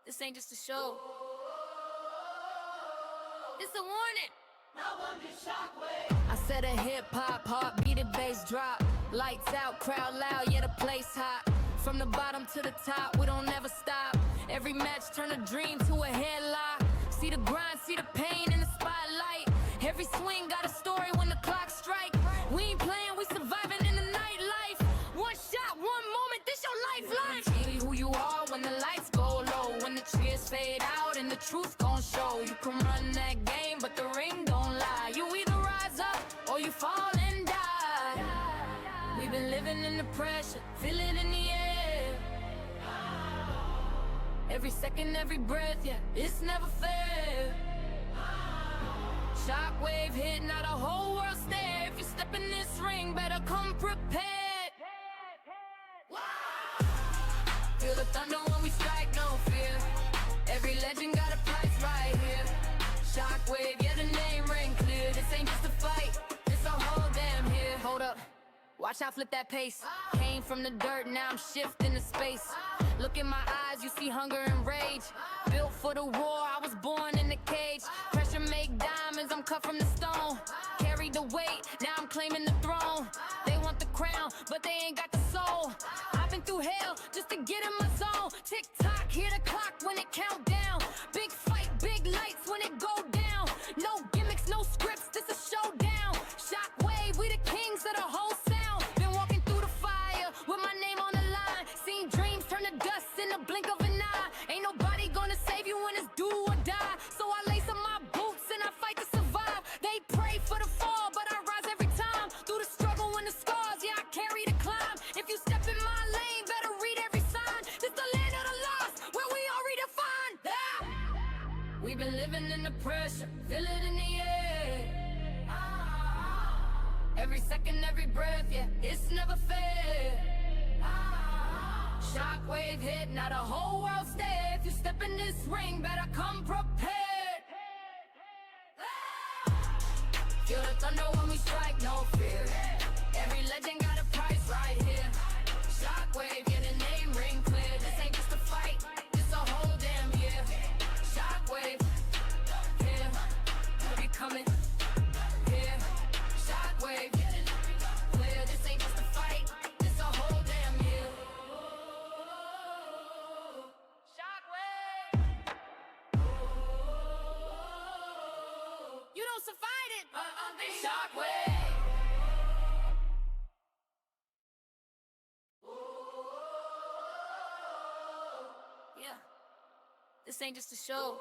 This ain't just a show. It's a warning. Now I'm the Shockwave. I said a hip-hop, heartbeat, bass drop. Lights out, crowd loud, yeah, the place hot. From the bottom to the top, we don't never stop. Every match turn a dream to a headlock. See the grind, see the pain in the spotlight. Every swing got a story when the clock strike. We ain't playing, we surviving in the nightlife. One shot, one moment, this your lifeline. Be who you are when the lights go low. When the cheers fade out and the truth gon' show. You can run that game, but the ring don't lie. You either rise up or you fall and die. We've been living in the pressure, feel it in the air. Every second, every breath, yeah, it's never fair. Shockwave hit, now the whole world stare. If you step in this ring, better come prepared. Feel the thunder when we strike, no fear. Every legend got a price right here. Shockwave, yeah, the name ring clear. This ain't just a fight, it's a whole damn here. Hold up, watch how I flip that pace. Came from the dirt, now I'm shifting to space. Look in my eyes, you see hunger and rage. Built for the war, I was born in the cage. Pressure make diamonds, I'm cut from the stone. Carried the weight, now I'm claiming the throne. They want the crown, but they ain't got the soul. I've been through hell just to get in my zone. Tick tock, hear the clock when it count down. Big fight, big lights when it go down. No gimmicks, no scripts, this a showdown. Shockwave, we the kings of the whole sound. Been walking through the fire with my name on the line. Seen dreams turn to dust in the blink of an eye. Ain't nobody gonna save you when it's do or die. So I lace up my boots and I fight to survive. They pray for the fall, but I rise every time. Through the struggle and the scars, yeah, I carry the climb. If you step in my lane, better read every sign. This the land of the lost, where we all redefine. We've been living in the pressure, feel it in the air. Every second, every breath, yeah, it's never fair. Shockwave hit, now the whole world stare. If you step in this ring, better come prepared. Feel the thunder when we strike, no fear. Every legend got a price right here. Shockwave, yeah, the name ring clear. This ain't just a fight, it's a whole damn year. Shockwave, here, we coming, here. Shockwave, clear. This ain't just a fight, it's a whole damn year. Shockwave, you don't survive it, but I'm the Shockwave. Yeah, this ain't just a show.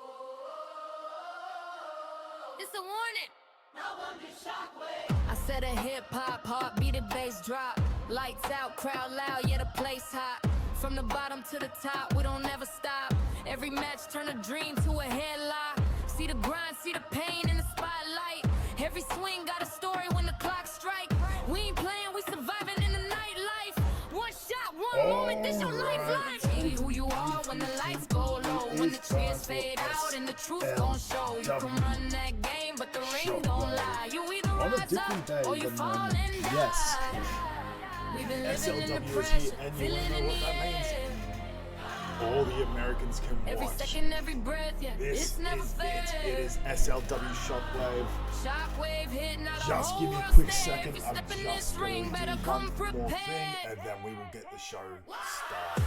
It's a warning. Now I'm the Shockwave. I said a hip-hop, heartbeat, bass drop. Lights out, crowd loud, yeah, the place hot. From the bottom to the top, we don't never stop. Every match turn a dream to a headlock. See the grind, see the pain in the spotlight. Every swing got a story when the clock strike. We ain't playing, we surviving in the nightlife. One shot, one moment, this your lifeline. Be who you are when the lights go low. When the cheers fade out and the truth gon' show. You can run that game, but the ring don't lie. You either rise up or you fall and die. Yes. We've been living in the SLW is pressure, here, and you feel it know in what the that means. air. All the Americans can Every watch. second, every breath, yeah, This it's never is fair. it. It is SLW Shockwave. Shockwave hit, now the Just whole give me a world quick stare. second. If you I'm step in just this ring, going to better do come one more thing, prepared. and then we will get the show started.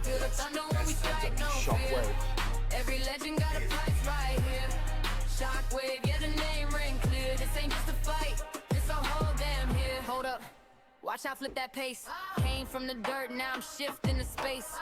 Feel the thunder when we strike, no fear. Shockwave. Every legend got a price right here. Shockwave, yeah, the name ring clear. This ain't just a fight, it's a whole damn here. Hold up, watch how I flip that pace. Came from the dirt, now I'm shifting to space.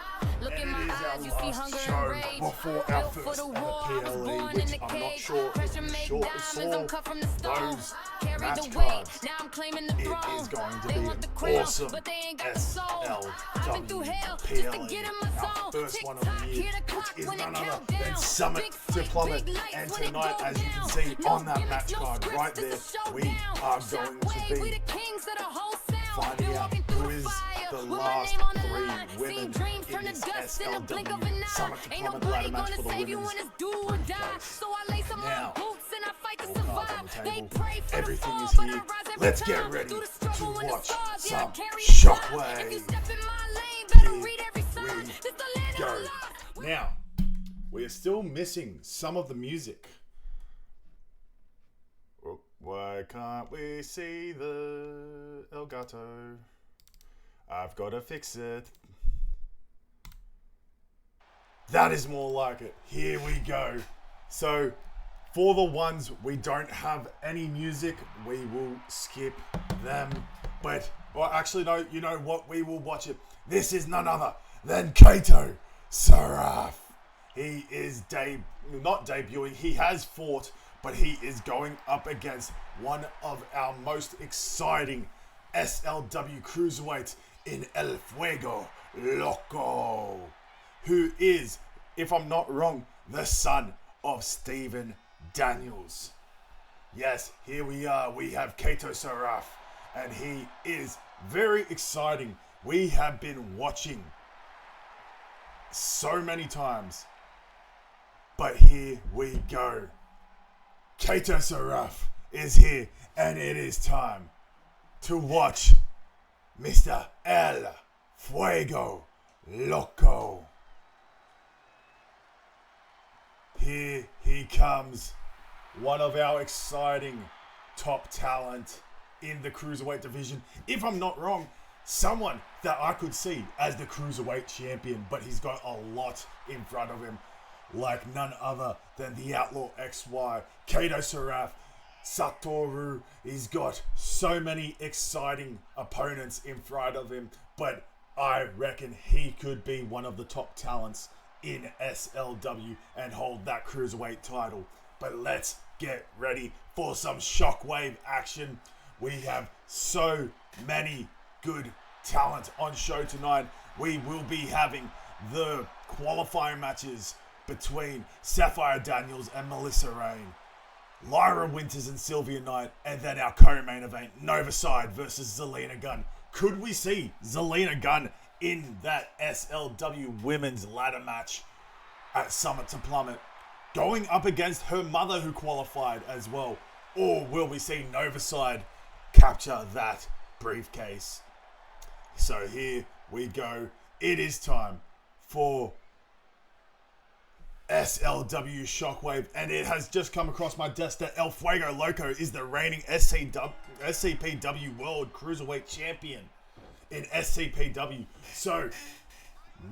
Look in my And it is eyes, you our see last hunger show and rage. before our Built for first the ever war, I was PLE, born in which the I'm not cage. sure if Pressure the make short diamonds, I'm cut from the stone. those Carried match the weight, cards. now I'm claiming the It throne. is going to They be want the an crown, awesome but they ain't got the soul. I've been through SLW hell just to PLE, get in my our zone. first Tick one of the tock, year, hear the clock which is when it none other count than down. Summit Big to fight, Plummet. big lights And when it tonight, go as you can down. see No on that gimmicks, match no card scripts, right this there, a we showdown. are going to Shockwave, we be the kings of the whole sound. finding Been out walking who through is fire the with my last name on the 3 line. women Seen dreams turn in to this dust in the blink of SLW an eye. Summit to Ain't Plummet nobody ladder match gonna for the save you women's when it's do or die. briefcase. So I lace up Now, my boots and I fight to all cards survive. on the They table. pray for Everything the is fall, but I here. rise every Let's time. get ready Through the to struggle and the watch scars, yeah, I some carry the climb. If you Shockwave. step in my lane, better Here read every sign. we This the land of go. the lost. Now, we are still missing some of the music. Why can't we see the Elgato? I've got to fix it. That is more like it. Here we go. So, for the ones we don't have any music, we will skip them. But, well, actually, no, you know what? We will watch it. This is none other than Kato Saraf. He is not debuting. He has fought, but he is going up against one of our most exciting SLW cruiserweights in El Fuego Loco, who is, if I'm not wrong, the son of Stephen Daniels. Yes, here we are. We have Kato Saraf, and he is very exciting. We have been watching so many times, but here we go. Kato Saraf is here, and it is time to watch Mr. El Fuego Loco. Here he comes, one of our exciting top talent in the cruiserweight division. If I'm not wrong, someone that I could see as the cruiserweight champion, but he's got a lot in front of him, like none other than the Outlaw XY, Kato Saraf, Satoru. He's got so many exciting opponents in front of him, but I reckon he could be one of the top talents in SLW and hold that cruiserweight title. But let's get ready for some Shockwave action. We have so many good talent on show tonight. We will be having the qualifying matches between Sapphire Daniels and Melissa Rain, Lyra Winters and Sylvia Knight, and then our co-main event, Novaside versus Zelina Gunn. Could we see Zelina Gunn in that SLW women's ladder match at Summit to Plummet, going up against her mother who qualified as well? Or will we see Novaside capture that briefcase? So here we go. It is time for SLW Shockwave, and it has just come across my desk that El Fuego Loco is the reigning SCPW World Cruiserweight Champion in SCPW. So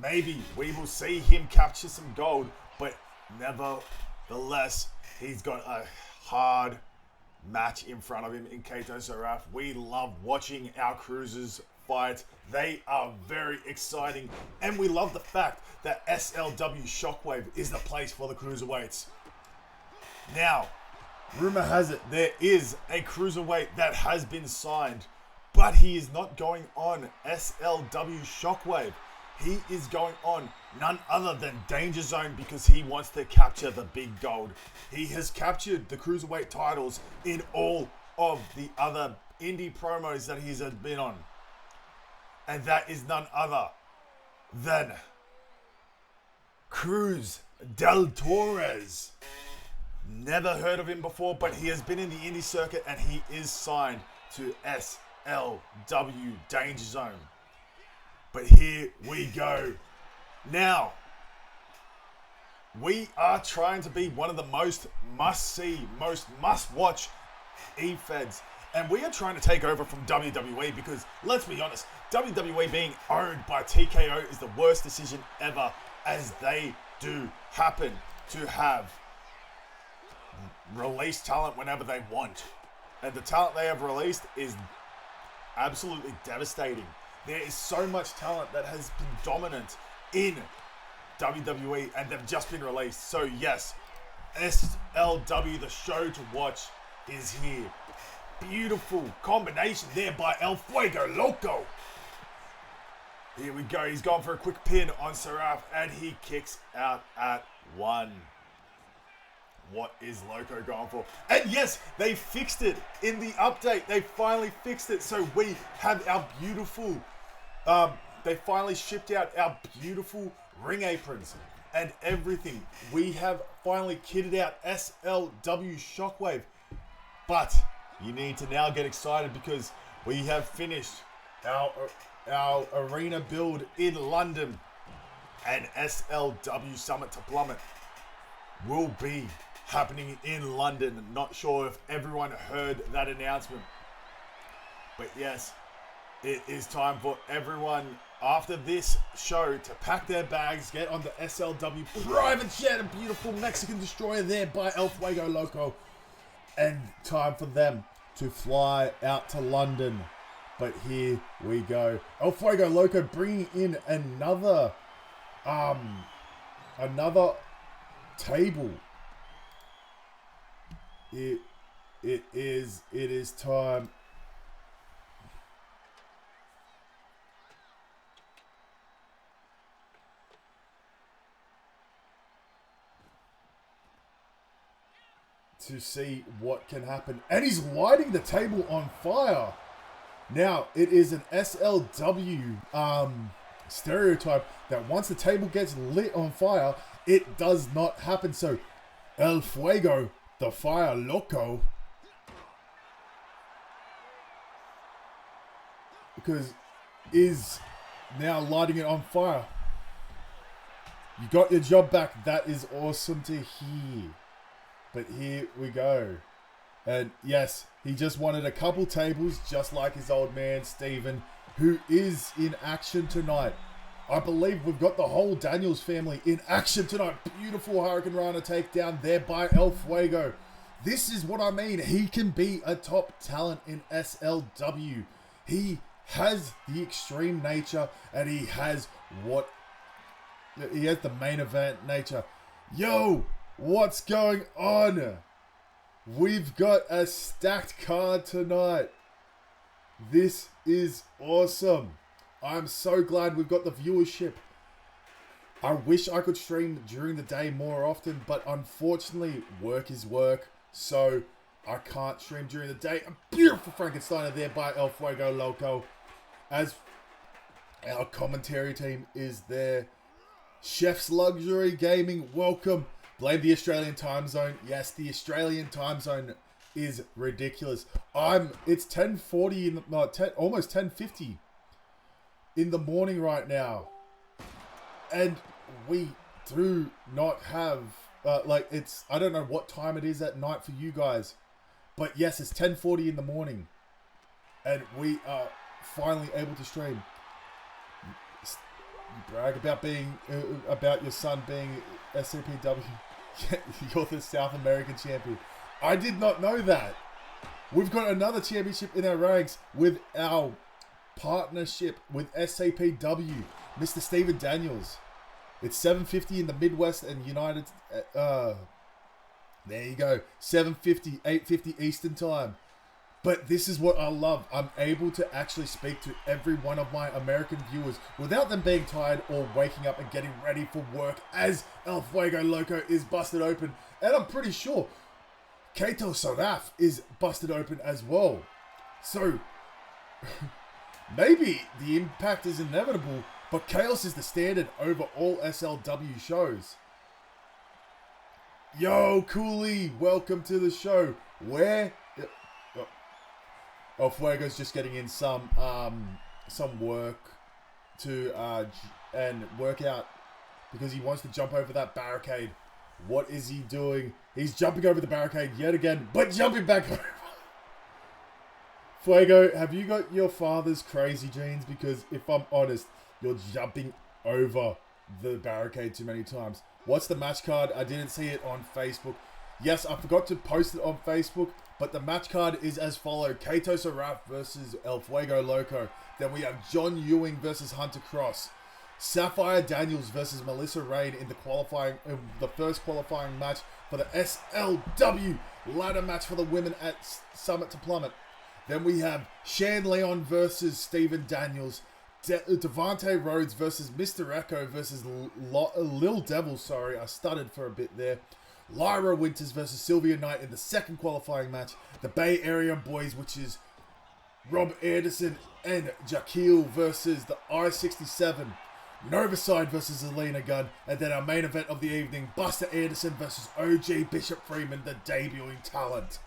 maybe we will see him capture some gold, but nevertheless, he's got a hard match in front of him in Kato Saraf. We love watching our cruisers fight. They are very exciting, and we love the fact that SLW Shockwave is the place for the cruiserweights. Now, rumor has it there is a cruiserweight that has been signed, but he is not going on SLW Shockwave. He is going on none other than Danger Zone because he wants to capture the big gold. He has captured the cruiserweight titles in all of the other indie promos that he's been on. And that is none other than Cruz del Torres. Never heard of him before, but he has been in the indie circuit and he is signed to SLW Danger Zone. But here we go. Now, we are trying to be one of the most must-see, most must-watch E-Feds. And we are trying to take over from WWE because, let's be honest, WWE being owned by TKO is the worst decision ever, as they do happen to have release talent whenever they want. And the talent they have released is absolutely devastating. There is so much talent that has been dominant in WWE and they've just been released. So yes, SLW, the show to watch, is here. Beautiful combination there by El Fuego Loco. Here we go. He's gone for a quick pin on Saraf and he kicks out at 1. What is Loco going for? And yes, they fixed it in the update. They finally fixed it. So we have our beautiful, they finally shipped out our beautiful ring aprons and everything. We have finally kitted out SLW Shockwave. But you need to now get excited because we have finished our arena build in London and SLW Summit to Plummet will be happening in London. Not sure if everyone heard that announcement. But yes, it is time for everyone after this show to pack their bags, get on the SLW private jet, a beautiful Mexican destroyer there by El Fuego Loco. And time for them to fly out to London. But here we go. El Fuego Loco bringing in another table. It is time. To see what can happen. And he's lighting the table on fire. Now, it is an SLW stereotype that once the table gets lit on fire, it does not happen. So, El Fuego, the Fire Loco, because is now lighting it on fire. You got your job back. That is awesome to hear. But here we go. And yes, he just wanted a couple tables, just like his old man, Steven, who is in action tonight. I believe we've got the whole Daniels family in action tonight. Beautiful Hurricane Rana takedown there by El Fuego. This is what I mean. He can be a top talent in SLW. He has the extreme nature, and he has the main event nature. Yo! What's going on? We've got a stacked card tonight. This is awesome. I'm so glad we've got the viewership. I wish I could stream during the day more often, but unfortunately, work is work, so I can't stream during the day. A beautiful Frankensteiner there by El Fuego Loco, as our commentary team is there. Chef's Luxury Gaming, welcome. Blame the Australian time zone. Yes, the Australian time zone is ridiculous. It's 10:40 almost 10:50 in the morning right now, and we do not have I don't know what time it is at night for you guys, but yes, it's 10:40 in the morning, and we are finally able to stream. You brag about your son being SCPW. You're the South American champion. I did not know that. We've got another championship in our ranks with our partnership with SCPW, Mr. Steven Daniels. It's 7:50 in the Midwest and United. There you go. 7:50, 8:50 Eastern time. But this is what I love. I'm able to actually speak to every one of my American viewers without them being tired or waking up and getting ready for work, as El Fuego Loco is busted open. And I'm pretty sure Kato Saraf is busted open as well. So, maybe the impact is inevitable, but chaos is the standard over all SLW shows. Yo, Cooley, welcome to the show. El Fuego's just getting in some work to and work out because he wants to jump over that barricade. What is he doing? He's jumping over the barricade yet again, but jumping back over. Fuego, have you got your father's crazy genes? Because if I'm honest, you're jumping over the barricade too many times. What's the match card? I didn't see it on Facebook. Yes, I forgot to post it on Facebook, but the match card is as follows. Kato Saraf versus El Fuego Loco. Then we have John Ewing versus Hunter Cross. Sapphire Daniels versus Melissa Rain in the first qualifying match for the SLW ladder match for the women at Summit to Plummet. Then we have Shan Leon versus Steven Daniels. Devante Rhodes versus Mr. Echo versus Lil Devil. Sorry, I stuttered for a bit there. Lyra Winters versus Sylvia Knight in the second qualifying match. The Bay Area Boys, which is Rob Anderson and Jaquil versus the I-67. Novaside versus Alina Gunn. And then our main event of the evening, Buster Anderson versus OG Bishop Freeman, the debuting talent.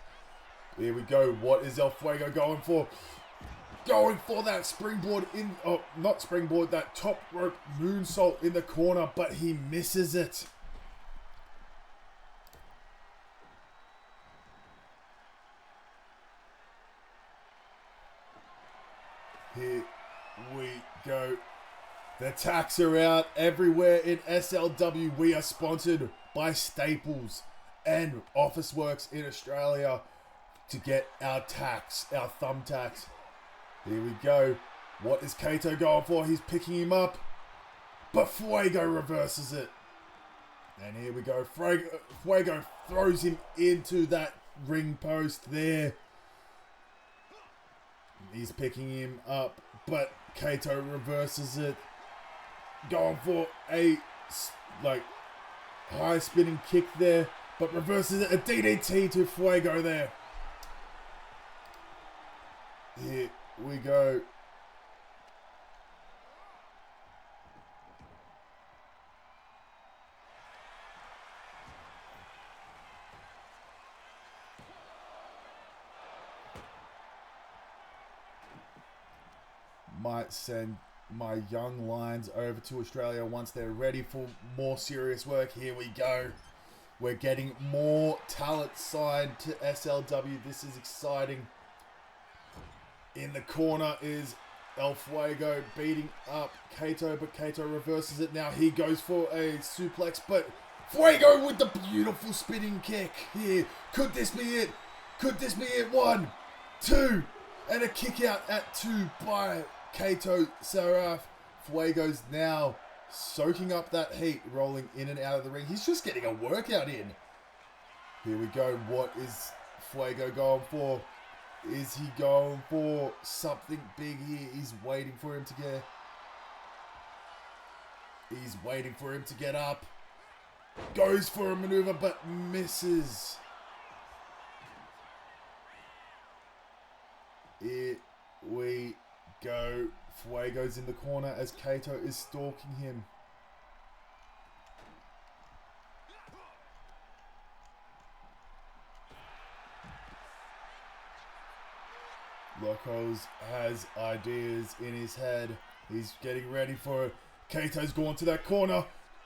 Here we go. What is El Fuego going for? Going for that springboard that top rope moonsault in the corner, but he misses it. The tax are out everywhere in SLW. We are sponsored by Staples and Officeworks in Australia to get our tax, our thumbtacks. Here we go. What is Kato going for? He's picking him up, but Fuego reverses it. And here we go. Fuego throws him into that ring post there. He's picking him up, but Kato reverses it. Going for a high spinning kick there, but reverses it. A DDT to Fuego there. Here we go. Might send my young lions over to Australia once they're ready for more serious work. Here we go. We're getting more talent signed to SLW. This is exciting. In the corner is El Fuego beating up Kato, but Kato reverses it. Now he goes for a suplex, but Fuego with the beautiful spinning kick here. Could this be it? Could this be it? 1, 2, and a kick out at 2 by Kato Saraf. Fuego's now soaking up that heat, rolling in and out of the ring. He's just getting a workout in. Here we go. What is Fuego going for? Is he going for something big here? He's waiting for him to get... He's waiting for him to get up. Goes for a maneuver, but misses. Here we go. Fuego's in the corner as Kato is stalking him. Locos has ideas in his head. He's getting ready for it. Kato's going to that corner.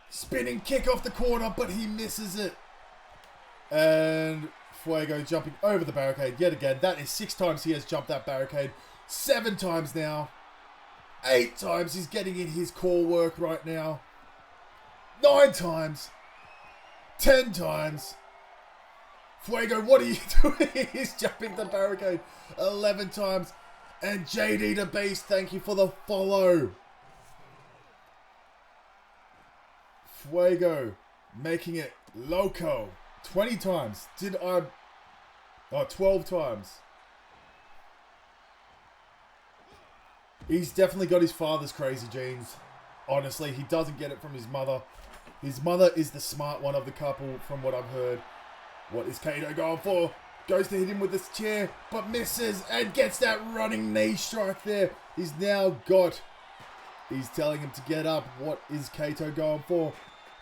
Spinning kick off the corner, but he misses it. And Fuego jumping over the barricade yet again. That is 6 times he has jumped that barricade. 7 times now. 8 times he's getting in his core work right now. 9 times. 10 times. Fuego, what are you doing? He's jumping the barricade 11 times. And JD the Beast, thank you for the follow. Fuego making it loco 20 times. 12 times. He's definitely got his father's crazy genes. Honestly, he doesn't get it from his mother. His mother is the smart one of the couple, from what I've heard. What is Kato going for? Goes to hit him with this chair, but misses and gets that running knee strike there. He's telling him to get up. What is Kato going for?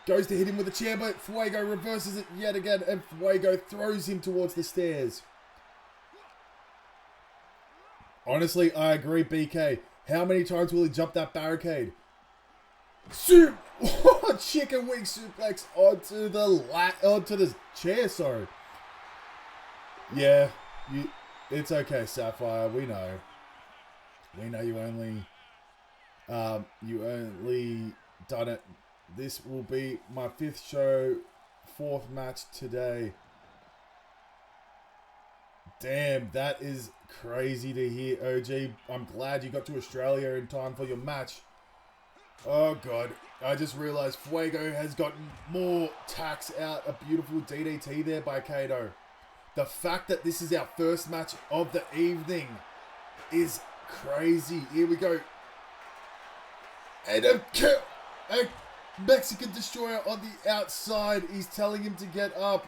Goes to hit him with a chair, but Fuego reverses it yet again, and Fuego throws him towards the stairs. Honestly, I agree, BK. How many times will he jump that barricade? Chicken wing suplex onto the chair, sorry. Yeah, it's okay, Sapphire. We know. We know you only done it. This will be my 5th show, 4th match today. Damn, that is crazy to hear, OG. I'm glad you got to Australia in time for your match. Oh, God. I just realized Fuego has gotten more tax out. A beautiful DDT there by Kato. The fact that this is our first match of the evening is crazy. Here we go. And a Mexican Destroyer on the outside. He's telling him to get up.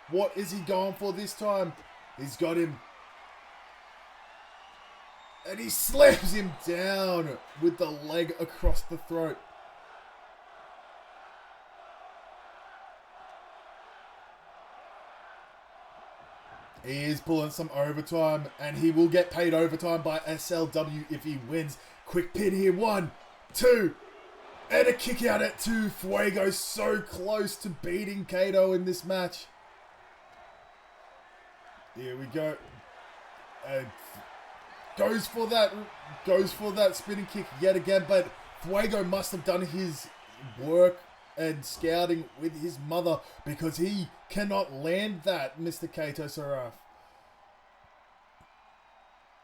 What is he going for this time? He's got him. And he slams him down with the leg across the throat. He is pulling some overtime, and he will get paid overtime by SLW if he wins. Quick pin here. 1, 2, and a kick out at 2. Fuego so close to beating Kato in this match. Here we go. And goes for that spinning kick yet again, but Fuego must have done his work and scouting with his mother because he cannot land that, Mr. Kato Saraf.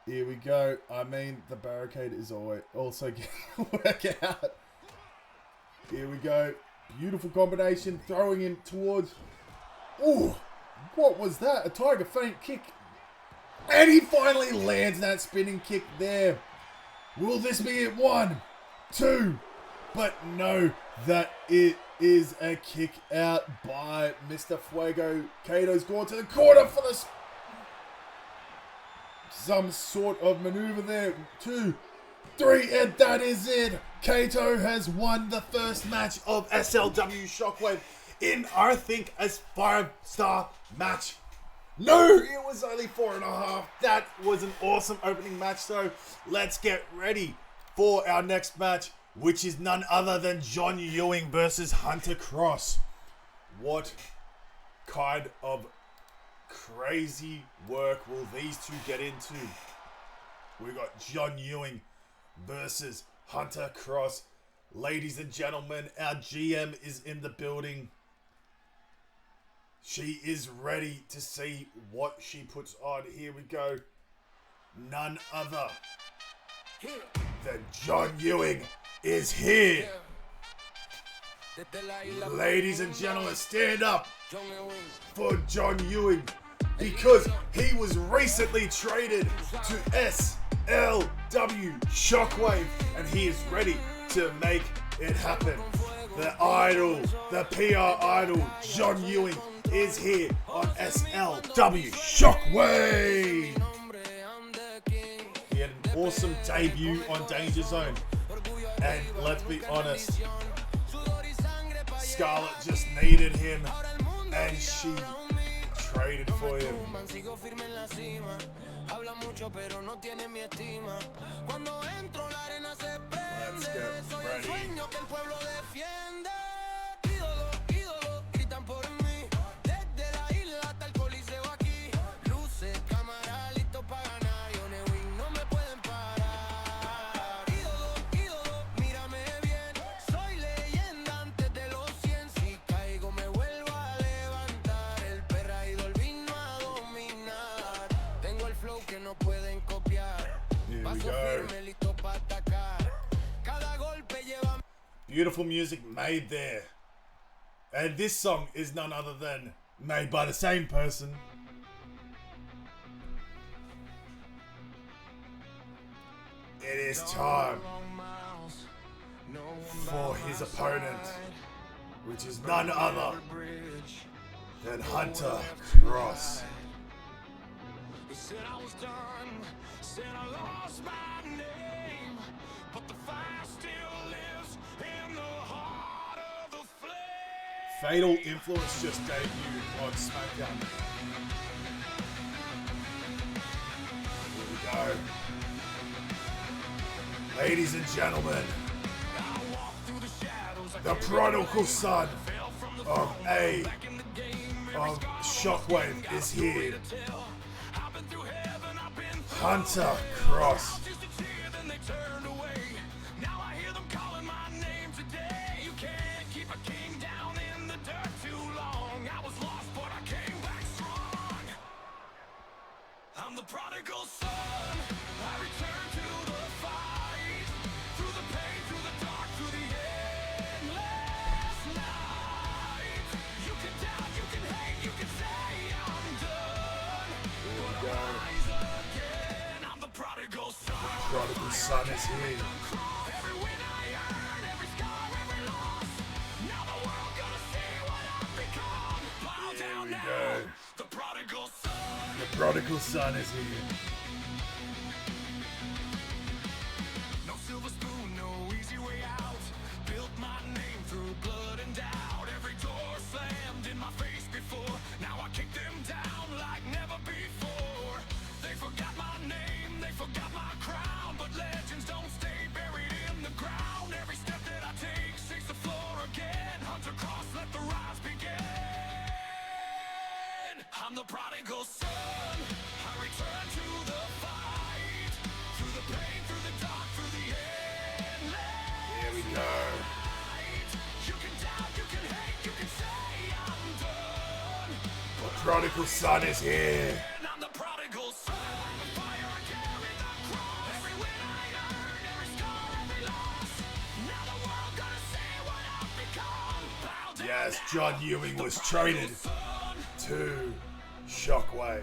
Here we go. I mean, the barricade is always also getting work out. Here we go. Beautiful combination. Throwing him towards... Ooh, what was that? A tiger feint kick. And he finally lands that spinning kick there. Will this be it? 1, 2. But no, that it is a kick out by Mr. Fuego. Kato's gone to the corner for the... Some sort of maneuver there. 2, 3, and that is it. Kato has won the first match of SLW Shockwave in, I think, a 5-star match. No, it was only 4.5. That was an awesome opening match. So let's get ready for our next match, which is none other than John Ewing versus Hunter Cross. What kind of crazy work will these two get into? We got John Ewing versus Hunter Cross. Ladies and gentlemen, our GM is in the building. She is ready to see what she puts on. Here we go. None other than John Ewing is here. Ladies and gentlemen, stand up for John Ewing because he was recently traded to SLW Shockwave and he is ready to make it happen. The idol, the PR idol, John Ewing is here on SLW Shockwave. He had an awesome debut on Danger Zone. And let's be honest, Scarlett just needed him and she traded for him. Let's get ready. Beautiful music made there. And this song is none other than made by the same person. It is time for his opponent, which is none other than Hunter Cross. He said I was done, said I lost my name, but the fire still lives in the heart of the flame. Fatal Influence just debuted on SmackDown. Here we go. Ladies and gentlemen, the prodigal son of Shockwave is here. Hunter Cross. I'm the prodigal son. I return to the fight. Through the pain, through the dark, through the endless night. You can doubt, you can hate, you can say I'm done. But I rise again. I'm the prodigal son. The prodigal son is here. Every win I earn, every scar, every loss. Now the world gonna see what I've become. Bow down now. The prodigal son. The prodigal son is here. No silver spoon, no easy way out. Built my name through blood and doubt. Every door slammed in my face before. Now I kick them down like never before. They forgot my name, they forgot my crown. But legends don't stay buried in the ground. Every step that I take shakes the floor again. Hunter Cross, let the rise begin. I'm the prodigal son. I return to the prodigal son is here. Yes, John Ewing was traded to Shockwave.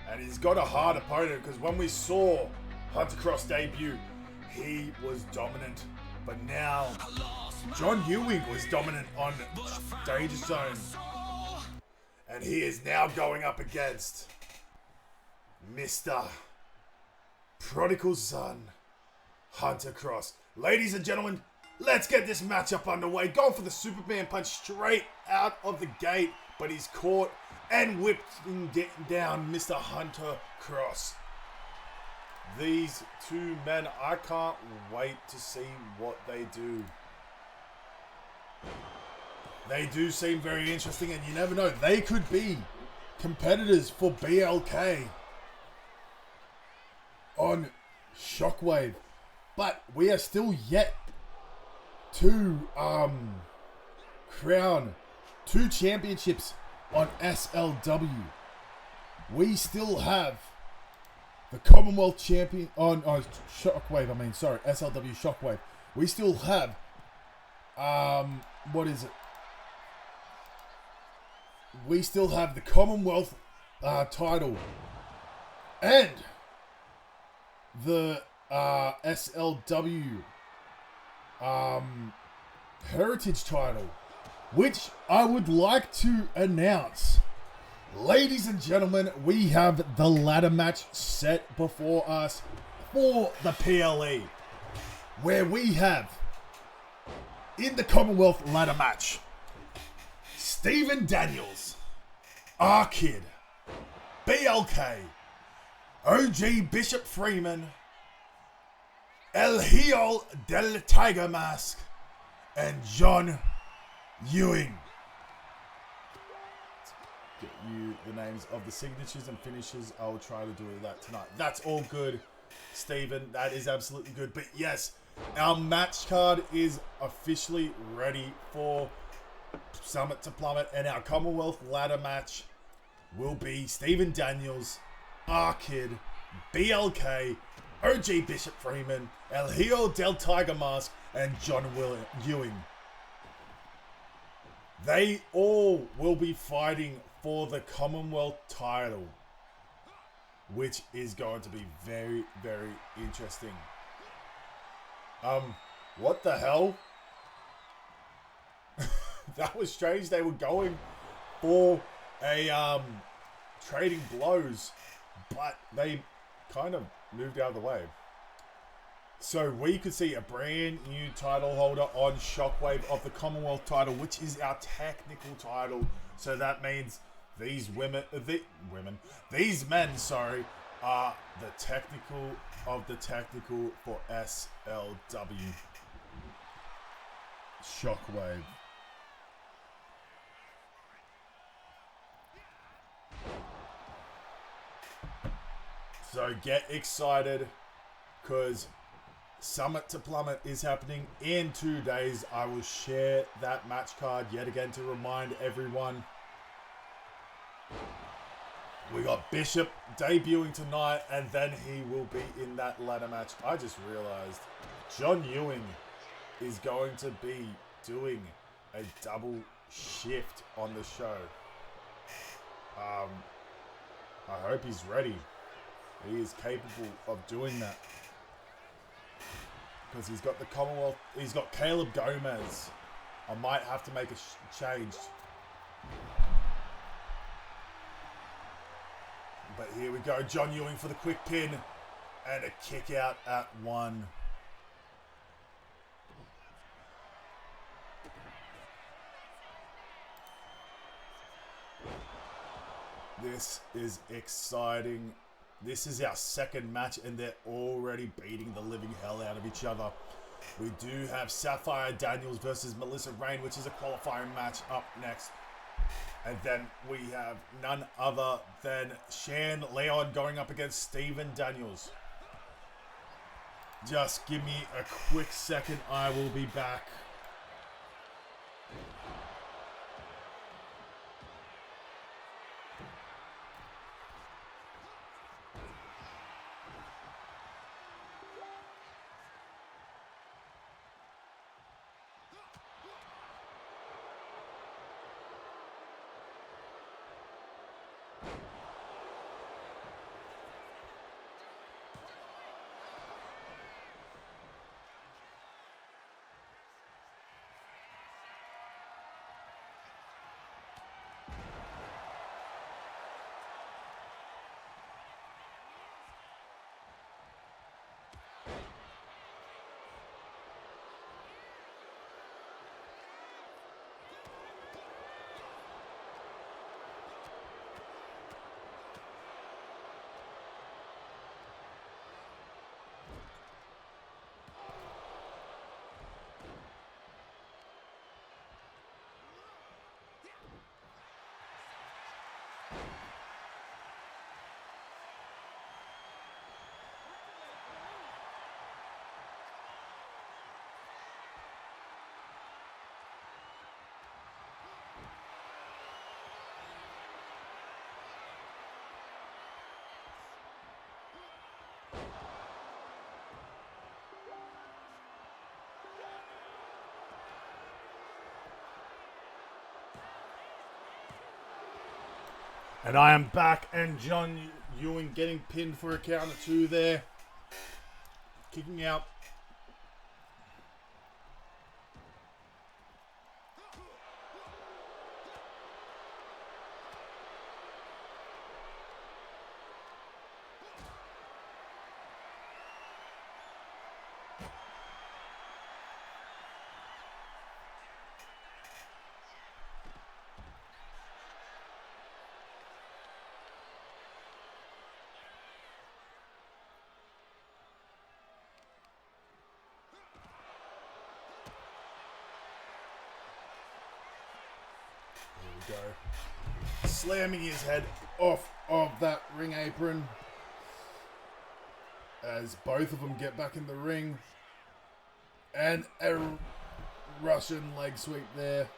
And he's got a hard opponent because when we saw Hunter Cross debut, he was dominant. But now, John Ewing was dominant on Danger Zone. And he is now going up against Mr. Prodigal Son, Hunter Cross. Ladies and gentlemen, let's get this matchup underway. Going for the Superman punch straight out of the gate, but he's caught and whipping down Mr. Hunter Cross. These two men, I can't wait to see what they do. They do seem very interesting, and you never know, they could be competitors for BLK on Shockwave. But we are still yet to crown 2 championships on SLW. We still have the Commonwealth champion on Shockwave. SLW Shockwave. We still have what is it? We still have the Commonwealth title and the SLW Heritage title, which I would like to announce. Ladies and gentlemen, we have the ladder match set before us for the PLE, where we have, in the Commonwealth ladder match, Stephen Daniels, R-Kid, BLK, OG Bishop Freeman, El Hijo del Tiger Mask, and John Ewing. Get you the names of the signatures and finishes. I'll try to do that tonight. That's all good, Stephen. That is absolutely good. But yes, our match card is officially ready for Summit to Plummet, and our Commonwealth ladder match will be Stephen Daniels, R-Kid, BLK, OG Bishop Freeman, El Hijo del Tiger Mask, and John Ewing. They all will be fighting for the Commonwealth title, which is going to be very, very interesting. What the hell? That was strange. They were going for a trading blows, but they kind of moved out of the way. So we could see a brand new title holder on Shockwave of the Commonwealth title, which is our technical title. So that means these men, are the technical of the technical for SLW Shockwave. So get excited, because Summit to Plummet is happening in 2 days. I will share that match card yet again to remind everyone. We got Bishop debuting tonight, and then he will be in that ladder match. I just realized John Ewing is going to be doing a double shift on the show. I hope he's ready. He is capable of doing that. Because he's got the Commonwealth. He's got Caleb Gomez. I might have to make a change. But here we go. John Ewing for the quick pin. And a kick out at 1. This is exciting. This is our second match, and they're already beating the living hell out of each other. We do have Sapphire Daniels versus Melissa Rain, which is a qualifying match up next. And then we have none other than Shan Leon going up against Stephen Daniels. Just give me a quick second. I will be back. And I am back, and John Ewing getting pinned for a count of 2 there. Kicking out. There we go. Slamming his head off of that ring apron as both of them get back in the ring. And a Russian leg sweep there.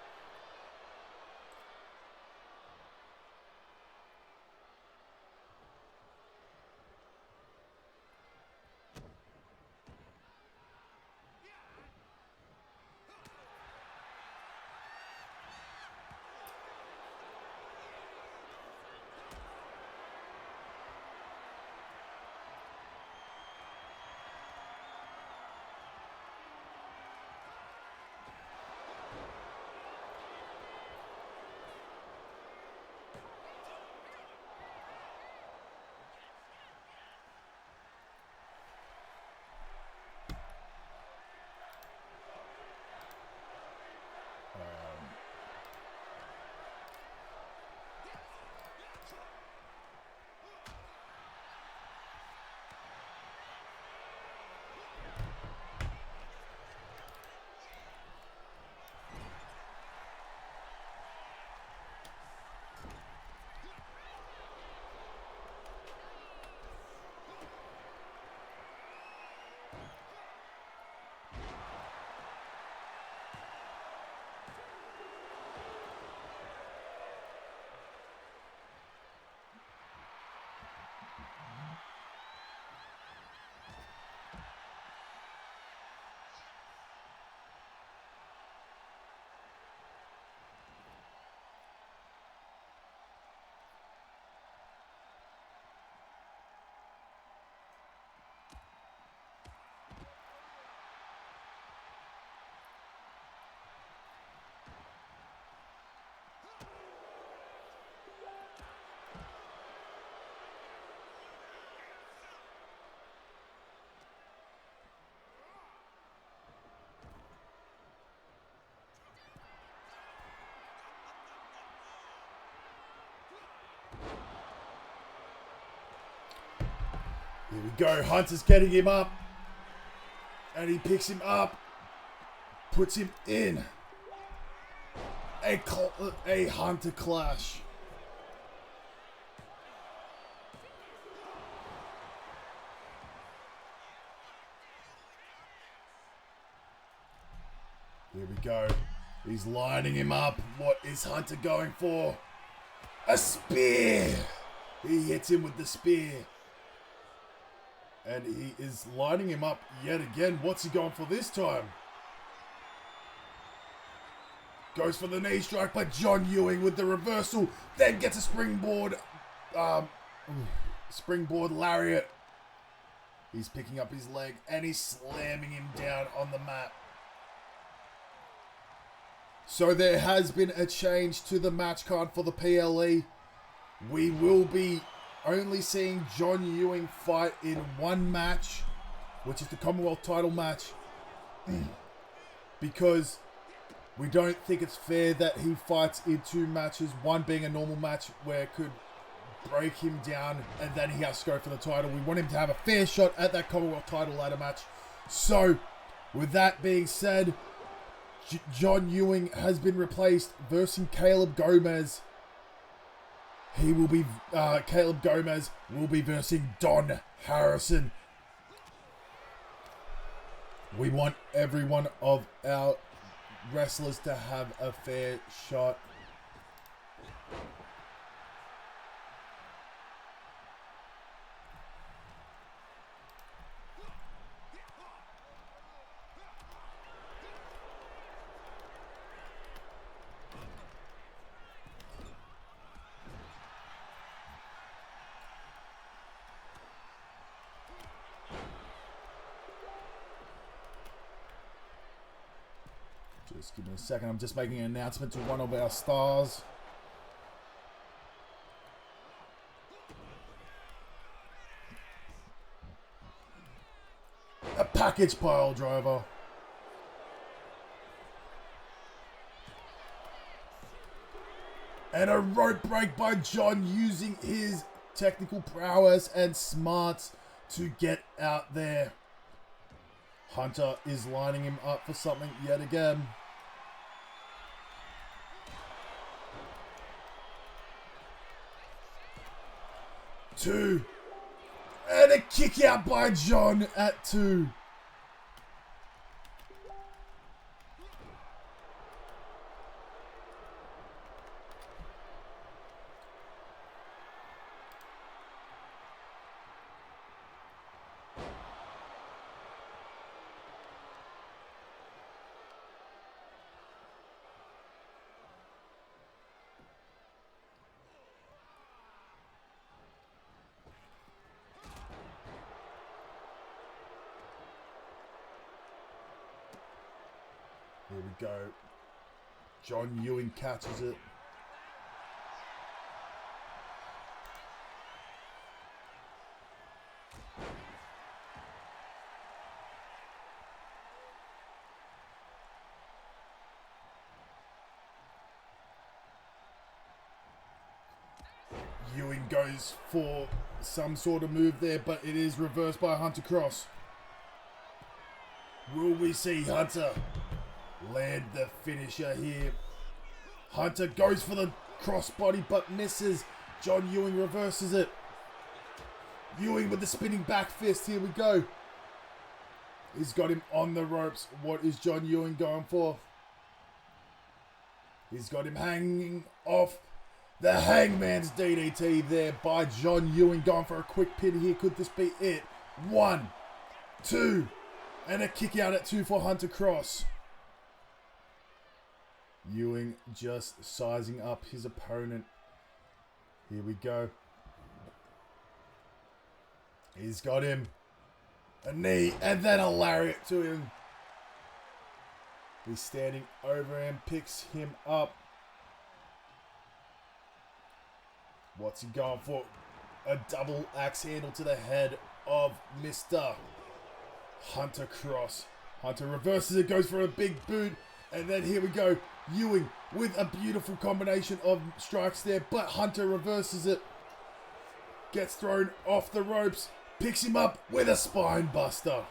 Here we go. Hunter's getting him up. And he picks him up. Puts him in. A Hunter clash. Here we go. He's lining him up. What is Hunter going for? A spear. He hits him with the spear. And he is lining him up yet again. What's he going for this time? Goes for the knee strike by John Ewing with the reversal. Then gets a springboard. Springboard lariat. He's picking up his leg and he's slamming him down on the mat. So there has been a change to the match card for the PLE. We will be only seeing John Ewing fight in one match, which is the Commonwealth title match, because we don't think it's fair that he fights in 2 matches, one being a normal match where it could break him down and then he has to go for the title. We want him to have a fair shot at that Commonwealth title ladder match. So, with that being said, John Ewing has been replaced versus Caleb Gomez. He will be, Caleb Gomez will be versing Don Harrison. We want every one of our wrestlers to have a fair shot. Just give me a second. I'm just making an announcement to one of our stars. A package pile driver. And a rope break by John using his technical prowess and smarts to get out there. Hunter is lining him up for something yet again. Two. And a kick out by John at 2. Here we go. John Ewing catches it. Ewing goes for some sort of move there, but it is reversed by Hunter Cross. Will we see Hunter land the finisher here? Hunter goes for the crossbody but misses. John Ewing reverses it. Ewing with the spinning back fist. Here we go. He's got him on the ropes. What is John Ewing going for? He's got him hanging off the Hangman's DDT there by John Ewing. Going for a quick pin here. Could this be it? 1, 2, and a kick out at 2 for Hunter Cross. Ewing just sizing up his opponent. Here we go. He's got him. A knee and then a lariat to him. He's standing over him, picks him up. What's he going for? A double axe handle to the head of Mr. Hunter Cross. Hunter reverses it, goes for a big boot. And then here we go. Ewing with a beautiful combination of strikes there, but Hunter reverses it. Gets thrown off the ropes. Picks him up with a spine buster.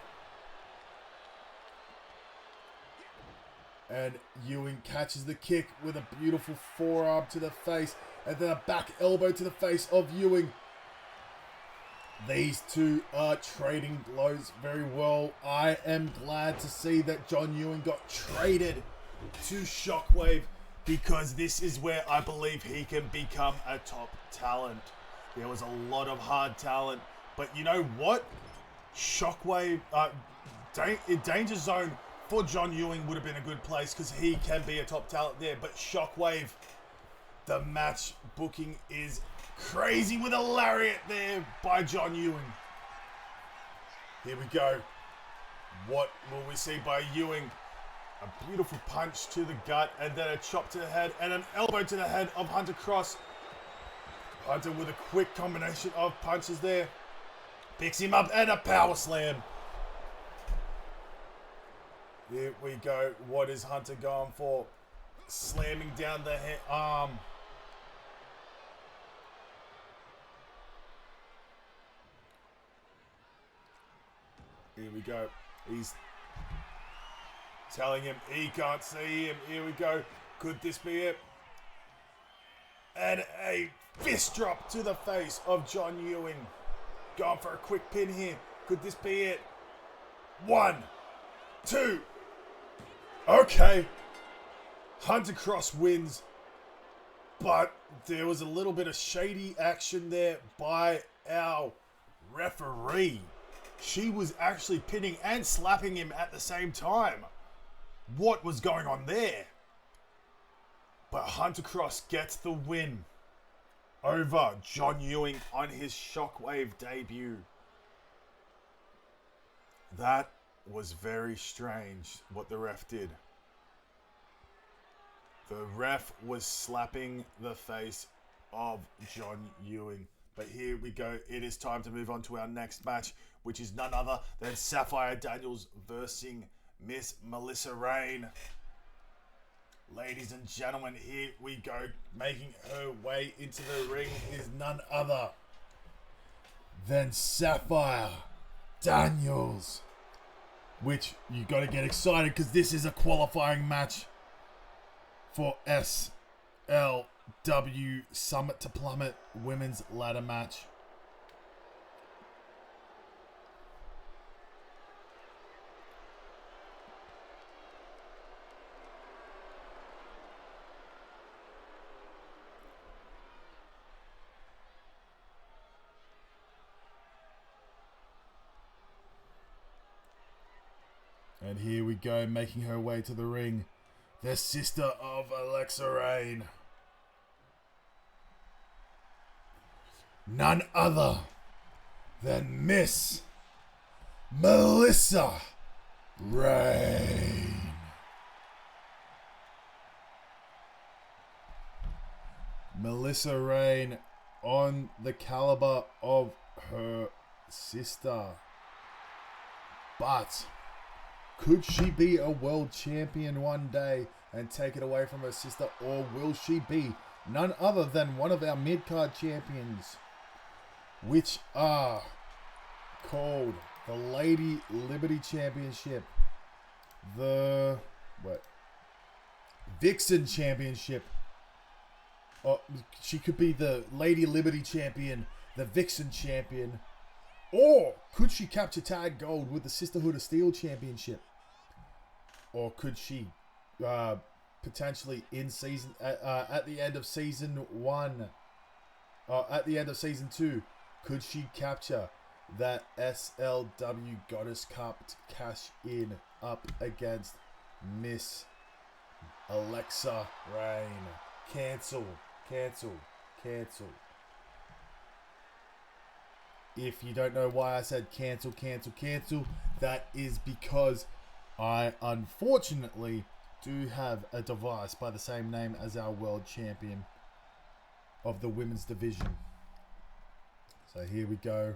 And Ewing catches the kick with a beautiful forearm to the face. And then a back elbow to the face of Ewing. These two are trading blows very well. I am glad to see that John Ewing got traded to Shockwave, because this is where I believe he can become a top talent. There was a lot of hard talent, but you know what? Shockwave, Danger Zone for John Ewing would have been a good place because he can be a top talent there. But Shockwave, the match booking is crazy with a lariat there by John Ewing. Here we go. What will we see by Ewing? A beautiful punch to the gut and then a chop to the head and an elbow to the head of Hunter Cross. Hunter with a quick combination of punches there. Picks him up and a power slam. Here we go. What is Hunter going for? Slamming down the arm. Here we go. He's telling him he can't see him. Here we go. Could this be it? And a fist drop to the face of John Ewing. Going for a quick pin here. Could this be it? 1, 2. Okay. Hunter Cross wins. But there was a little bit of shady action there by our referee. She was actually pinning and slapping him at the same time. What was going on there? But Hunter Cross gets the win over John Ewing on his Shockwave debut. That was very strange what the ref did. The ref was slapping the face of John Ewing. But here we go. It is time to move on to our next match, which is none other than Sapphire Daniels versus Miss Melissa Rain. Ladies and gentlemen, here we go. Making her way into the ring is none other than Sapphire Daniels. Which you got to get excited because this is a qualifying match for SLW Summit to Plummet Women's Ladder Match. And here we go, making her way to the ring, the sister of Alexa Rain. None other than Miss Melissa Rain. Melissa Rain on the caliber of her sister. But could she be a world champion one day and take it away from her sister? Or will she be none other than one of our mid-card champions, which are called the Lady Liberty Championship, the Vixen Championship. Oh, she could be the Lady Liberty Champion, the Vixen Champion, or could she capture tag gold with the Sisterhood of Steel Championship? Or could she potentially in season at the end of season 1, at the end of season 2, could she capture that SLW Goddess Cup to cash in up against Miss Alexa Rain? Cancel. If you don't know why I said cancel, that is because I unfortunately do have a device by the same name as our world champion of the women's division. So here we go.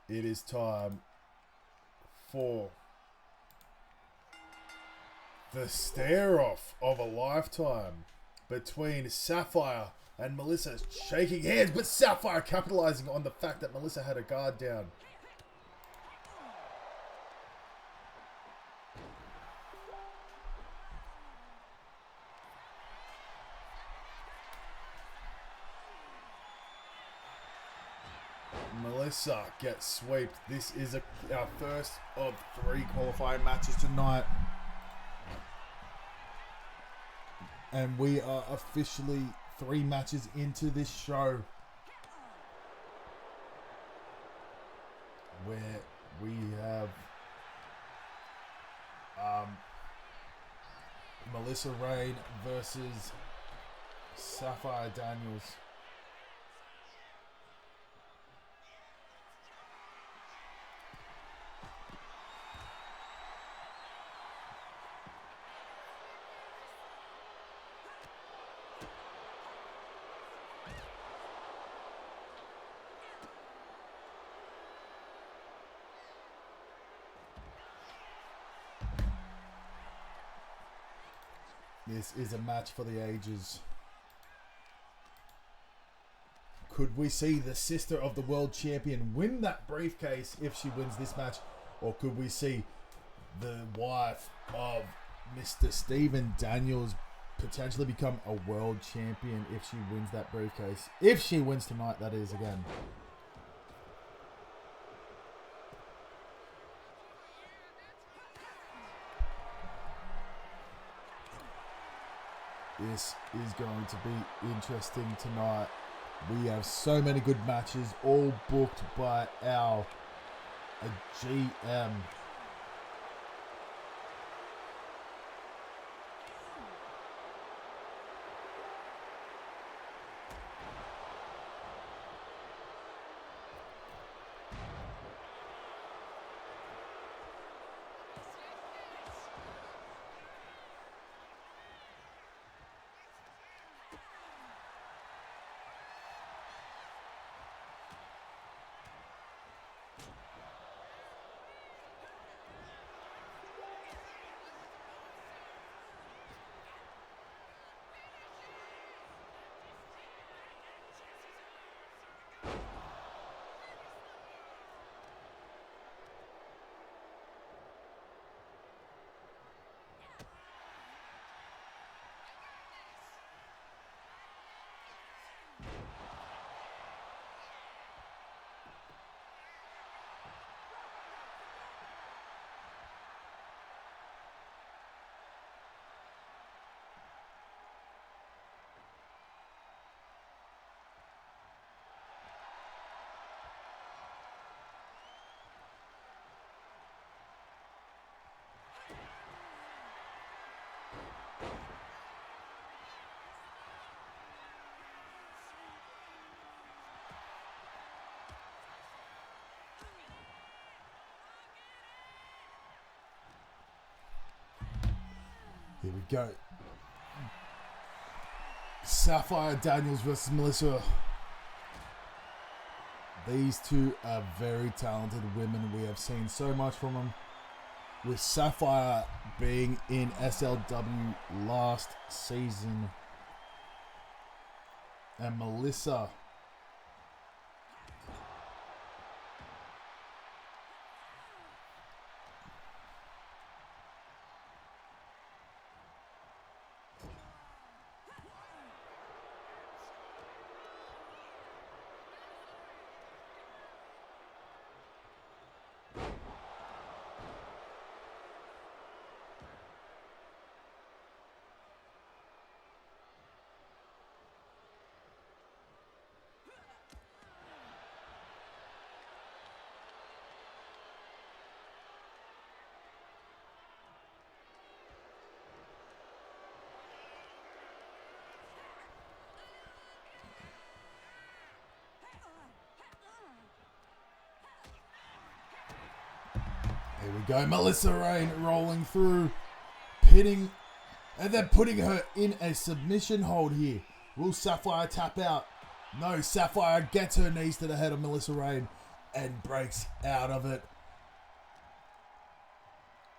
It is time for the stare-off of a lifetime between Sapphire and Melissa, shaking hands, but Sapphire capitalizing on the fact that Melissa had her guard down. Melissa gets swept. This is our first of 3 qualifying matches tonight. And we are officially 3 matches into this show, where we have Melissa Rain versus Sapphire Daniels. This is a match for the ages. Could we see the sister of the world champion win that briefcase if she wins this match? Or could we see the wife of Mr. Stephen Daniels potentially become a world champion if she wins that briefcase? If she wins tonight, that is, again. This is going to be interesting tonight. We have so many good matches, all booked by our GM. Here we go. Sapphire Daniels versus Melissa. These two are very talented women. We have seen so much from them. With Sapphire being in SLW last season. And Melissa. Here we go. Melissa Rain rolling through, pinning, and then putting her in a submission hold here. Will Sapphire tap out? No, Sapphire gets her knees to the head of Melissa Rain and breaks out of it.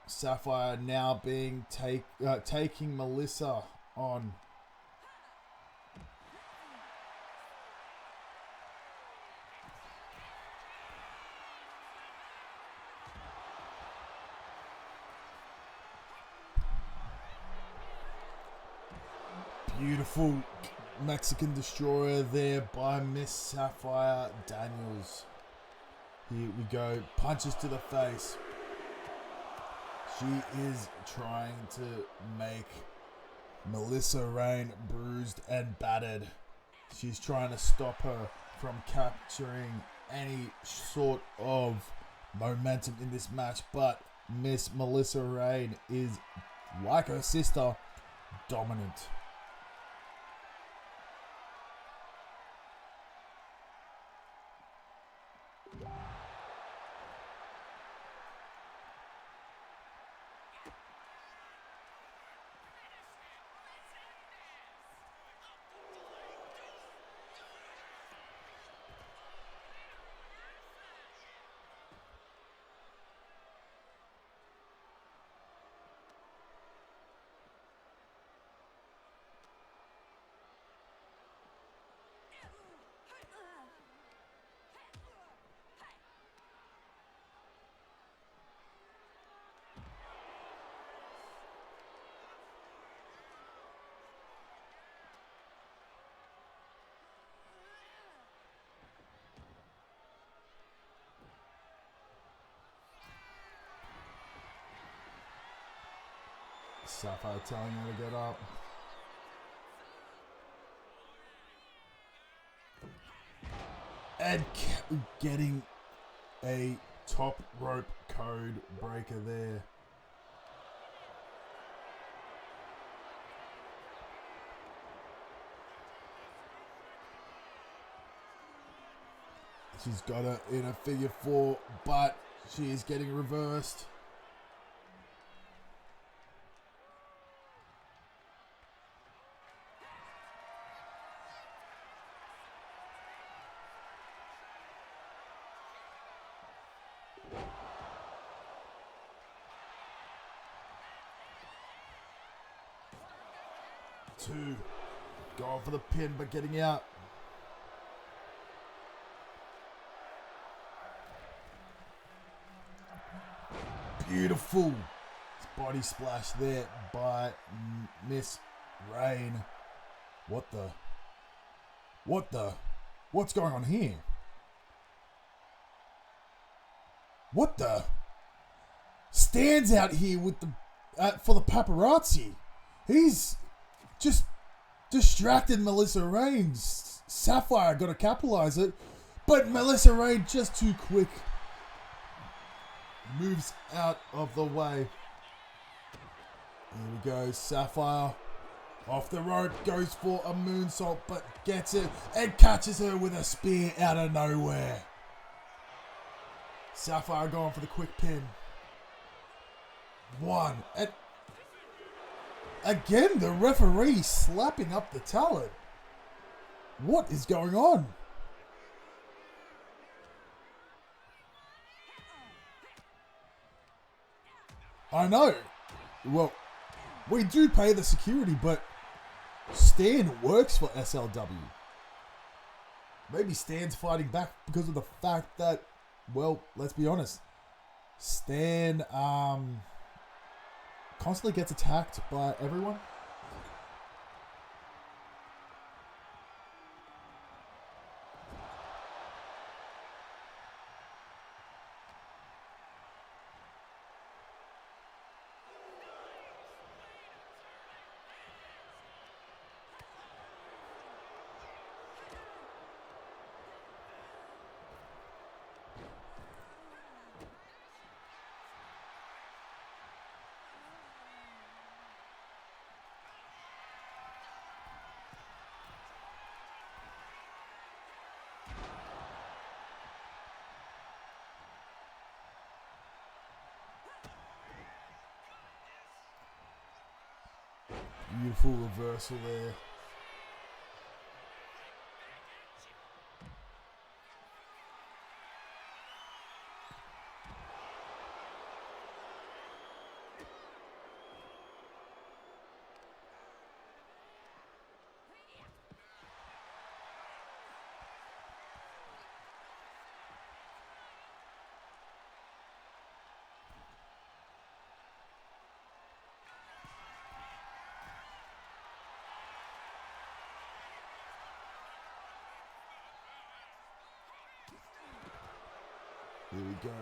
Sapphire now being taking Melissa on. Beautiful Mexican destroyer there by Miss Sapphire Daniels. Here we go. Punches to the face. She is trying to make Melissa Rain bruised and battered. She's trying to stop her from capturing any sort of momentum in this match. But Miss Melissa Rain is, like her sister, dominant. Sapphire telling her to get up. And getting a top rope code breaker there. She's got her in a figure four, but she is getting reversed. Two. Going for the pin, but getting out. Beautiful body splash there by Miss Rain. What the? What's going on here? What the? Stands out here with the for the paparazzi. He's just distracted Melissa Rain. Sapphire got to capitalize it, but Melissa Rain just too quick. Moves out of the way. Here we go. Sapphire off the rope, goes for a moonsault, but gets it and catches her with a spear out of nowhere. Sapphire going for the quick pin. One. And Again, the referee slapping up the talent. What is going on? I know. Well, we do pay the security, but Stan works for SLW. Maybe Stan's fighting back because of the fact that, well, let's be honest, Stan constantly gets attacked by everyone. Beautiful reversal there. Here we go.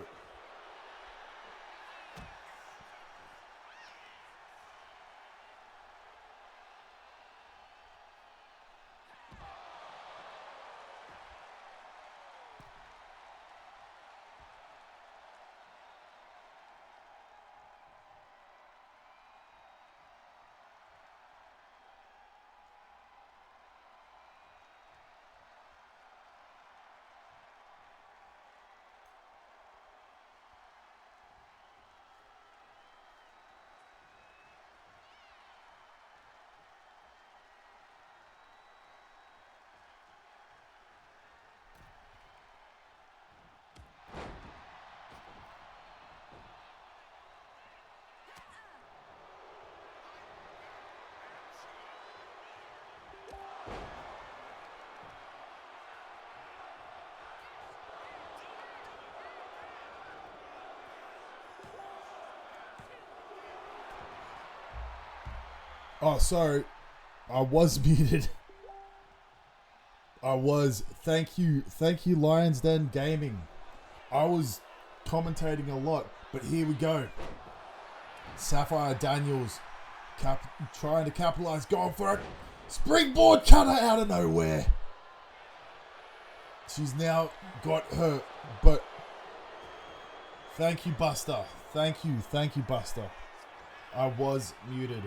Oh, sorry. I was muted. I was. Thank you, Lions Den Gaming. I was commentating a lot, but here we go. Sapphire Daniels trying to capitalize, going for it. Springboard cutter out of nowhere. She's now got her, but thank you, Buster. Thank you, Buster. I was muted.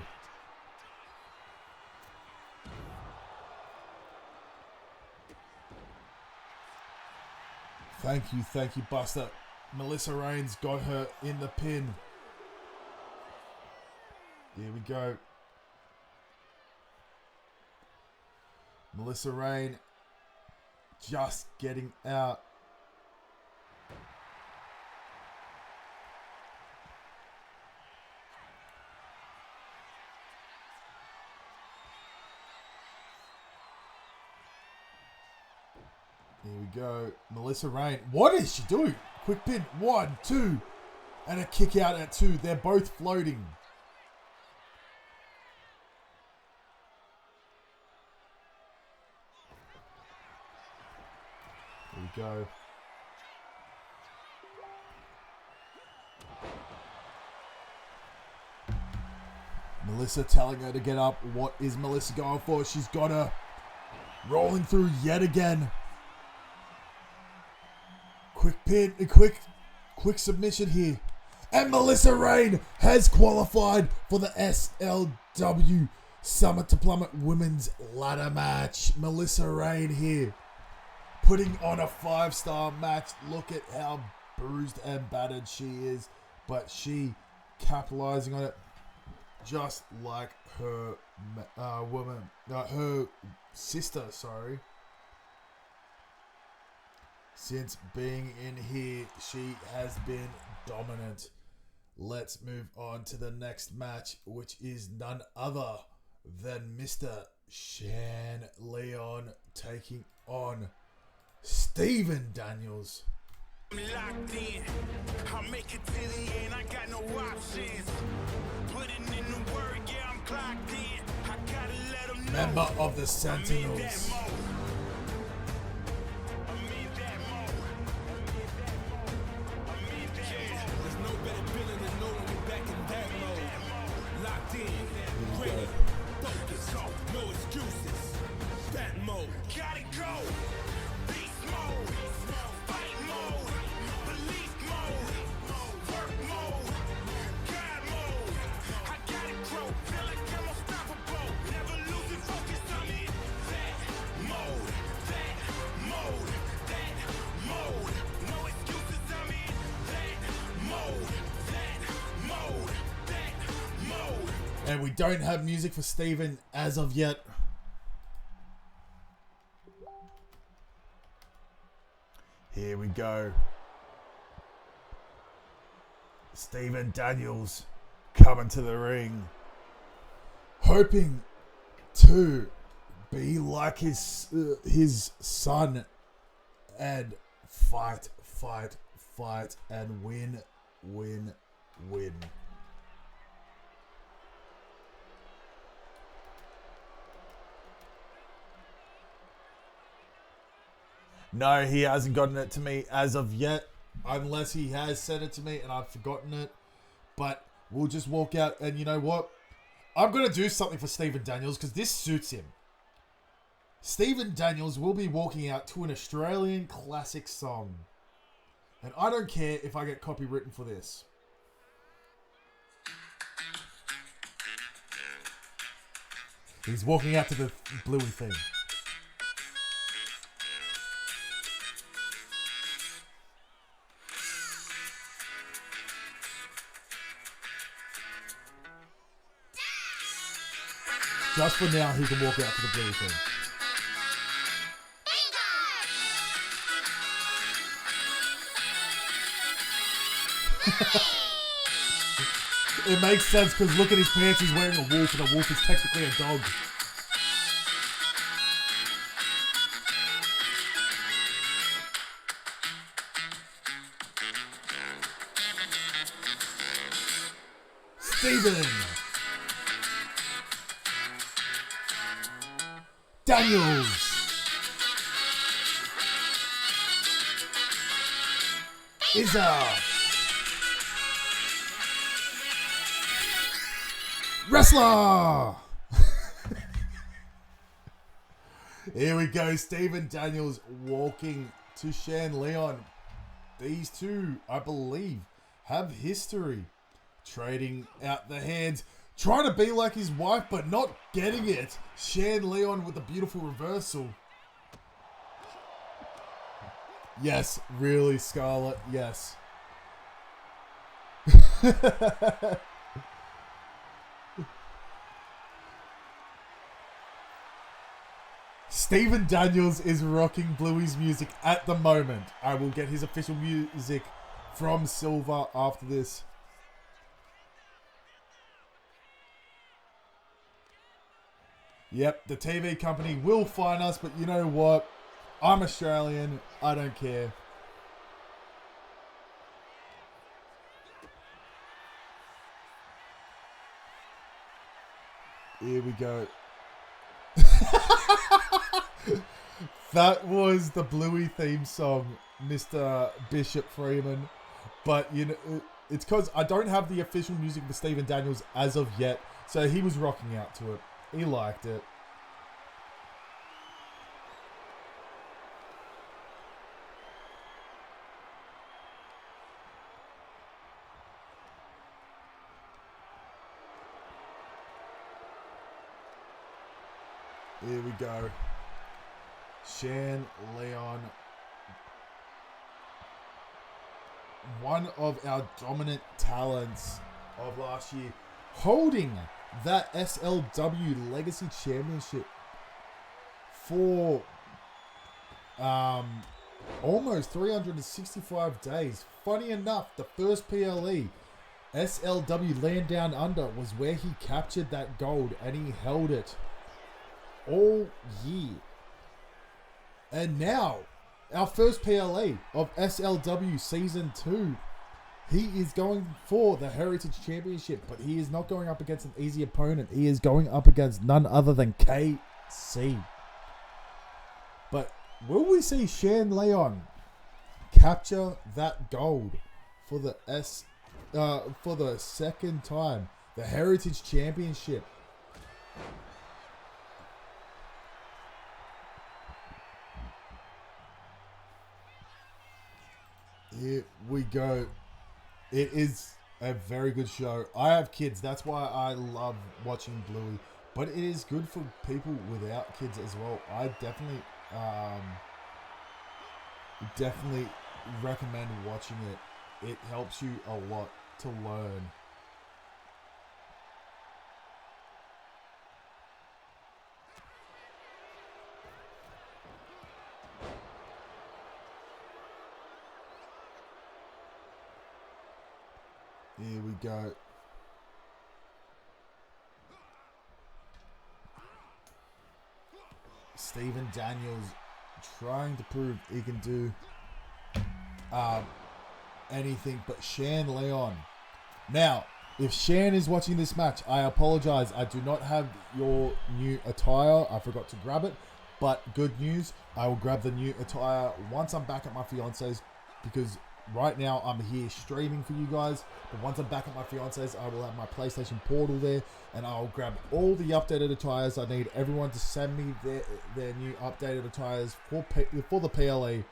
Thank you, Buster. Melissa Rain's got her in the pin. Here we go. Melissa Rain just getting out. Here we go. Melissa Rain. What is she doing? Quick pin. 1, 2. And a kick out at 2. They're both floating. Here we go. Melissa telling her to get up. What is Melissa going for? She's got her rolling through yet again. Quick pin, quick submission here. And Melissa Rain has qualified for the SLW Summit to Plummet Women's Ladder Match. Melissa Rain here, putting on a 5-star match. Look at how bruised and battered she is, but she capitalizing on it. just like her her sister, sorry. Since being in here, she has been dominant. Let's move on to the next match, which is none other than Mr. Shan Leon taking on Steven Daniels. I'm locked in. I'll make it to the end. I got no options. Putting in the work, yeah, I'm clocked in. I gotta let them know. Member of the Sentinels. There's no better feeling than knowing you're back in that mode. Locked in, ready, focus, no excuses. That mode, gotta go. Beast mode, fight mode, police mode, work mode, God mode. I gotta grow, feel like I'm unstoppable. Never losing focus, I'm in that mode, that mode, that mode. No excuses, I'm in that mode, that mode, that mode. And we don't have music for Steven as of yet. Here we go. Steven Daniels coming to the ring. Hoping to be like his son and fight and win. No, he hasn't gotten it to me as of yet, unless he has sent it to me and I've forgotten it. But we'll just walk out, and you know what? I'm going to do something for Steven Daniels because this suits him. Steven Daniels will be walking out to an Australian classic song. And I don't care if I get copywritten for this. He's walking out to the Bluey theme. Just for now, he can walk out to the Bluey thing. It makes sense because look at his pants, he's wearing a wolf, and a wolf is technically a dog. Steven Daniels is a wrestler. Here we go, Steven Daniels walking to Shan Leon. These two, I believe, have history. Trading out the hands. Trying to be like his wife, but not getting it. Shan Leon with the beautiful reversal. Yes, really, Scarlett. Yes. Steven Daniels is rocking Bluey's music at the moment. I will get his official music from Silver after this. Yep, the TV company will fine us, but you know what? I'm Australian. I don't care. Here we go. That was the Bluey theme song, Mr. Bishop Freeman. But, you know, it's because I don't have the official music for Steven Daniels as of yet. So he was rocking out to it. He liked it. Here we go. Shan Leon. One of our dominant talents of last year. Holding that SLW Legacy Championship for almost 365 days. Funny enough, the first PLE, SLW Land Down Under, was where he captured that gold, and he held it all year. And now, our first PLE of SLW Season 2, he is going for the Heritage Championship, but he is not going up against an easy opponent. He is going up against none other than KC. But will we see Shan Leon capture that gold for the second time, the Heritage Championship? Here we go. It is a very good show. I have kids. That's why I love watching Bluey. But it is good for people without kids as well. I definitely recommend watching it. It helps you a lot to learn. Here we go. Stephen Daniels trying to prove he can do anything but Shan Leon. Now, if Shan is watching this match, I apologize. I do not have your new attire. I forgot to grab it. But good news, I will grab the new attire once I'm back at my fiance's, because right now I'm here streaming for you guys. But once I'm back at my fiance's, I will have my PlayStation Portal there, and I'll grab all the updated attires. I need everyone to send me their new updated attires for the PLE,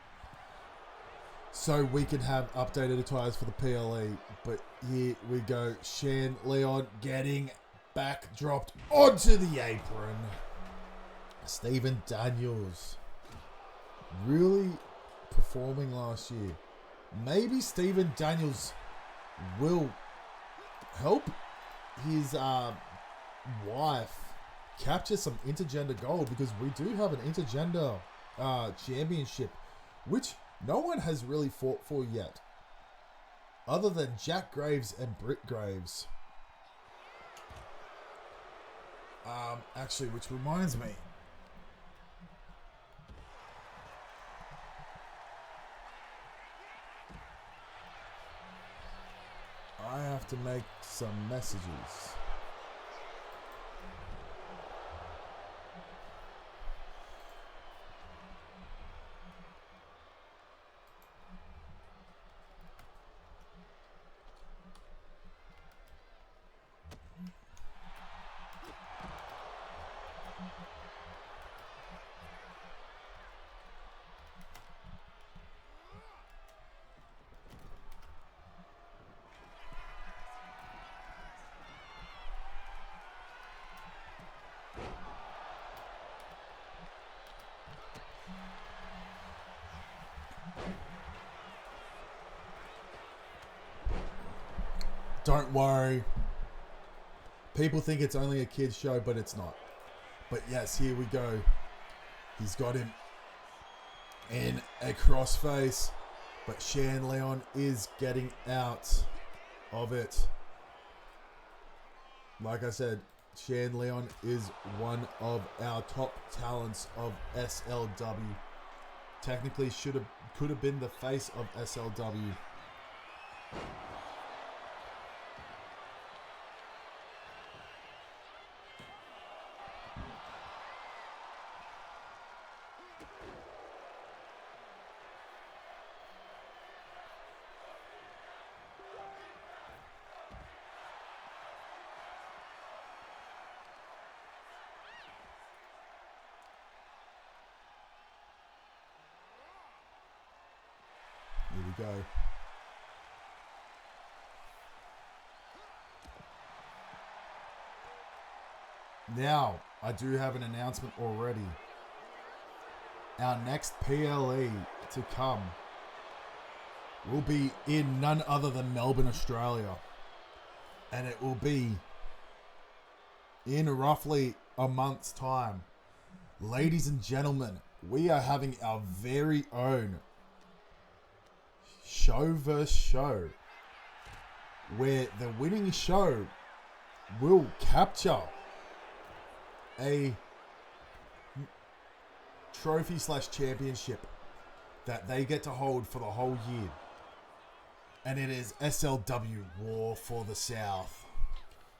so we can have updated attires for the PLE. But here we go. Shan Leon getting backdropped onto the apron. Stephen Daniels really performing last year. Maybe Stephen Daniels will help his wife capture some intergender gold, because we do have an intergender championship, which no one has really fought for yet, other than Jack Graves and Britt Graves. Actually, which reminds me, I have to make some messages. Don't worry. People think it's only a kid's show, but it's not. But yes, here we go. He's got him in a crossface, but Shan Leon is getting out of it. Like I said, Shan Leon is one of our top talents of SLW. Technically could have been the face of SLW. Here we go. Now, I do have an announcement already. Our next PLE to come will be in none other than Melbourne, Australia. And it will be in roughly a month's time, ladies and gentlemen, we are having our very own show versus show, where the winning show will capture a trophy/championship that they get to hold for the whole year. And it is SLW War for the South.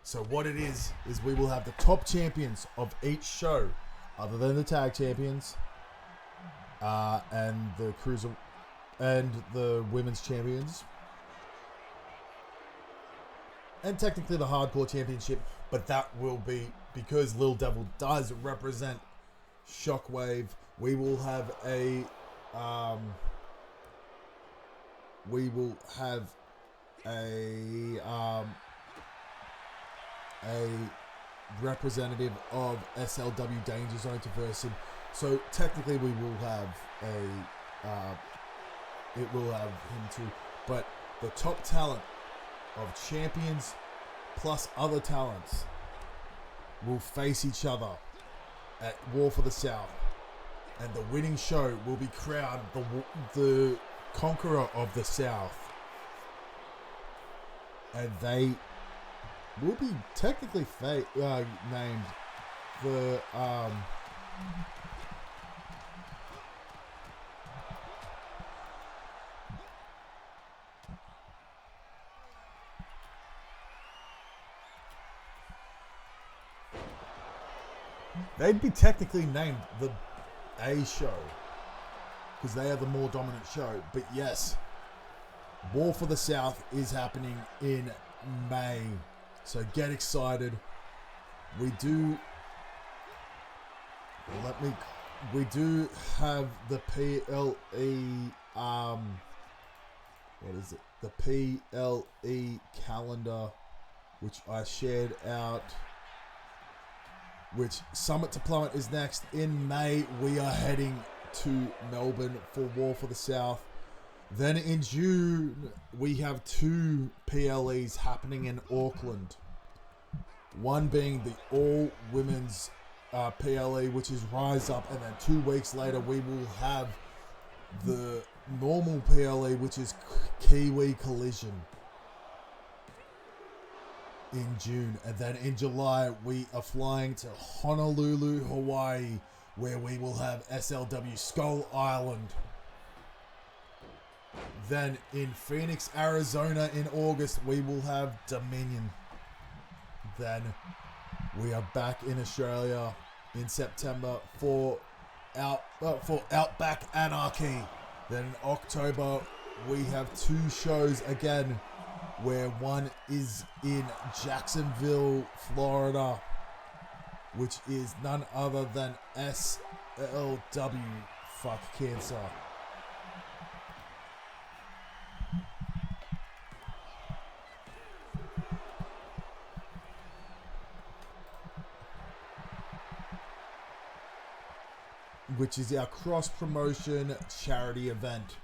So what it is we will have the top champions of each show, other than the tag champions, and the cruiser, and the women's champions, and technically the hardcore championship. But that will be, because Lil Devil does represent Shockwave, we will have a representative of SLW Danger Zone to verse him. So technically we will have it will have him too. But the top talent of champions plus other talents will face each other at War for the South. And the winning show will be crowned the conqueror of the South. And they will be technically named the they'd be technically named the A show, because they are the more dominant show. But yes, War for the South is happening in May, so get excited. We do have the PLE the PLE calendar, which I shared out, which Summit to Plummet is next. In May, we are heading to Melbourne for War for the South. Then in June, we have 2 PLEs happening in Auckland. One being the all-women's PLE, which is Rise Up, and then 2 weeks later, we will have the normal PLE, which is Kiwi Collision, in June. And then in July, we are flying to Honolulu, Hawaii, where we will have SLW Skull Island. Then in Phoenix, Arizona in August, we will have Dominion. Then we are back in Australia in September for Outback Anarchy. Then in October, we have 2 shows again, where one is in Jacksonville, Florida, which is none other than SLW Fuck Cancer. Which is our cross-promotion charity event.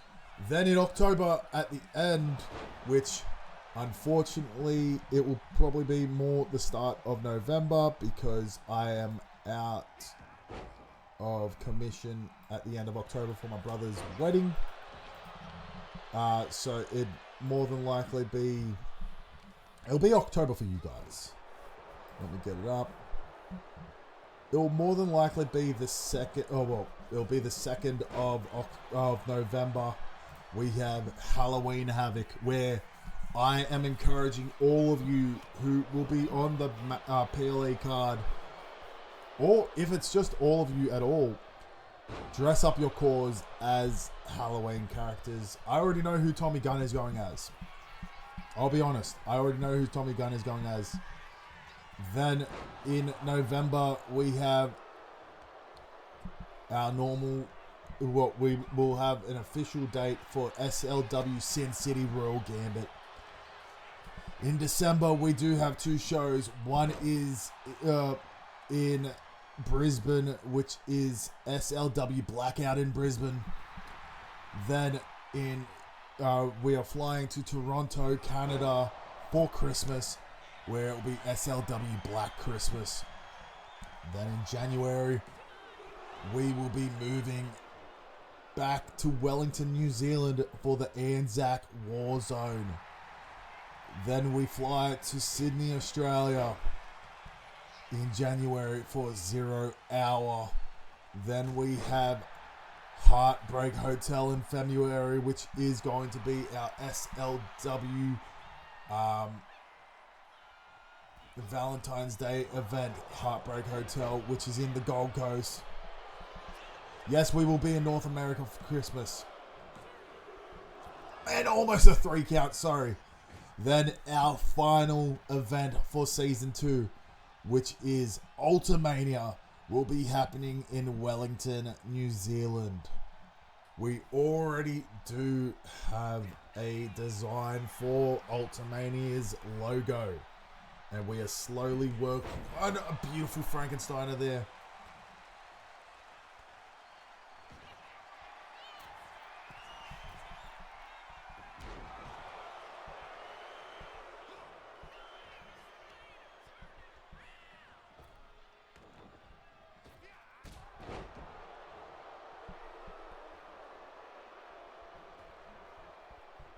Then in October at the end, which unfortunately it will probably be more the start of November, because I am out of commission at the end of October for my brother's wedding. So it more than likely it'll be October for you guys. Let me get it up. It will more than likely be the second. Oh well, it'll be the 2nd of November. We have Halloween Havoc, where I am encouraging all of you who will be on the PLE card, or if it's just all of you at all, dress up your cause as Halloween characters. I already know who Tommy Gunn is going as. I'll be honest, I already know who Tommy Gunn is going as. Then in November, we have our normal, what we will have an official date for SLW Sin City Royal Gambit. In December, we do have 2 shows. One is in Brisbane, which is SLW Blackout in Brisbane. Then we are flying to Toronto, Canada for Christmas, where it will be SLW Black Christmas. Then in January, we will be moving back to Wellington, New Zealand for the Anzac War Zone. Then we fly to Sydney, Australia in January for 0 Hour. Then we have Heartbreak Hotel in February, which is going to be our SLW Valentine's Day event, Heartbreak Hotel, which is in the Gold Coast. Yes, we will be in North America for Christmas. And almost a 3 count, sorry. Then our final event for Season 2, which is Ultimania, will be happening in Wellington, New Zealand. We already do have a design for Ultimania's logo. And we are slowly working on a beautiful Frankensteiner there.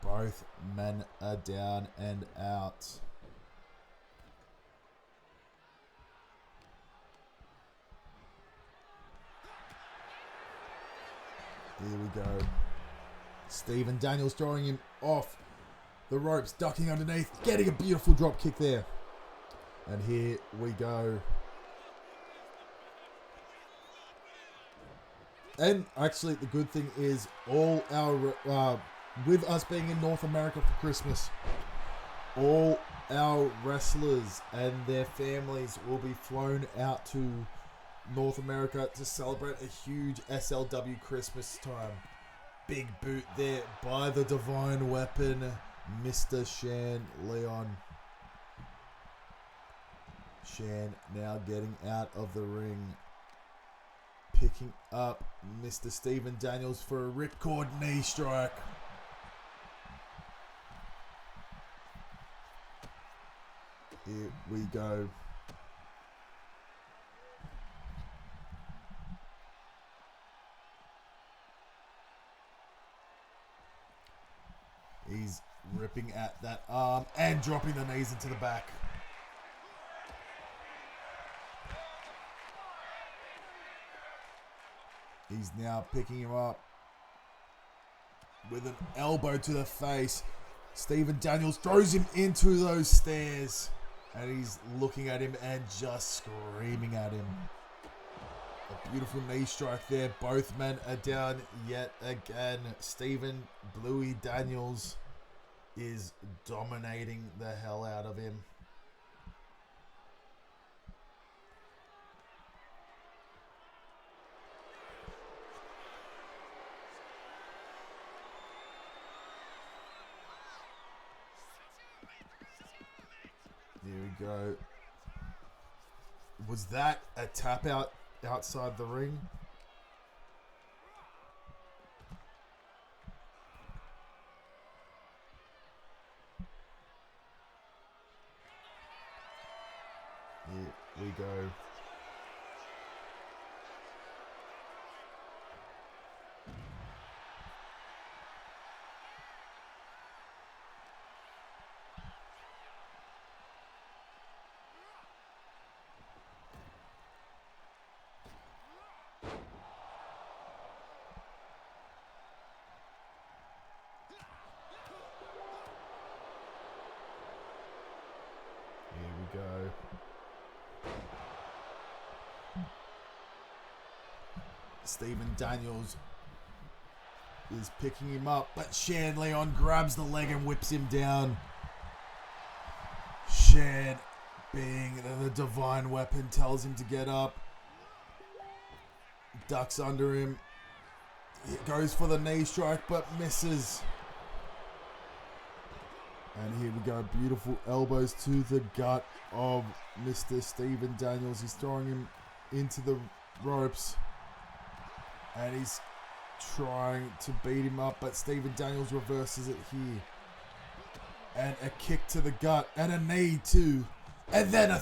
Both men are down and out. Here we go. Stephen Daniels throwing him off the ropes, ducking underneath, getting a beautiful drop kick there. And here we go. And actually, the good thing is all our, with us being in North America for Christmas, all our wrestlers and their families will be flown out to North America to celebrate a huge SLW Christmas time. Big boot there by the Divine Weapon, Mr. Shan Leon. Shan now getting out of the ring. Picking up Mr. Stephen Daniels for a ripcord knee strike. Here we go. He's ripping at that arm and dropping the knees into the back. He's now picking him up with an elbow to the face. Stephen Daniels throws him into those stairs. And he's looking at him and just screaming at him. A beautiful knee strike there. Both men are down yet again. Stephen Bluey Daniels is dominating the hell out of him. Here we go. Was that a tap out outside the ring? Here we go. Go. Stephen Daniels is picking him up, but Shan Leon grabs the leg and whips him down. Shan, being the Divine Weapon, tells him to get up. Ducks under him. He goes for the knee strike, but misses. And here we go, beautiful elbows to the gut of Mr. Stephen Daniels. He's throwing him into the ropes. And he's trying to beat him up, but Stephen Daniels reverses it here. And a kick to the gut and a knee to And then a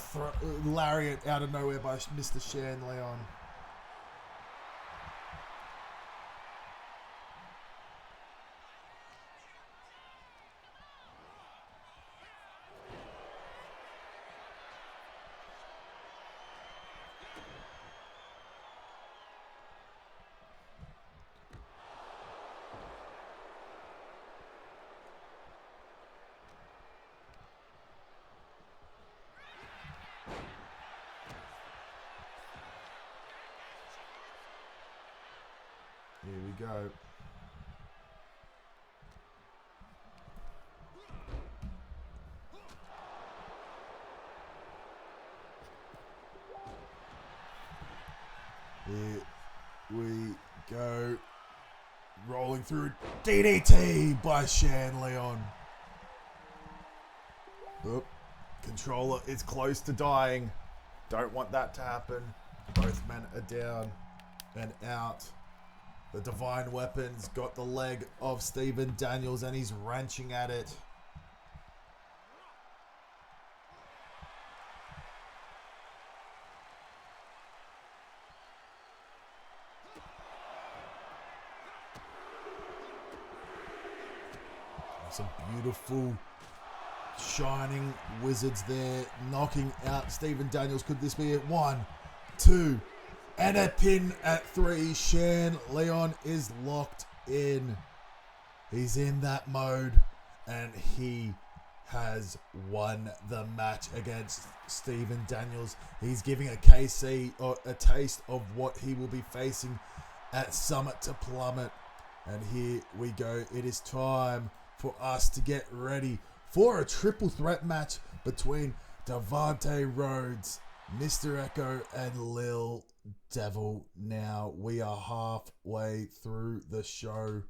lariat out of nowhere by Mr. Shan Leon. Here we go. Here we go. Rolling through DDT by Shan Leon. Oop. Controller is close to dying. Don't want that to happen. Both men are down and out. The Divine Weapons got the leg of Stephen Daniels and he's wrenching at it. Some beautiful shining wizards there knocking out Stephen Daniels. Could this be it? 1, 2, and a pin at 3. Shan Leon is locked in. He's in that mode and he has won the match against Stephen Daniels. He's giving a KC or a taste of what he will be facing at Summit to Plummet. And here we go. It is time for us to get ready for a triple threat match between Devontae Rhodes, Mr. Echo, and Lil Devil. Now we are halfway through the show.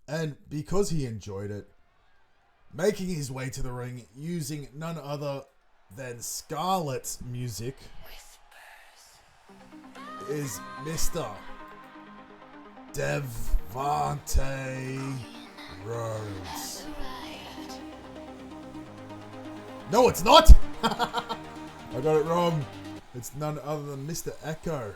And because he enjoyed it, making his way to the ring using none other than Scarlett's music is Mr. Devontae Rhodes. No, it's not! I got it wrong. It's none other than Mr. Echo.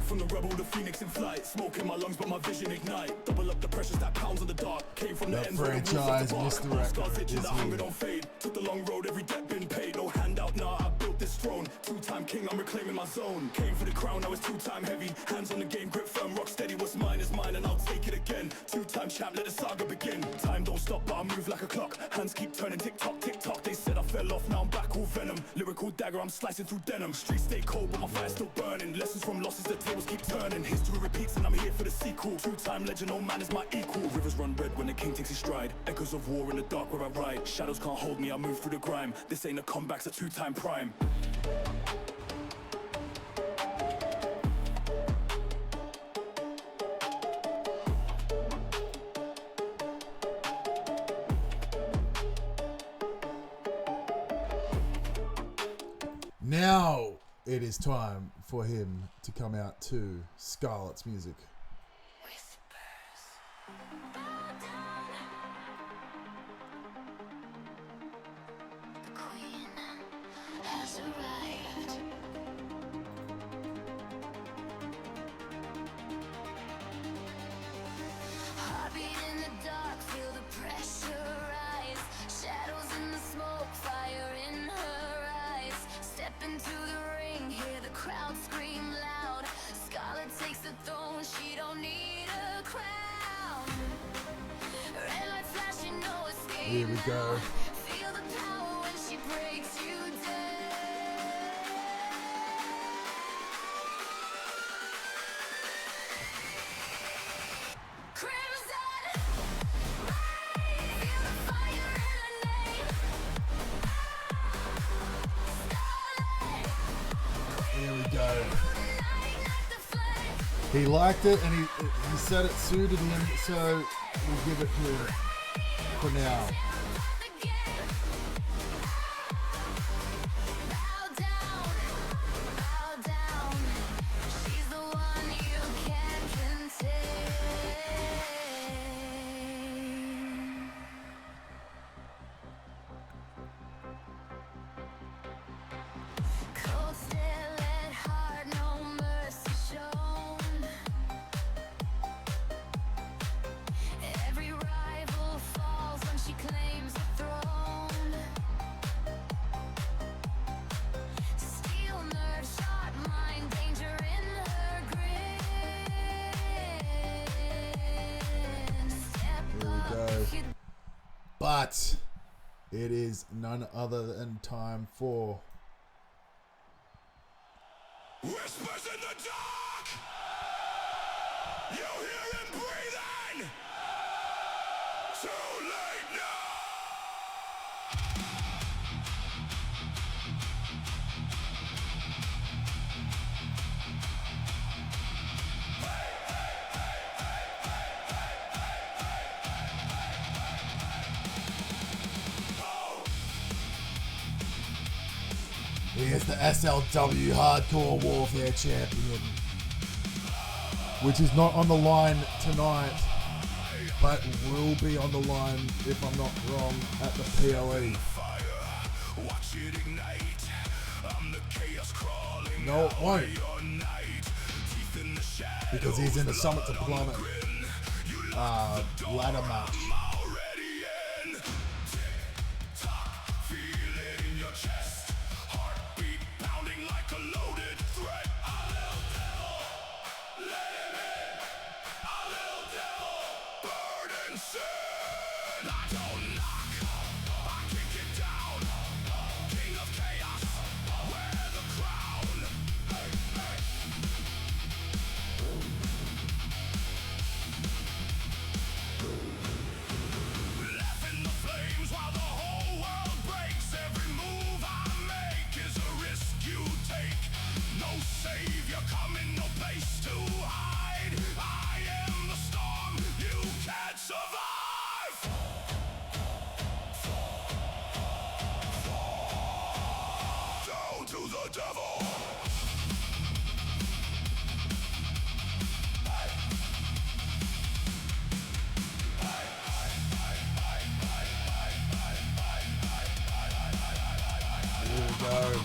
From the rebel, the phoenix in flight. Smoke in my lungs, but my vision ignite. Double up the pressures that pounds on the dark. Came from the end franchise, Mr. Echo itching, is the hunger here. don't fade. Took the long road, every debt been paid. No handout, nah, I built this throne. Two-time king, I'm reclaiming my zone. Came for the crown, I was two-time heavy. Hands on the game, grip firm, rock steady. What's mine is mine, and I'll take it again. Two-time champ, let the saga begin. Time don't stop, but I move like a clock. Hands keep turning, tick-tock, tick-tock. They said I fell off, now I'm back all venom. Lyrical dagger, I'm slicing through denim. Streets stay cold, but my fire's still burning. Lessons from losses, the tables keep turning. History repeats and I'm here for the sequel. Two-time legend, no man is my equal. Rivers run red when the king takes his stride. Echoes of war in the dark where I ride. Shadows can't hold me, I move through the grime. This ain't a comeback, it's a two-time prime. Now it is time for him to come out to Scarlett's music. Here we go. Feel the power when she breaks you down. Crimson rain, feel the fire in her name. Starlight, Here we go. ignite the flame. He liked it and he said it suited him, so we'll give it to him for now. The game. but it is none other than time for Whispers in the dark. You hear him breathing. Too late now. he is the SLW Hardcore Warfare Champion, which is not on the line tonight, but will be on the line, if I'm not wrong, at the PLE. Watch it ignite. I'm the chaos crawling. No, it won't, Your night. Teeth in the shadows. because he's in the Summit to Plummet ladder match. Already in. Tick-tock. Feel it in your chest. Heartbeat pounding like a loaded threat. A little devil. Let him in. A little devil. Burden sin. I don't knock. I kick it down. King of chaos. Wear the crown. Hey, hey. Laugh in the flames while the whole world breaks. Every move I make is a risk you take. No savior coming, no place to hide. I am the storm, you can't survive. Down to the devil. Here we go.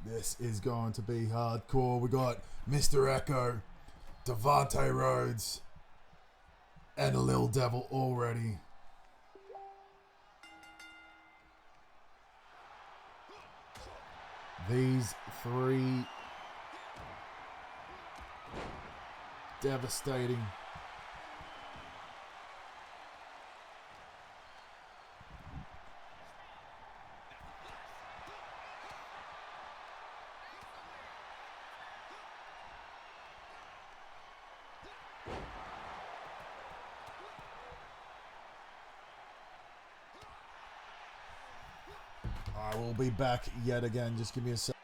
This is going to be hardcore. We got Mr. Echo, Devontae Rhodes, and a Lil Devil already. These three devastating. I will be back yet again. Just give me a sec.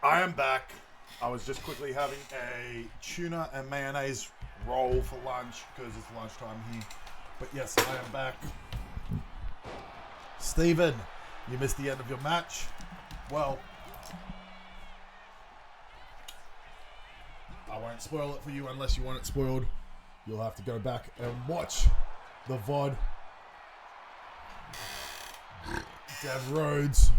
I am back. I was just quickly having a tuna and mayonnaise roll for lunch because it's lunchtime here. But yes, I am back. Stephen, you missed the end of your match. Well, I won't spoil it for you unless you want it spoiled. You'll have to go back and watch the VOD. Dev Rhodes.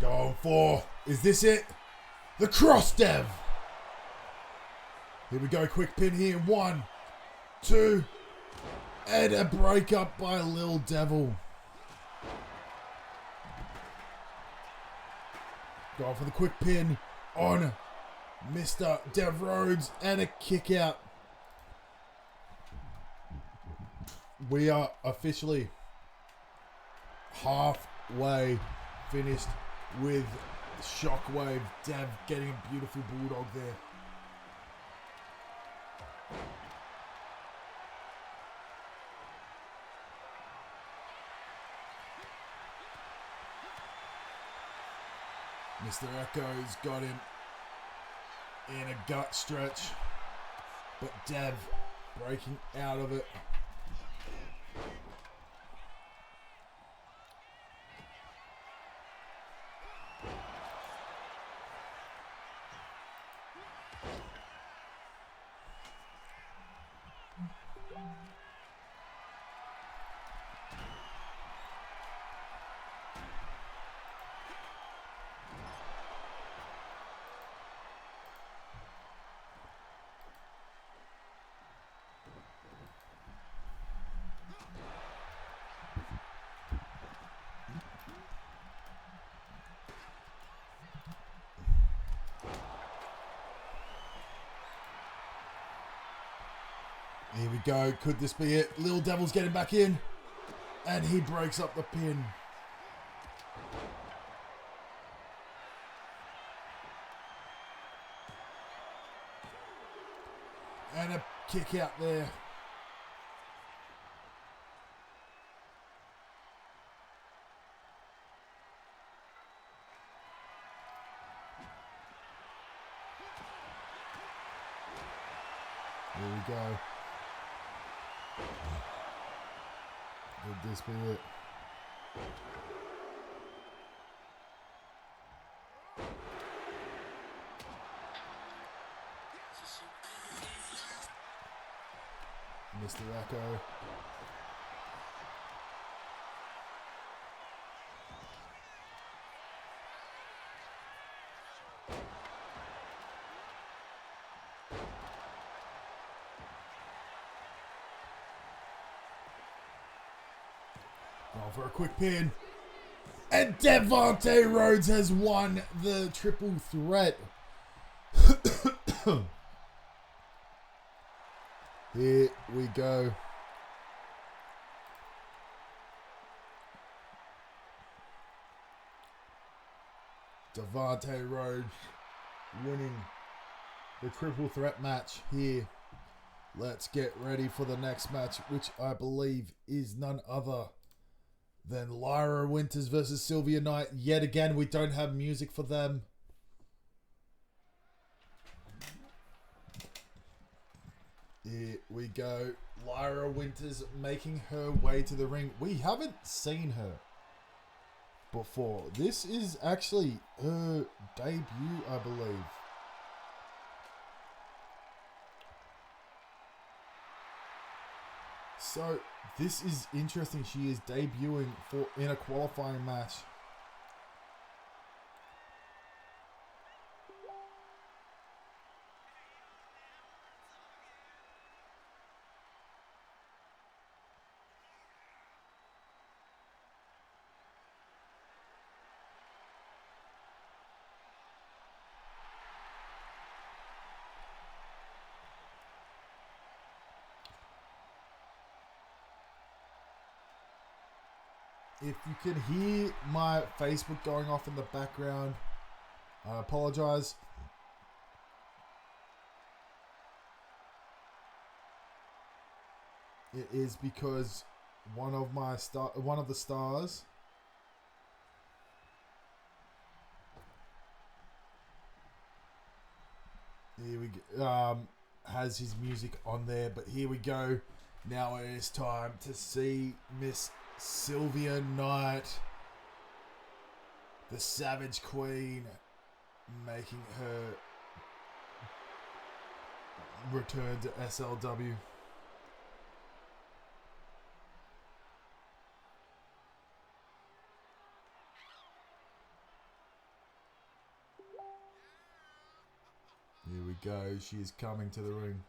Going for, is this it? The cross dev. Here we go, quick pin here. 1, 2, and a break up by Lil Devil. Going for the quick pin on Mr. Dev Rhodes and a kick out. We are officially halfway finished with Shockwave. Dev getting a beautiful bulldog there. Mr. Echo's got him in a gut stretch, but Dev breaking out of it. Here we go. Could this be it? Lil Devil's getting back in. And he breaks up the pin. And a kick out there. Here we go. Could this be it? Mr. Echo. Going for a quick pin. And Devontae Rhodes has won the triple threat. Here we go. Devontae Rhodes winning the triple threat match here. Let's get ready for the next match, which I believe is none other than Lyra Winters versus Sylvia Knight. Yet again, we don't have music for them. Here we go. Lyra Winters making her way to the ring. We haven't seen her before. This is actually her debut, I believe. So this is interesting. She is debuting in a qualifying match. If you can hear my Facebook going off in the background, I apologize. It is because one of the stars Ludwig has his music on there, but here we go. Now it is time to see Miss Sylvia Knight, the Savage Queen, making her return to SLW. Here we go. She is coming to the ring.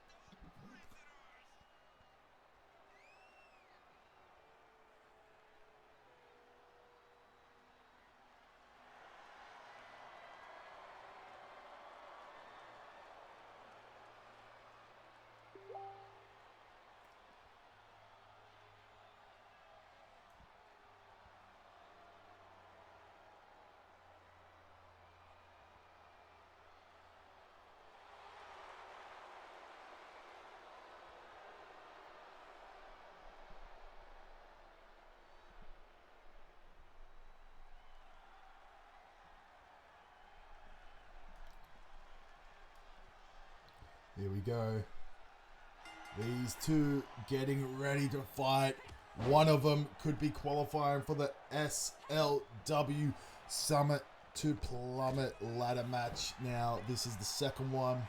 Here we go. These two getting ready to fight. One of them could be qualifying for the SLW Summit to Plummet ladder match. Now, this is the second one.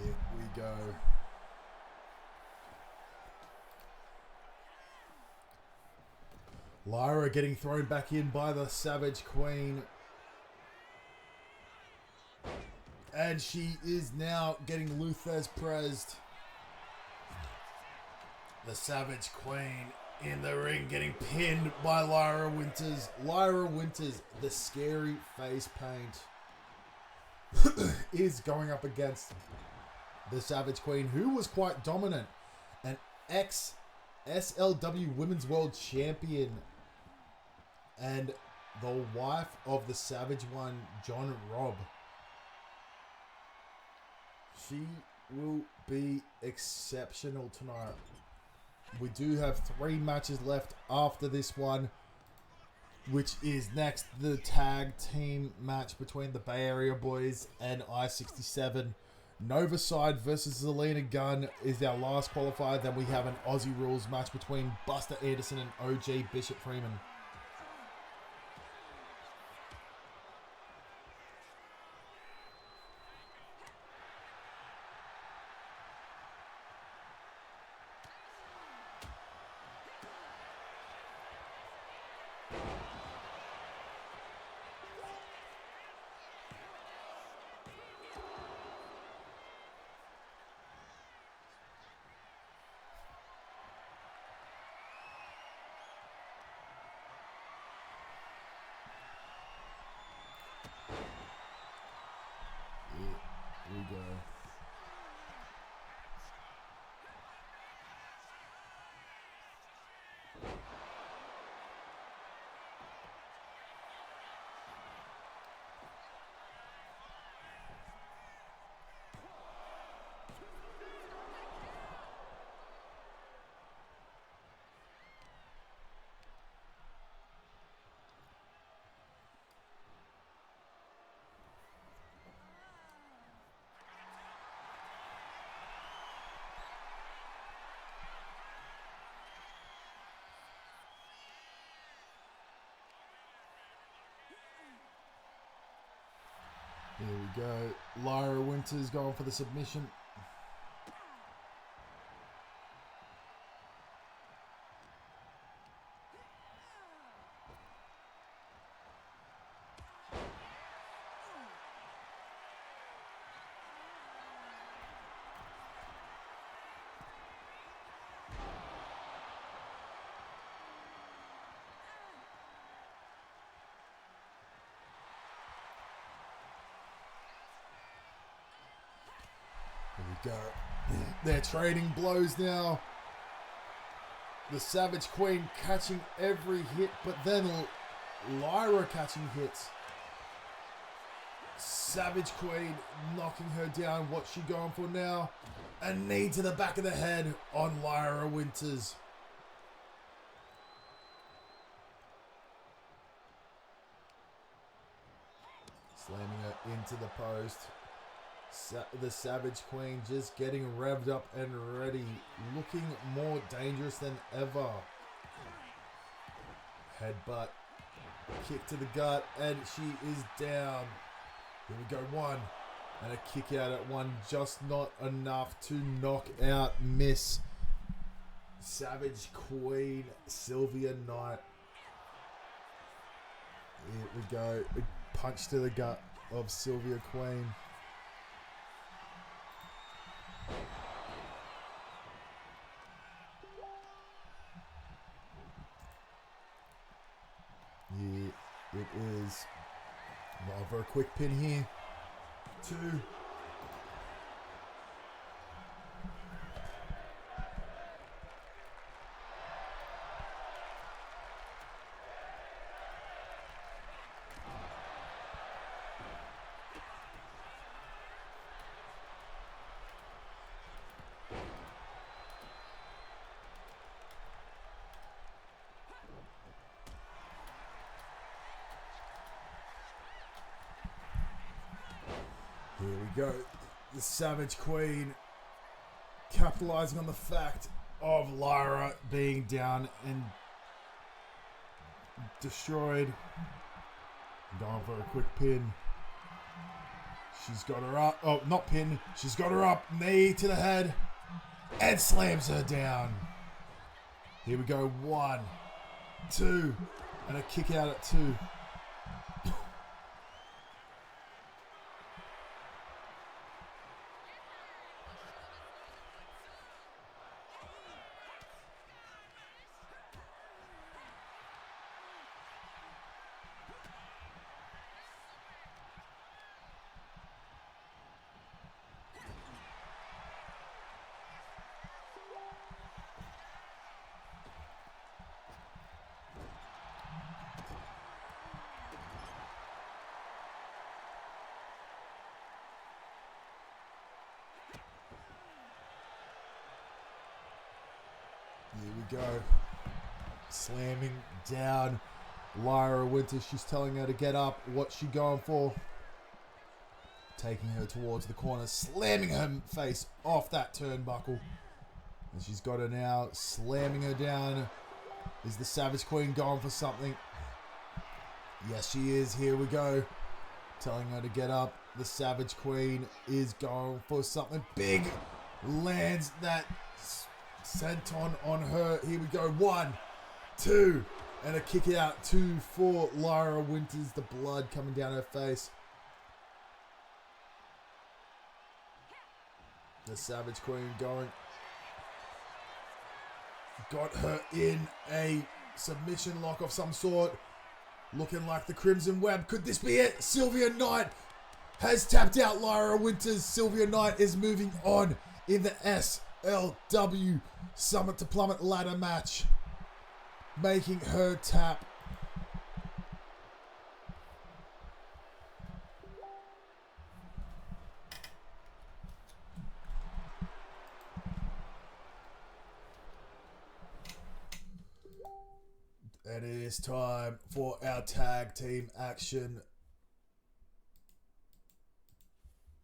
Here we go. Lyra getting thrown back in by the Savage Queen. And she is now getting Luthez Prezed. The Savage Queen in the ring getting pinned by Lyra Winters. Lyra Winters, the scary face paint, is going up against the Savage Queen, who was quite dominant. An ex-SLW Women's World Champion. And the wife of the Savage One, John Robb. She will be exceptional tonight. We do have 3 matches left after this one, which is next the tag team match between the Bay Area Boys and I-67. Nova Side versus Zelina Gunn is our last qualifier. Then we have an Aussie Rules match between Buster Anderson and OJ Bishop Freeman. Here we go. Here we go. Lyra Winters going for the submission. go. They're trading blows now. The Savage Queen catching every hit, but then Lyra catching hits. Savage Queen knocking her down. What's she going for now? A knee to the back of the head on Lyra Winters. Slamming her into the post. The Savage Queen just getting revved up and ready. Looking more dangerous than ever. Headbutt. Kick to the gut. And she is down. Here we go. One. And a kick out at one. Just not enough to knock out Miss Savage Queen Sylvia Knight. Here we go. A punch to the gut of Sylvia Queen. Yeah, it is. Going for a quick pin here. 2. Here we go. The Savage Queen capitalizing on the fact of Lyra being down and destroyed. Going for a quick pin. She's got her up. Oh, not pin. She's got her up. Knee to the head. And slams her down. Here we go. 1, 2. And a kick out at 2. Here we go. Slamming down Lyra Winters. She's telling her to get up. What's she going for? Taking her towards the corner. Slamming her face off that turnbuckle. And she's got her now. Slamming her down. Is the Savage Queen going for something? Yes, she is. Here we go. Telling her to get up. The Savage Queen is going for something big. Lands that senton on her. Here we go. 1, 2. And a kick out. 2 for Lyra Winters. The blood coming down her face. The Savage Queen going. Got her in a submission lock of some sort. Looking like the Crimson Web. Could this be it? Sylvia Knight has tapped out Lyra Winters. Sylvia Knight is moving on in the SLW Summit to Plummet ladder match. Making her tap. And it is time for our tag team action.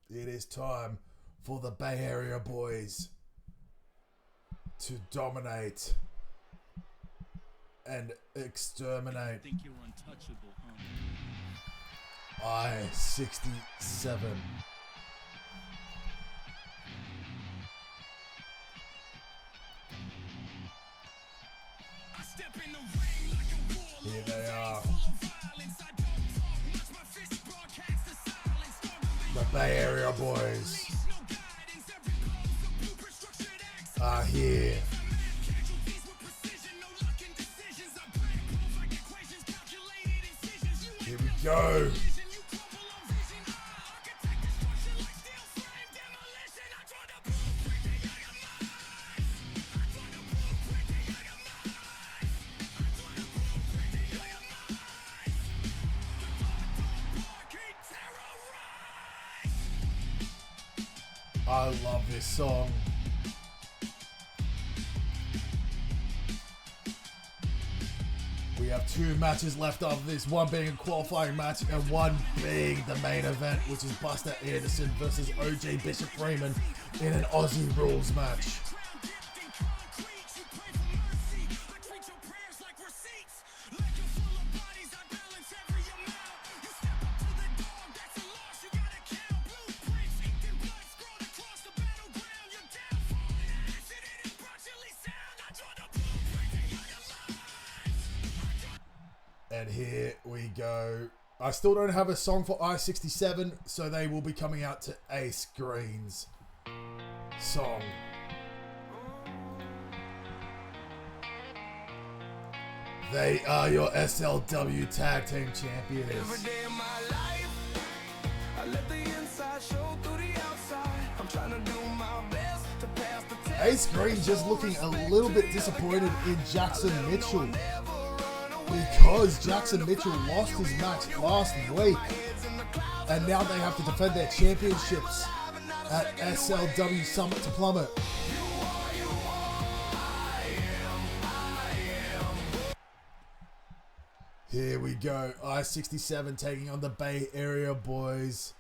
It is time for the Bay Area boys to dominate and exterminate. I think you're untouchable, huh? I-67. I step in the ring like a warlord. Here they are. The Bay Area boys are here. Here we go. I love this song. We have 2 matches left after this, one being a qualifying match and one being the main event, which is Buster Anderson versus OJ Bishop Freeman in an Aussie Rules match. And here we go. I still don't have a song for I-67, so they will be coming out to Ace Green's song. They are your SLW Tag Team Champions. Every day of my life, I let the inside show through the outside. I'm trying to do my best to pass the test. Ace Green just looking a little bit disappointed in Jackson Mitchell, because Jackson Mitchell lost his match last week, and now they have to defend their championships at SLW Summit to Plummet. Here we go. I-67 taking on the Bay Area boys.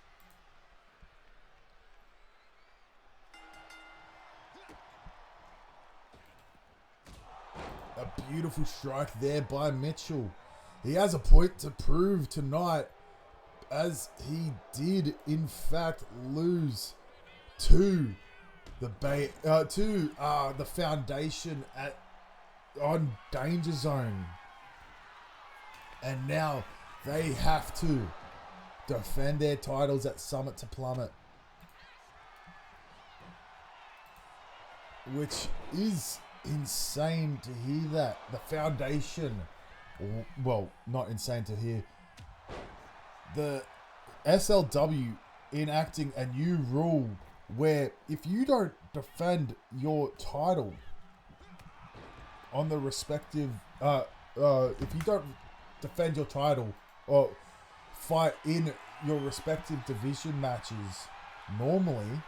A beautiful strike there by Mitchell. He has a point to prove tonight, as he did in fact lose to the the Foundation on Danger Zone, and now they have to defend their titles at Summit to Plummet, which is insane to hear that. The Foundation, well, not insane to hear, the SLW enacting a new rule where if you don't defend your title on the respective if you don't defend your title or fight in your respective division matches normally,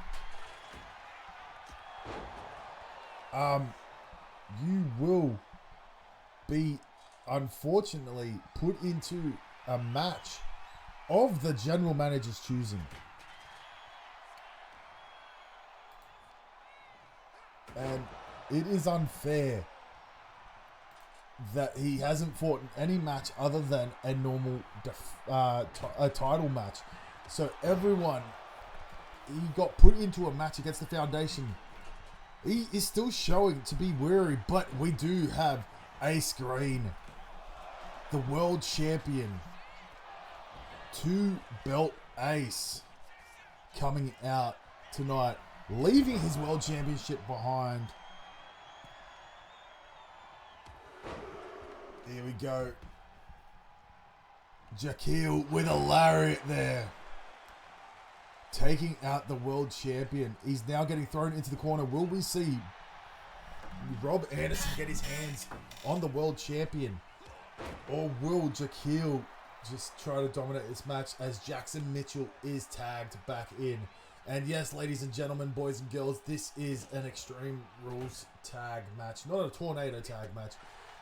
you will be unfortunately put into a match of the general manager's choosing. And it is unfair that he hasn't fought in any match other than a normal a title match. So everyone, he got put into a match against the Foundation. He is still showing to be weary, but we do have Ace Green, the world champion, 2-belt ace, coming out tonight, leaving his world championship behind. Here we go. Jaquil with a lariat there, taking out the world champion. He's now getting thrown into the corner. Will we see Rob Anderson get his hands on the world champion? Or will Jaquil just try to dominate this match as Jackson Mitchell is tagged back in? And yes, ladies and gentlemen, boys and girls, this is an Extreme Rules tag match, not a tornado tag match.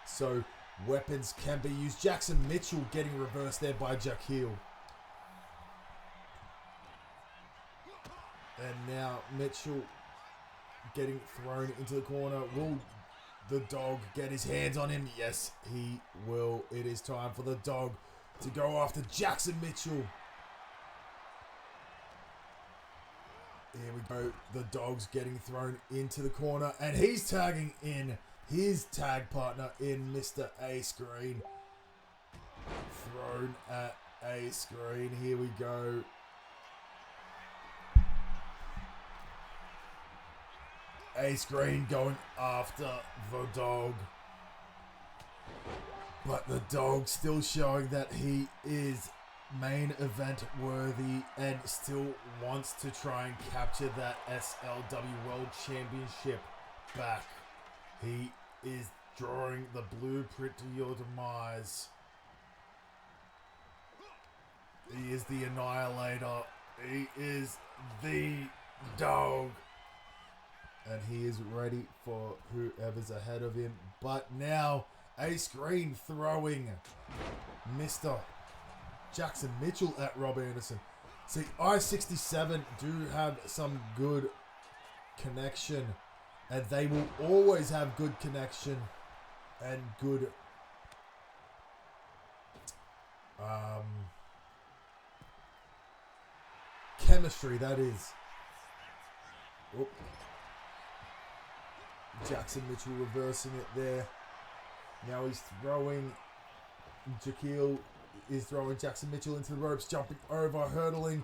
So weapons can be used. Jackson Mitchell getting reversed there by Jaquil. And now Mitchell getting thrown into the corner. Will the dog get his hands on him? Yes, he will. It is time for the dog to go after Jackson Mitchell. Here we go. The dog's getting thrown into the corner, and he's tagging in his tag partner in Mr. Ace Green. Thrown at Ace Green. Here we go. Ace Green going after the dog. But the dog still showing that he is main event worthy and still wants to try and capture that SLW World Championship back. He is drawing the blueprint to your demise. He is the Annihilator. He is the dog. And he is ready for whoever's ahead of him. But now, Ace Green throwing Mr. Jackson Mitchell at Rob Anderson. See, I-67 do have some good connection. And they will always have good connection and good chemistry, that is. Oop. Jackson Mitchell reversing it there. Now he's throwing. Jaquil is throwing Jackson Mitchell into the ropes, jumping over, hurdling.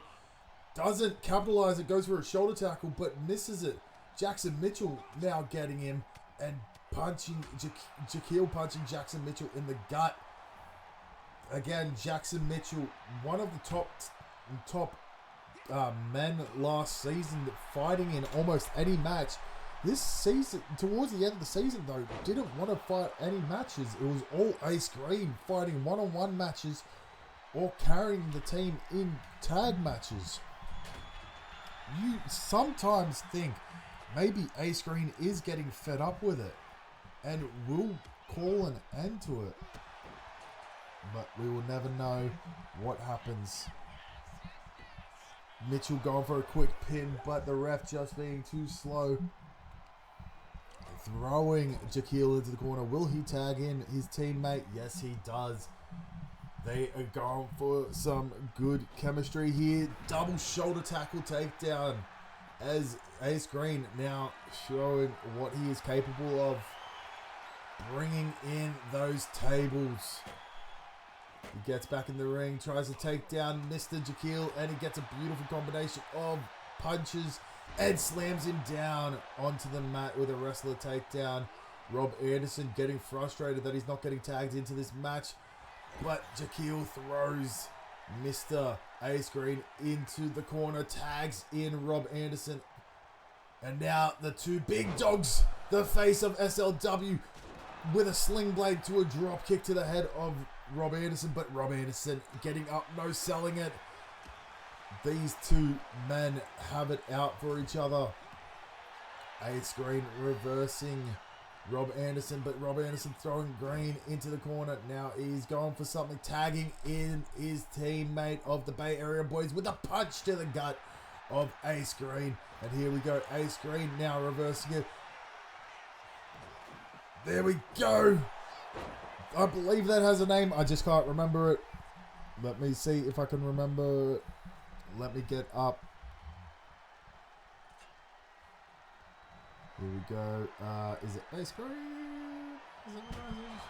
Doesn't capitalize it, goes for a shoulder tackle, but misses it. Jackson Mitchell now getting him and punching Jaquil punching Jackson Mitchell in the gut. Again, Jackson Mitchell, one of the top men last season, fighting in almost any match. This season, towards the end of the season though, didn't want to fight any matches. It was all Ace Green fighting one-on-one matches or carrying the team in tag matches. You sometimes think maybe Ace Green is getting fed up with it and will call an end to it. But we will never know what happens. Mitchell going for a quick pin, but the ref just being too slow. Throwing Jaquil into the corner. Will he tag in his teammate? Yes, he does. They are going for some good chemistry here. Double shoulder tackle takedown as Ace Green now showing what he is capable of. Bringing in those tables. He gets back in the ring, tries to take down Mr. Jaquil, and he gets a beautiful combination of punches and slams him down onto the mat with a wrestler takedown. Rob Anderson getting frustrated that he's not getting tagged into this match, but Jaquil throws Mr. Ace Green into the corner, tags in Rob Anderson, and now the two big dogs, the face of SLW, with a sling blade to a drop kick to the head of Rob Anderson, but Rob Anderson getting up, no selling it. These two men have it out for each other. Ace Green reversing Rob Anderson, but Rob Anderson throwing Green into the corner. Now he's going for something, tagging in his teammate of the Bay Area Boys with a punch to the gut of Ace Green. And here we go, Ace Green now reversing it. There we go. I believe that has a name. I just can't remember it. Let me see if I can remember. Let me get up. Here we go. Is it Ace Green? Is that what it is?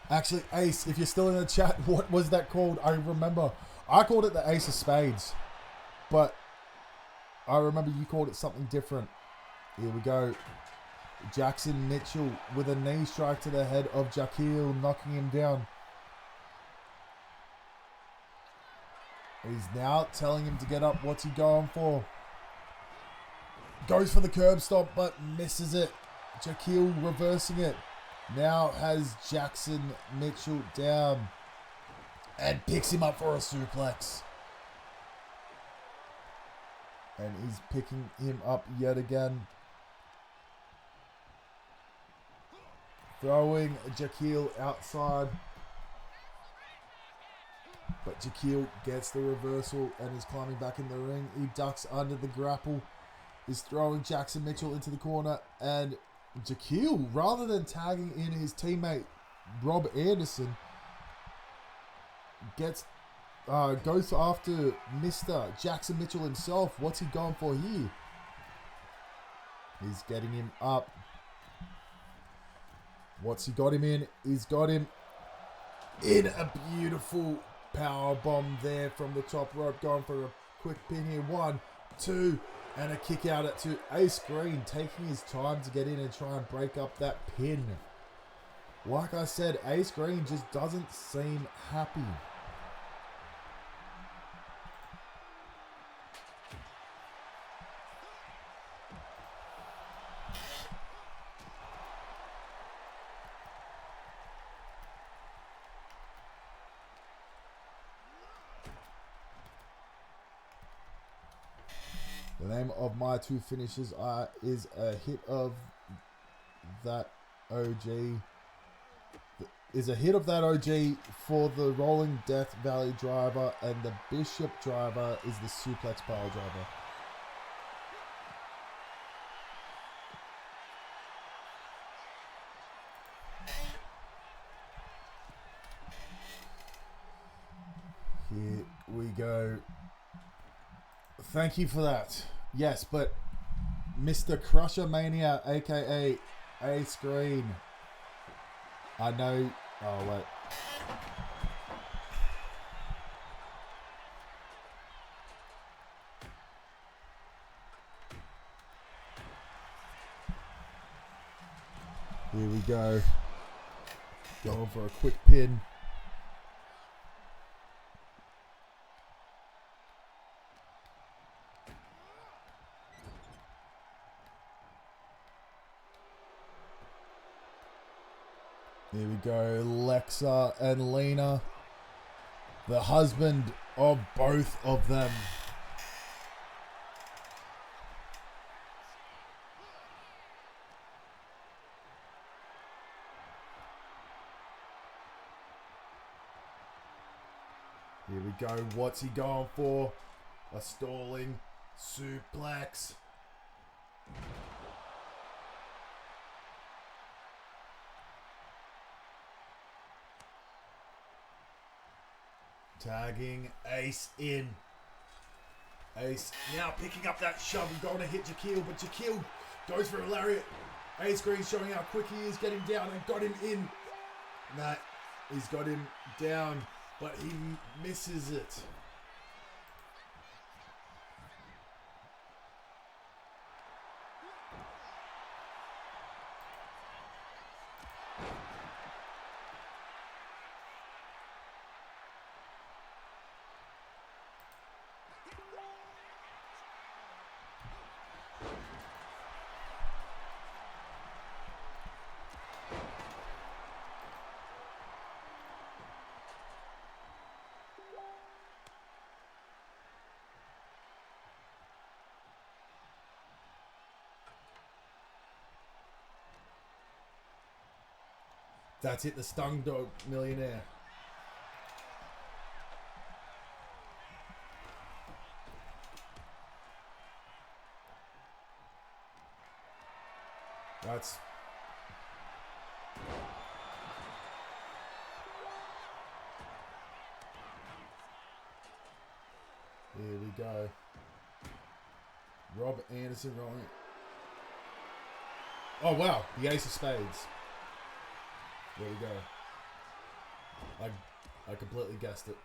Actually, Ace, if you're still in the chat, what was that called? I remember. I called it the Ace of Spades. But I remember you called it something different. Here we go. Jackson Mitchell with a knee strike to the head of Jaquil, knocking him down. He's now telling him to get up. What's he going for? Goes for the curb stomp, but misses it. Jaquil reversing it. Now has Jackson Mitchell down and picks him up for a suplex. And he's picking him up yet again. Throwing Jaquil outside. But Jaquil gets the reversal and is climbing back in the ring. He ducks under the grapple. Is throwing Jackson Mitchell into the corner. And Jaquil, rather than tagging in his teammate Rob Anderson, goes after Mr. Jackson Mitchell himself. What's he going for here? He's getting him up. What's he got him in? He's got him in a beautiful power bomb there from the top rope. Going for a quick pin here. 1, 2, and a kick out at 2. Ace Green taking his time to get in and try and break up that pin. Like I said, Ace Green just doesn't seem happy. The name of my two finishes is a hit of that OG. Is a hit of that OG for the Rolling Death Valley driver, and the Bishop driver is the Suplex Pile driver. Here we go. Thank you for that. Yes, but Mr. Crusher Mania, aka Ace Green. I know. Oh, wait. Here we go. Going for a quick pin. Here we go, Lexa and Lena, the husband of both of them. Here we go, what's he going for? A stalling suplex. Tagging Ace in. Ace now picking up that shove and going to hit Jaquil, but Jaquil goes for a lariat. Ace Green showing how quick he is getting down and got him in. That he's got him down, but he misses it. That's it, the Stung Dog Millionaire. That's... Here we go. Rob Anderson rolling. Oh wow, the Ace of Spades. There we go. I completely guessed it.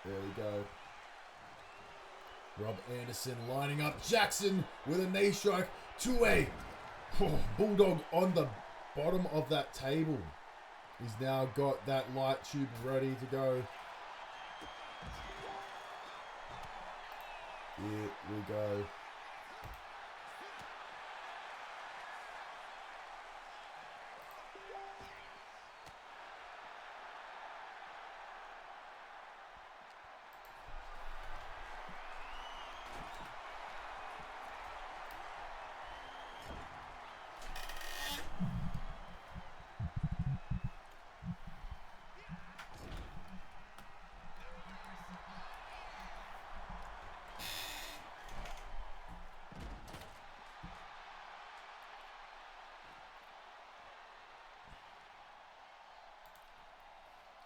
There we go. Rob Anderson lining up Jackson with a knee strike to a Bulldog on the bottom of that table. He's now got that light tube ready to go. Here we go.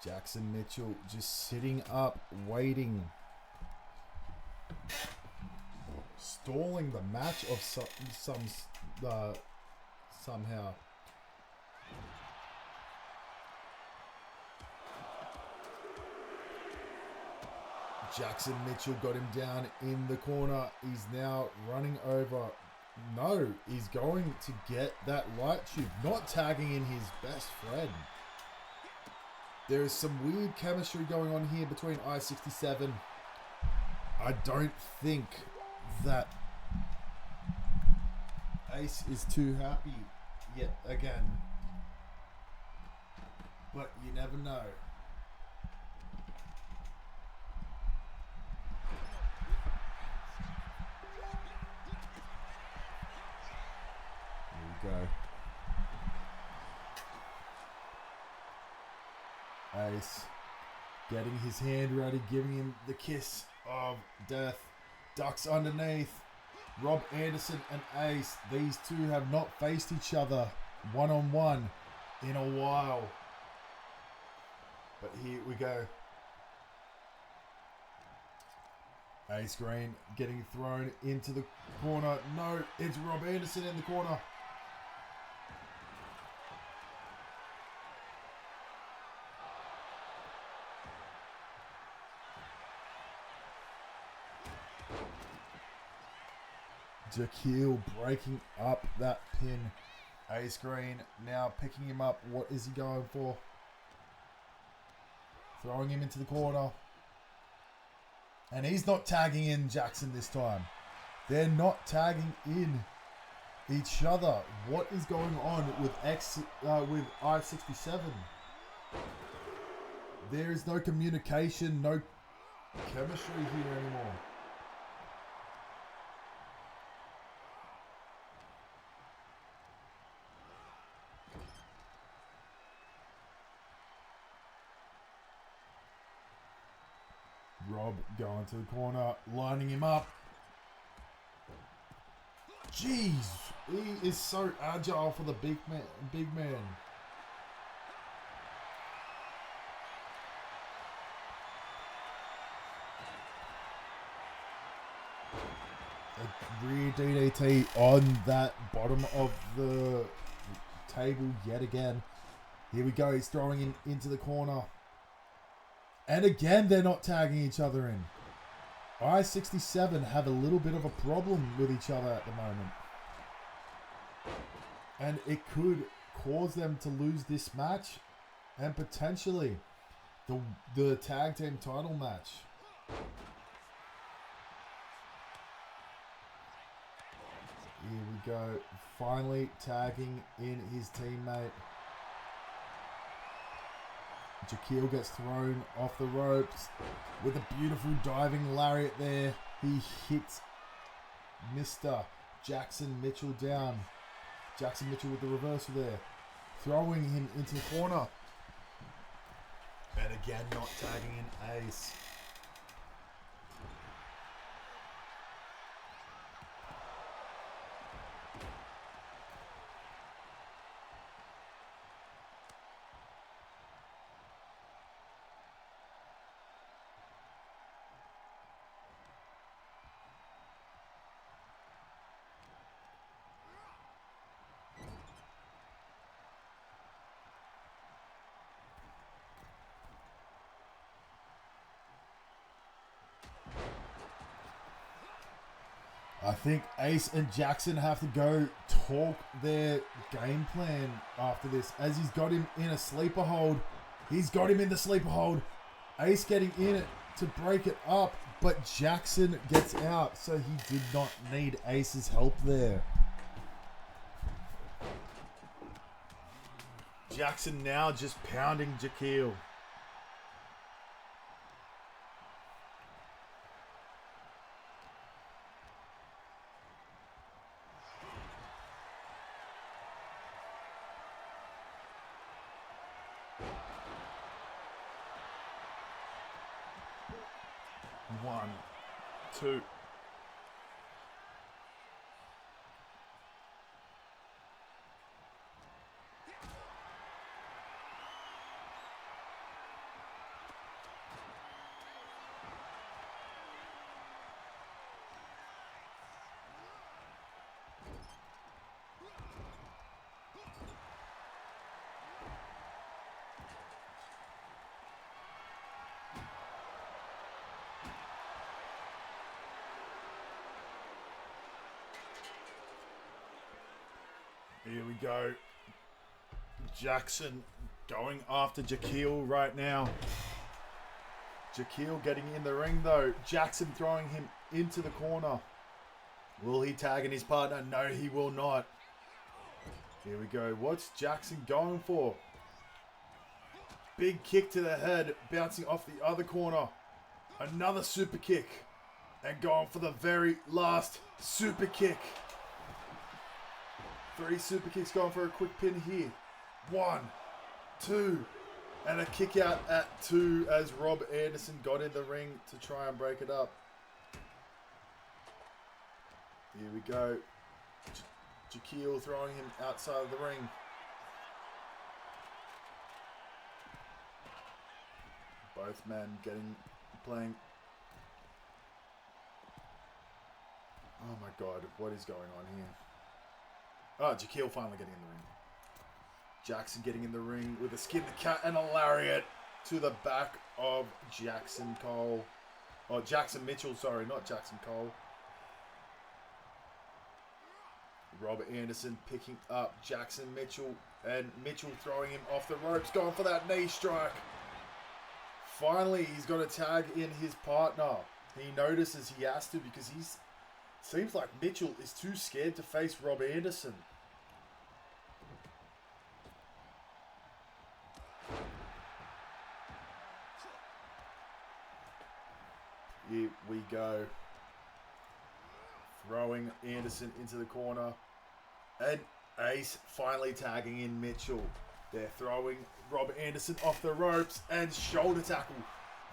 Jackson Mitchell just sitting up, waiting. Stalling the match of somehow. Jackson Mitchell got him down in the corner. He's now running over. No, he's going to get that light tube. Not tagging in his best friend. There is some weird chemistry going on here between I-67. I don't think that Ace is too happy yet again. But you never know. Ace. Getting his hand ready, giving him the kiss of death. Ducks underneath. Rob Anderson and Ace. These two have not faced each other one-on-one in a while. But here we go. Ace Green getting thrown into the corner. No, it's Rob Anderson in the corner. Jaquil breaking up that pin. Ace Green now picking him up. What is he going for? Throwing him into the corner. And he's not tagging in Jackson this time. They're not tagging in each other. What is going on with I-67? There is no communication, no chemistry here anymore. Rob going to the corner, lining him up. Jeez, he is so agile for the big man. A rear DDT on that bottom of the table yet again. Here we go, he's throwing him into the corner. And again, they're not tagging each other in. I-67 have a little bit of a problem with each other at the moment. And it could cause them to lose this match and potentially the tag team title match. Here we go. Finally tagging in his teammate. Jaquil gets thrown off the ropes with a beautiful diving lariat there. He hits Mr. Jackson Mitchell down. Jackson Mitchell with the reversal there. Throwing him into the corner. And again, not tagging in Ace. I think Ace and Jackson have to go talk their game plan after this, as he's got him in a sleeper hold. He's got him in the sleeper hold. Ace getting in it to break it up, but Jackson gets out, so he did not need Ace's help there. Jackson now just pounding Jaquil. One, two. Here we go. Jackson going after Jaquil right now. Jaquil getting in the ring though. Jackson throwing him into the corner. Will he tag in his partner? No, he will not. Here we go. What's Jackson going for? Big kick to the head, bouncing off the other corner. Another super kick. And going for the very last super kick. 3 super kicks going for a quick pin here. 1, 2, And a kick out at 2 as Rob Anderson got in the ring to try and break it up. Here we go. Jaquil throwing him outside of the ring. Both men playing. Oh my God, what is going on here? Oh, Jaquil finally getting in the ring. Jackson getting in the ring with a skin the cat and a lariat to the back of Jackson Cole. Oh, Jackson Mitchell, sorry, not Jackson Cole. Robert Anderson picking up Jackson Mitchell, and Mitchell throwing him off the ropes, going for that knee strike. Finally, he's got to tag in his partner. He notices he has to because seems like Mitchell is too scared to face Rob Anderson. Here we go. Throwing Anderson into the corner. And Ace finally tagging in Mitchell. They're throwing Rob Anderson off the ropes and shoulder tackle.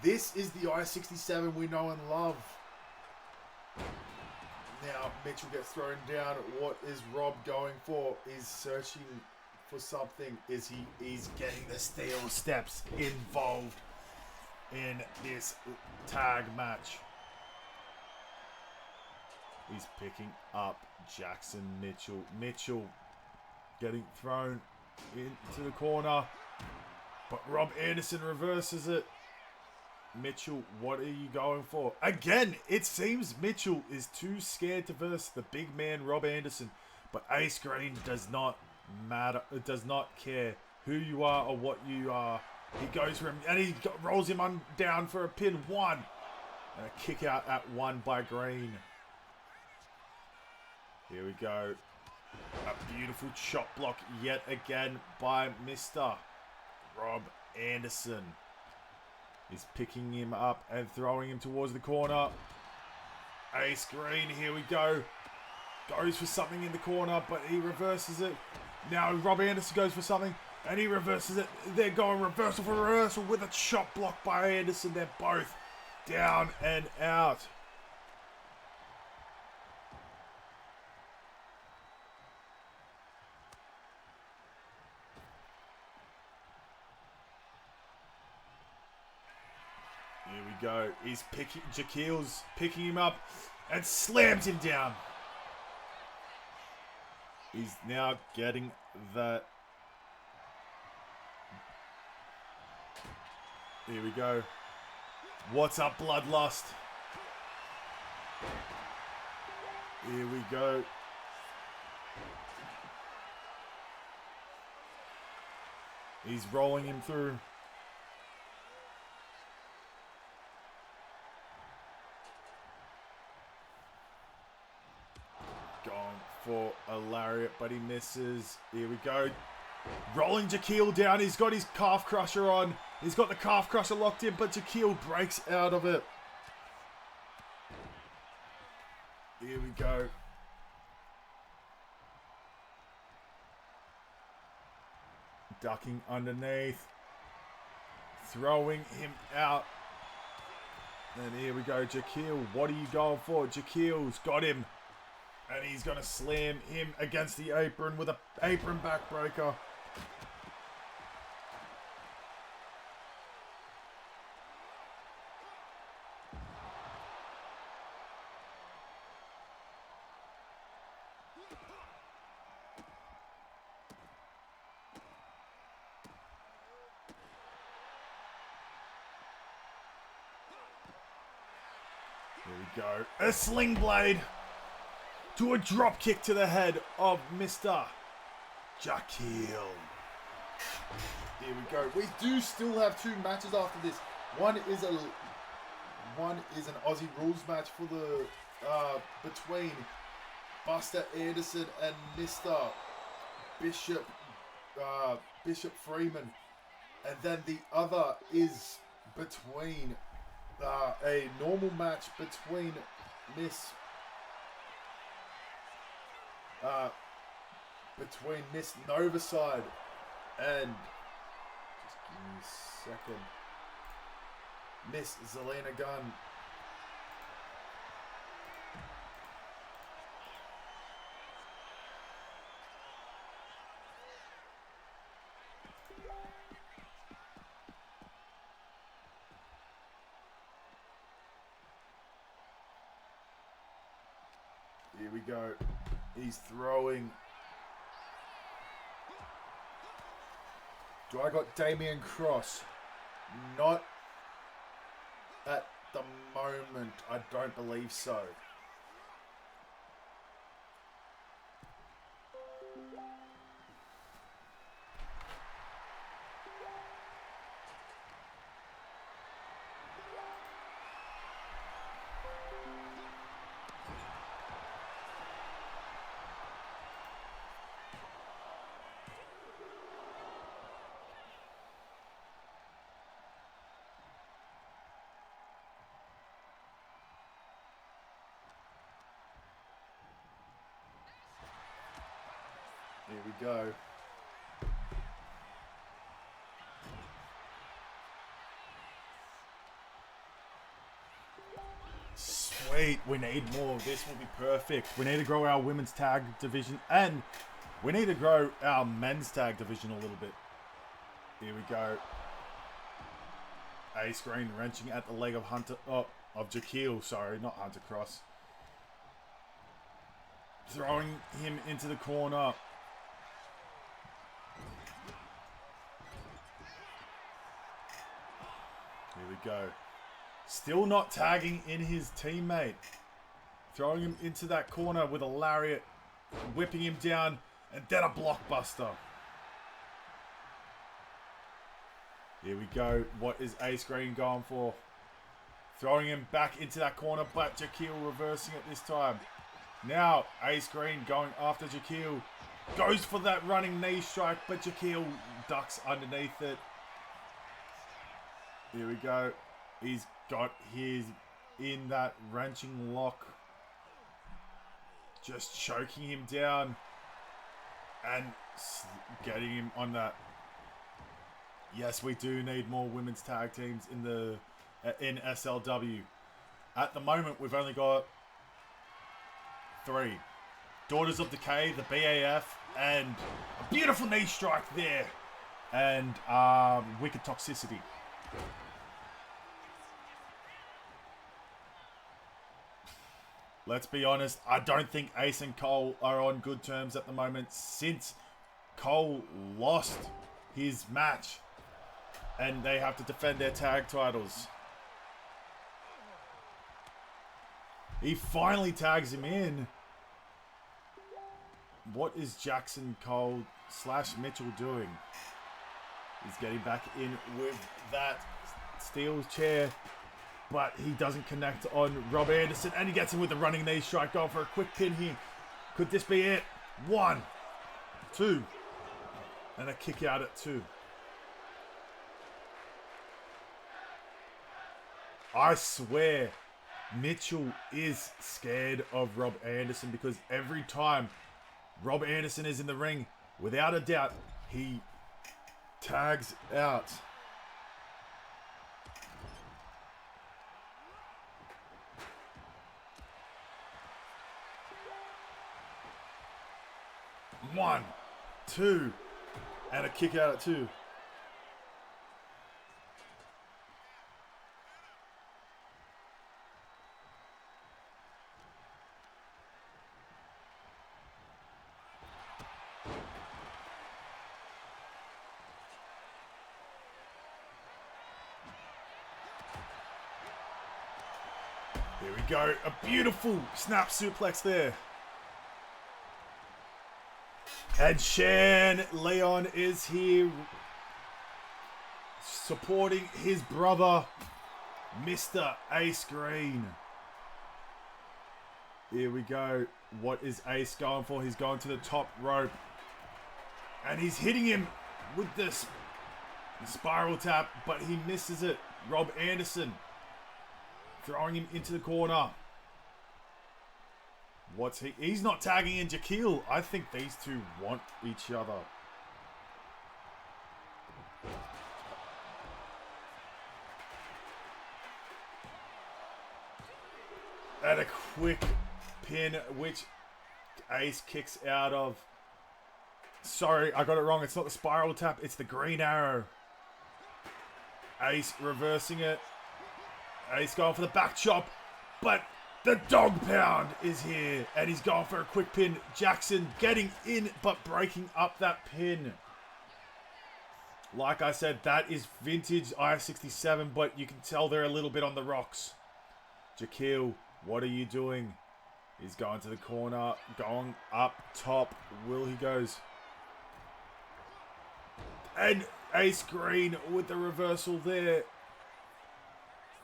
This is the I-67 we know and love. Now Mitchell gets thrown down. What is Rob going for? He's searching for something. He's getting the steel steps involved in this tag match. He's picking up Jackson Mitchell. Mitchell getting thrown into the corner. But Rob Anderson reverses it. Mitchell, what are you going for? Again, it seems Mitchell is too scared to verse the big man Rob Anderson. But Ace Green does not matter. It does not care who you are or what you are. He goes for him and he rolls him down for a pin. 1. And a kick out at 1 by Green. Here we go. A beautiful chop block yet again by Mr. Rob Anderson. He's picking him up and throwing him towards the corner. Ace Green, here we go. Goes for something in the corner, but he reverses it. Now Rob Anderson goes for something, and he reverses it. They're going reversal for reversal with a chop block by Anderson. They're both down and out. Here we go. He's Jaquil's picking him up and slams him down. He's now getting that. Here we go. What's up, Bloodlust? Here we go. He's rolling him through. Going for a lariat, but he misses. Here we go. Rolling Jaquil down. He's got his calf crusher on. He's got the calf crusher locked in, but Jaquil breaks out of it. Here we go. Ducking underneath. Throwing him out. And here we go. Jaquil, what are you going for? Jaquil's got him. And he's going to slam him against the apron with an apron backbreaker. Here we go. A sling blade to a drop kick to the head of Mr. Jaquil. Here we go. We do still have 2 matches after this. One is an Aussie rules match for the between Buster Anderson and Mr. Bishop Freeman, and then the other is between a normal match between Miss Novaside and just give Second. Miss Zelina Gunn. Here we go. He's throwing. Do I got Damian Cross? Not at the moment. I don't believe so. Here we go. Sweet. We need more. This will be perfect. We need to grow our women's tag division and we need to grow our men's tag division a little bit. Here we go. Ace Green wrenching at the leg of Hunter. Oh, of Jaquil. Sorry, not Hunter Cross. Throwing him into the corner. Here we go. Still not tagging in his teammate. Throwing him into that corner with a lariat. Whipping him down. And then a blockbuster. Here we go. What is Ace Green going for? Throwing him back into that corner. But Jaquil reversing it this time. Now Ace Green going after Jaquil. Goes for that running knee strike. But Jaquil ducks underneath it. Here we go. He's got his in that wrenching lock. Just choking him down. And getting him on that. Yes, we do need more women's tag teams in the in SLW. At the moment, we've only got 3. Daughters of Decay, the BAF, and a beautiful knee strike there. And Wicked Toxicity. Let's be honest, I don't think Ace and Cole are on good terms at the moment since Cole lost his match and they have to defend their tag titles. He finally tags him in. What is Jackson Cole / Mitchell doing? He's getting back in with that steel chair. But he doesn't connect on Rob Anderson. And he gets him with the running knee strike. Going for a quick pin here. Could this be it? 1, 2. And a kick out at 2. I swear, Mitchell is scared of Rob Anderson. Because every time Rob Anderson is in the ring, without a doubt, he tags out. One, 2, and a kick out at 2. Here we go, a beautiful snap suplex there. And Shan Leon is here supporting his brother, Mr. Ace Green. Here we go. What is Ace going for? He's going to the top rope. And he's hitting him with this spiral tap, but he misses it. Rob Anderson throwing him into the corner. What's he? He's not tagging in Jaquil. I think these two want each other. And a quick pin, which Ace kicks out of. Sorry, I got it wrong. It's not the spiral tap. It's the green arrow. Ace reversing it. Ace going for the back chop. But the dog pound is here. And he's going for a quick pin. Jackson getting in, but breaking up that pin. Like I said, that is vintage I-67, but you can tell they're a little bit on the rocks. Jaquil, what are you doing? He's going to the corner, going up top. Will he goes? And Ace Green with the reversal there.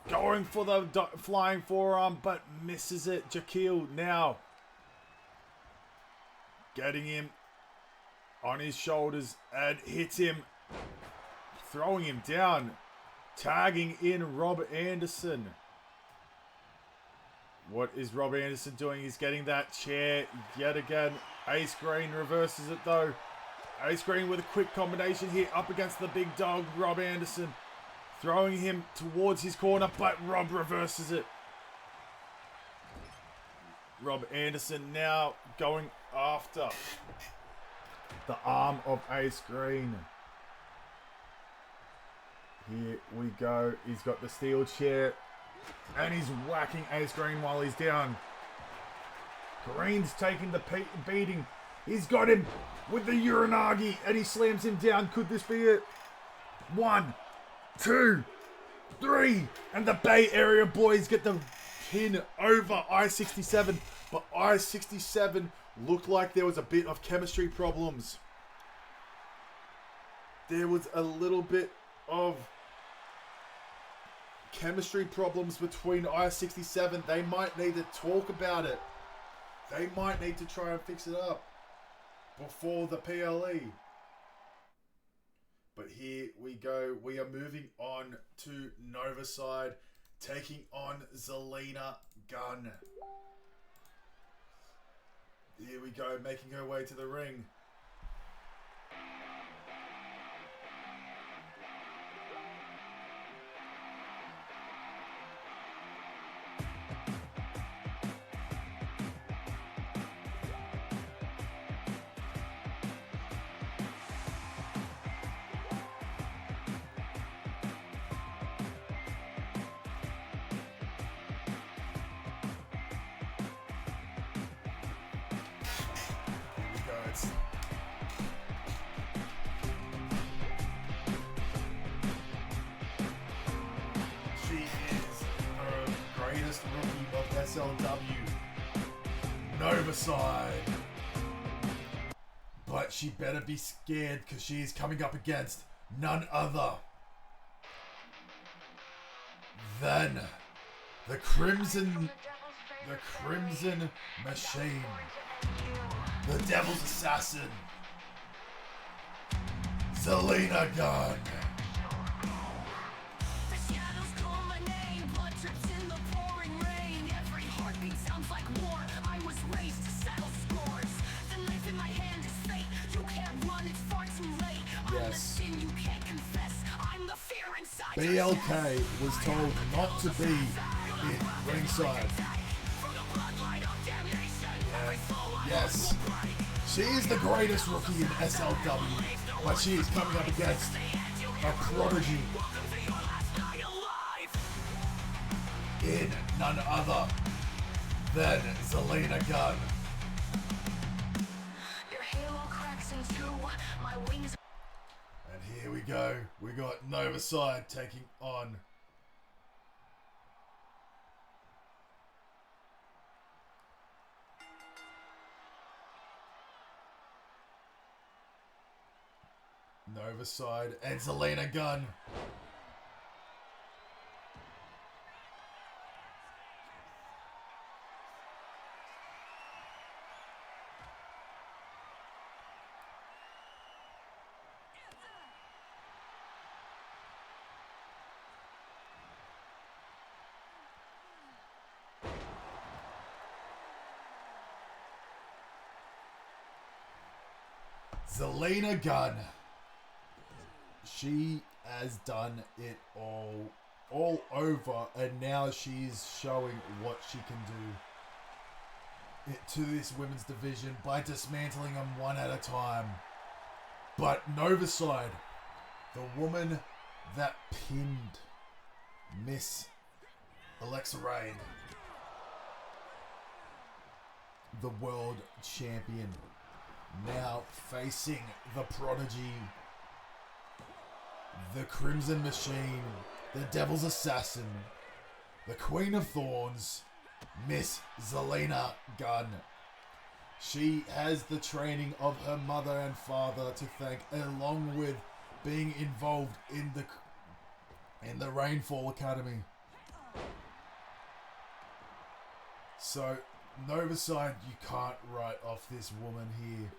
Going for the flying forearm, but misses it. Jaquil now getting him on his shoulders and hits him. Throwing him down. Tagging in Rob Anderson. What is Rob Anderson doing? He's getting that chair yet again. Ace Green reverses it though. Ace Green with a quick combination here up against the big dog, Rob Anderson. Throwing him towards his corner, but Rob reverses it. Rob Anderson now going after the arm of Ace Green. Here we go. He's got the steel chair. And he's whacking Ace Green while he's down. Green's taking the beating. He's got him with the Uranagi. And he slams him down. Could this be it? 1, 2, 3. And the Bay Area boys get the pin over I-67. But I-67 looked like there was a bit of chemistry problems. There was a little bit of chemistry problems between I-67. They might need to talk about it. They might need to try and fix it up before the PLE. But here we go. We are moving on to Nova side, taking on Zelina Gunn. Here we go, making her way to the ring. She is the greatest rookie of SLW, Nova side. But she better be scared because she is coming up against none other than the Crimson Machine, the Devil's Assassin, Zelina Gunn. The shadows call my name, blood drips in the pouring rain. Every heartbeat sounds like war. I was raised to settle scores. The knife in my hand is fate. You can't run, it's far too late. I'm the Yes. sin you can't confess. I'm the fear inside BLK was told not to be in ringside. Yes, she is the greatest rookie in SLW, but she is coming up against a prodigy in none other than Zelina Gunn. Your halo cracks in two. My wings. And here we go. We got Nova side taking on Nova side and Zelina Gunn. Zelina Gunn. She has done it all all over, and now she's showing what she can do to this women's division by dismantling them one at a time. But Novaside, the woman that pinned Miss Alexa Rain, the world champion, now facing the prodigy, the Crimson Machine, the Devil's Assassin, the Queen of Thorns, Miss Zelina Gunn. She has the training of her mother and father to thank, along with being involved in the Rainfall Academy. So, Novaside, you can't write off this woman here.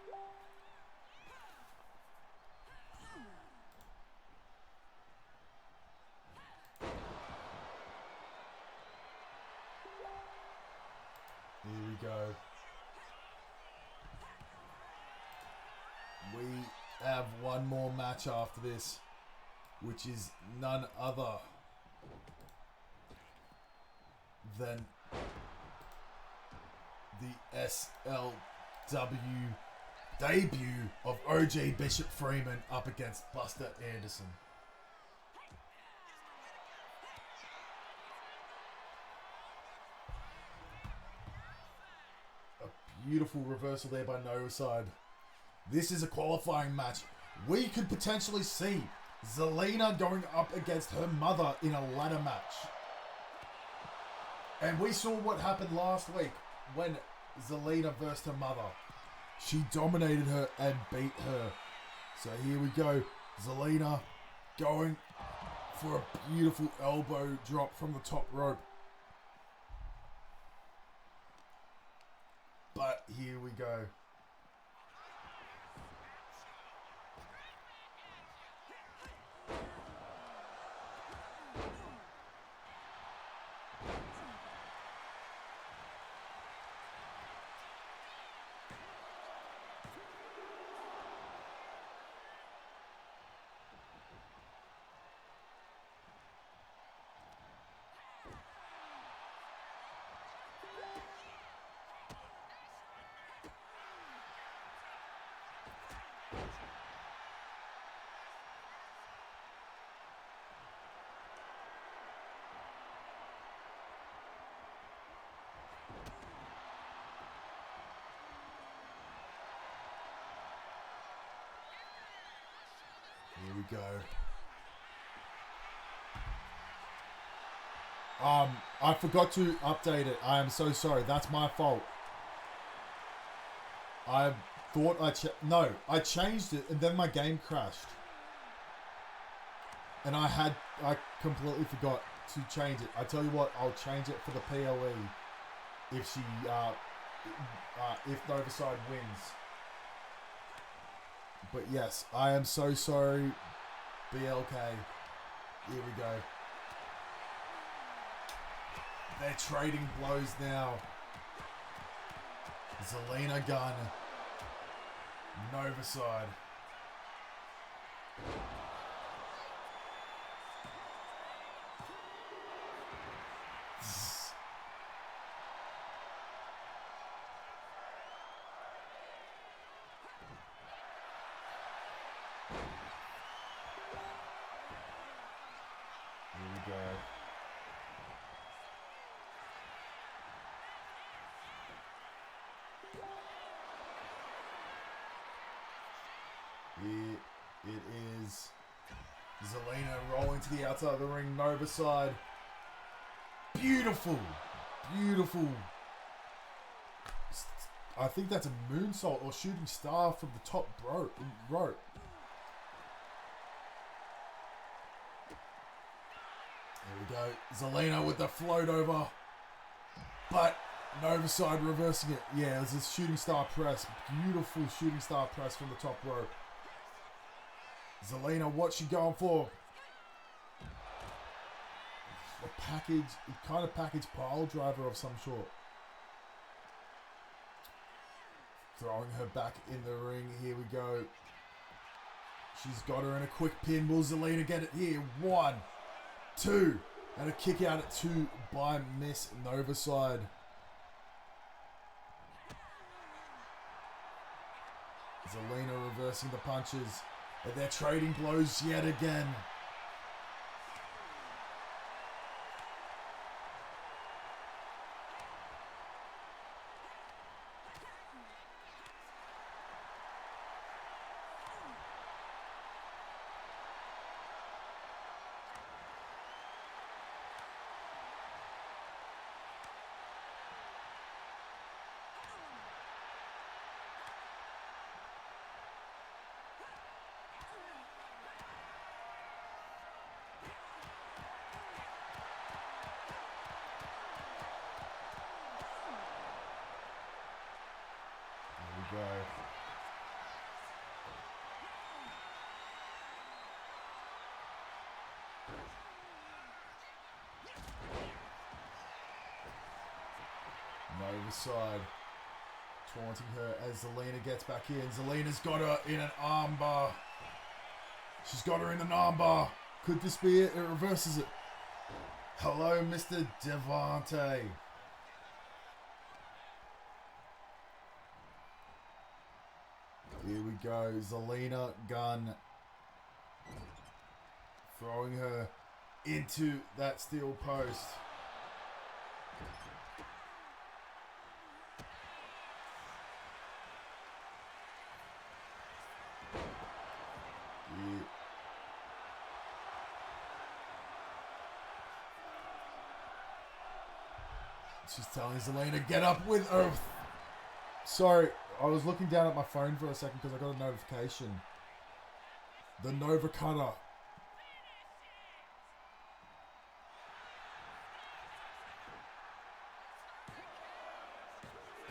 Here we go. We have one more match after this, which is none other than the SLW debut of OJ Bishop Freeman up against Buster Anderson. A beautiful reversal there by Novaside. This is a qualifying match. We could potentially see Zelina going up against her mother in a ladder match. And we saw what happened last week when Zelina versed her mother. She dominated her and beat her. So here we go. Zelina going for a beautiful elbow drop from the top rope. But here we go. Here we go. I forgot to update it. I am so sorry. That's my fault. I thought I changed it and then my game crashed. And I completely forgot to change it. I tell you what, I'll change it for the PLE if she if Novaside wins. But yes, I am so sorry, BLK. Here we go. They're trading blows now. Zelina Gunn. Novaside. Here we go. It is Zelina rolling to the outside of the ring. Novaside. Beautiful. Beautiful. I think that's a moonsault or shooting star from the top rope. There we go. Zelina with the float over. But Novaside reversing it. Yeah, it was a shooting star press. Beautiful shooting star press from the top rope. Zelina, what's she going for? A kind of package pile driver of some sort. Throwing her back in the ring. Here we go. She's got her in a quick pin. Will Zelina get it here? 1, 2. And a kick out at 2 by Miss Novaside. Zelina reversing the punches. And they're trading blows yet again. Go. Novaside taunting her as Zelina gets back in. Zelina's got her in an armbar. She's got her in an armbar. Could this be it? It reverses it. Hello, Mr. Devante. Here we go. Zelina Gunn throwing her into that steel post. She's telling Zelina, get up with her. Sorry, I was looking down at my phone for a second because I got a notification. The Nova Cutter.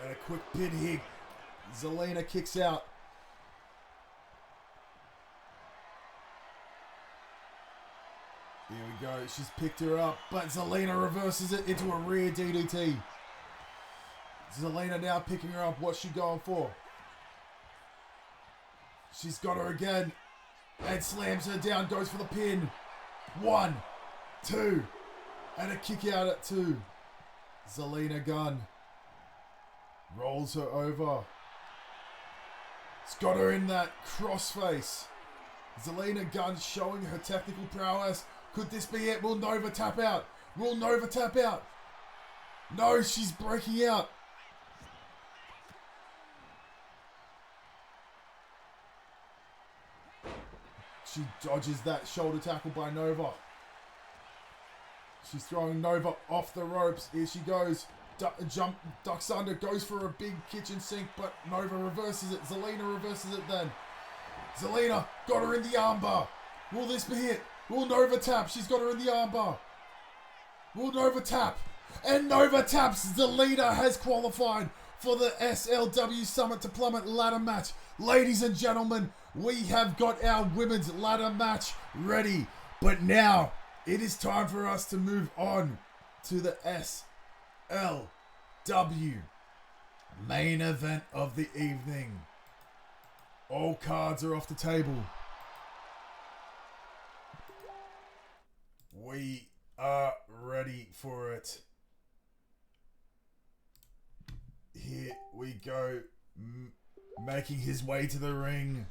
And a quick pin hit. Zelina kicks out. Here we go. She's picked her up, but Zelina reverses it into a rear DDT. Zelina now picking her up. What's she going for? She's got her again. And slams her down. Goes for the pin. 1, 2. And a kick out at 2. Zelina Gunn rolls her over. It's got her in that crossface. Zelina Gunn showing her technical prowess. Could this be it? Will Nova tap out? Will Nova tap out? No, she's breaking out. She dodges that shoulder tackle by Nova. She's throwing Nova off the ropes. Here she goes. Jump, ducks under, goes for a big kitchen sink, but Nova reverses it. Zelina reverses it then. Zelina got her in the armbar. Will this be it? Will Nova tap? She's got her in the armbar. Will Nova tap? And Nova taps. Zelina has qualified for the SLW Summit to Plummet ladder match. Ladies and gentlemen, we have got our women's ladder match ready. But now, it is time for us to move on to the SLW main event of the evening. All cards are off the table. We are ready for it. Here we go. Making his way to the ring.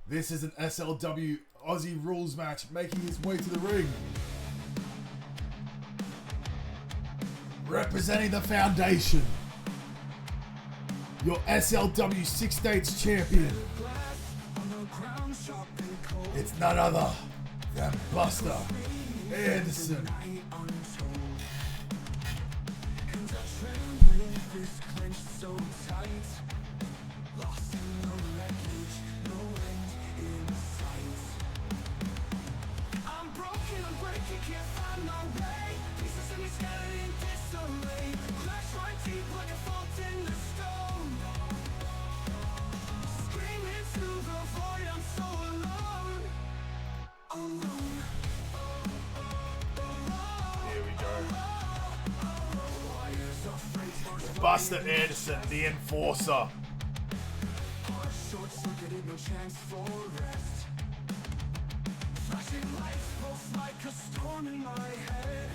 This is an SLW Aussie rules match. Making his way to the ring. Representing the foundation. Your SLW 6 States champion. It's none other than Buster Anderson. Buster Anderson, the enforcer. Flashing lights, both like a storm in my head.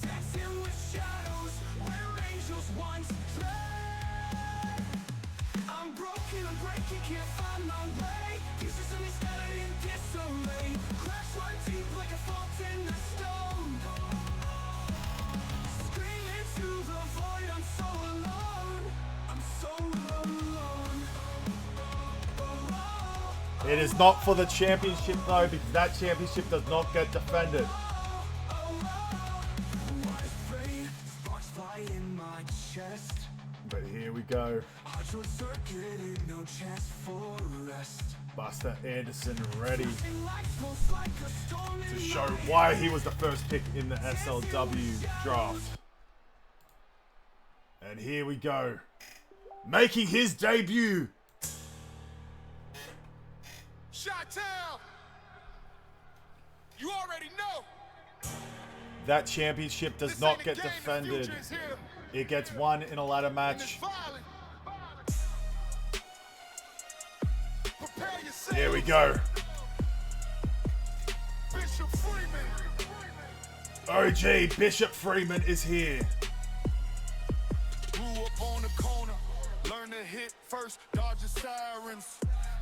Dancing with shadows, where angels once fled. I'm broken, I'm breaking, can't find my way. Pieces of me scattered in disarray. Cracks run deep like a fault in the stone. Screaming to the void, I'm so alone. I'm so alone. Oh, It is not for the championship though, because that championship does not get defended. sparks fly in my chest. But here we go. Short circuited, no chance for rest. Buster Anderson ready Lights like a storm to in show my why he was the first pick in the SLW draft. And here we go. Making his debut. Shot-town! You already know! That championship does This not ain't a get game, the defended. future is here, It gets won in a ladder and it's match. violent. Prepare yourselves. Here we go. Bishop Freeman. OG Bishop Freeman is here. Grew up on the corner, learned to hit first, dodge the sirens.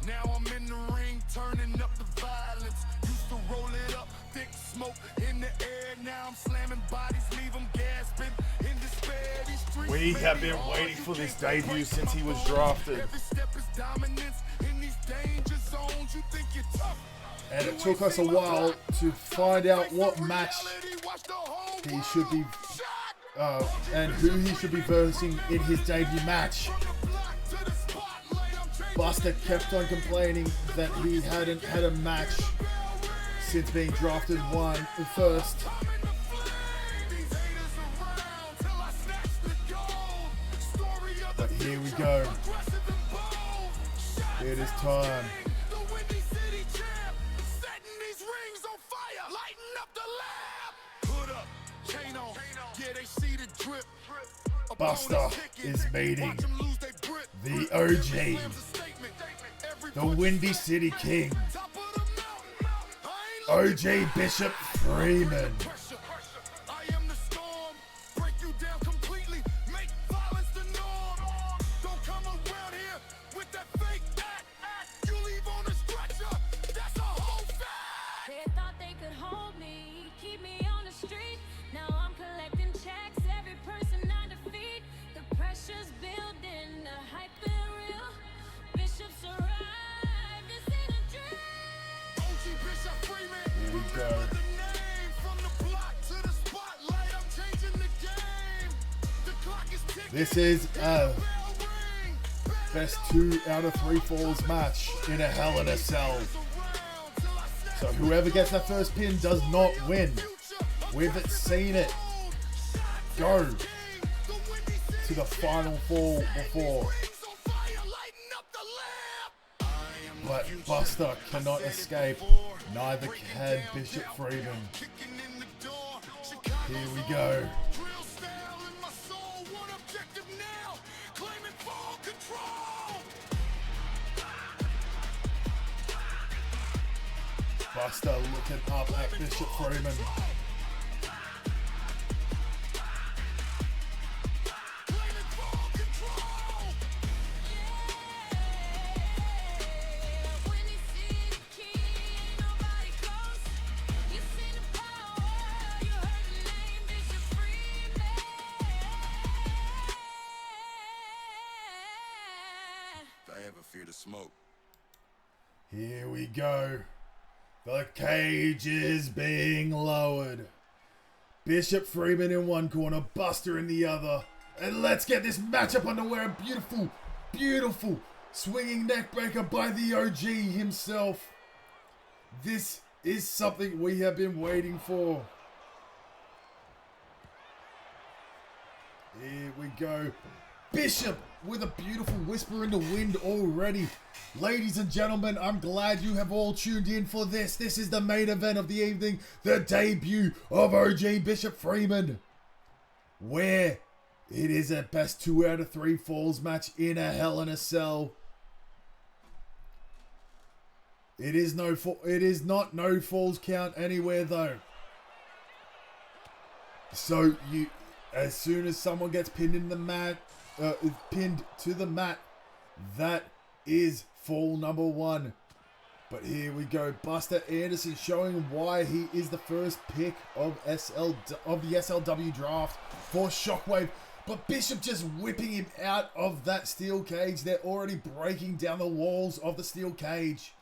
Now I'm in the ring, turning up the violence. Used to roll it up, thick smoke in the air. Now I'm slamming bodies, leave them gasping in despair. These streets We made have me been hard, waiting you for this can't debut break since he my was bones. drafted. Every step is dominance in these danger zones. You think you're tough. And it took us a while to find out what match he should be, and who he should be versing in his debut match. Buster kept on complaining that he hadn't had a match since being drafted first. But here we go. It is time. Buster is meeting the OG, the Windy City King, OG Bishop Freeman. I am the storm, break you down completely, make violence the norm. Don't come around here with that fake act. You leave on a stretcher, that's a whole fact. They thought they could hold me, keep me on the street. Now I'm collecting checks, every person I defeat. The pressure's building, the hype is real. Bishops arrive, this ain't a dream. OG Bishop Freeman, Here we go. the name from the block to the spotlight. I'm changing the game. The clock is ticking. This is a Bell ring. best 2 out of 3 falls match in a Hell in a Cell. So whoever gets that first pin does not win. We've seen it go to the final fall before. But Buster cannot escape. Neither can Bishop Freeman. Here we go. Buster looking up at Bishop Freeman. When you see the king, ain't nobody close. You see the power, you heard the name, Bishop Freeman. If I ever fear the smoke. Here we go. The cage is being lowered. Bishop Freeman in one corner, Buster in the other. And let's get this matchup underway. A beautiful, beautiful swinging neckbreaker by the OG himself. This is something we have been waiting for. Here we go. Bishop with a beautiful whisper in the wind already. Ladies and gentlemen, I'm glad you have all tuned in for this. This is the main event of the evening, the debut of OG Bishop Freeman, where it is a best 2 out of 3 falls match in a Hell in a Cell. It is not no falls count anywhere though. So as soon as someone gets pinned in the mat, pinned to the mat, that is fall number 1. But here we go, Buster Anderson showing why he is the first pick of the SLW draft for Shockwave. But Bishop just whipping him out of that steel cage. They're already breaking down the walls of the steel cage.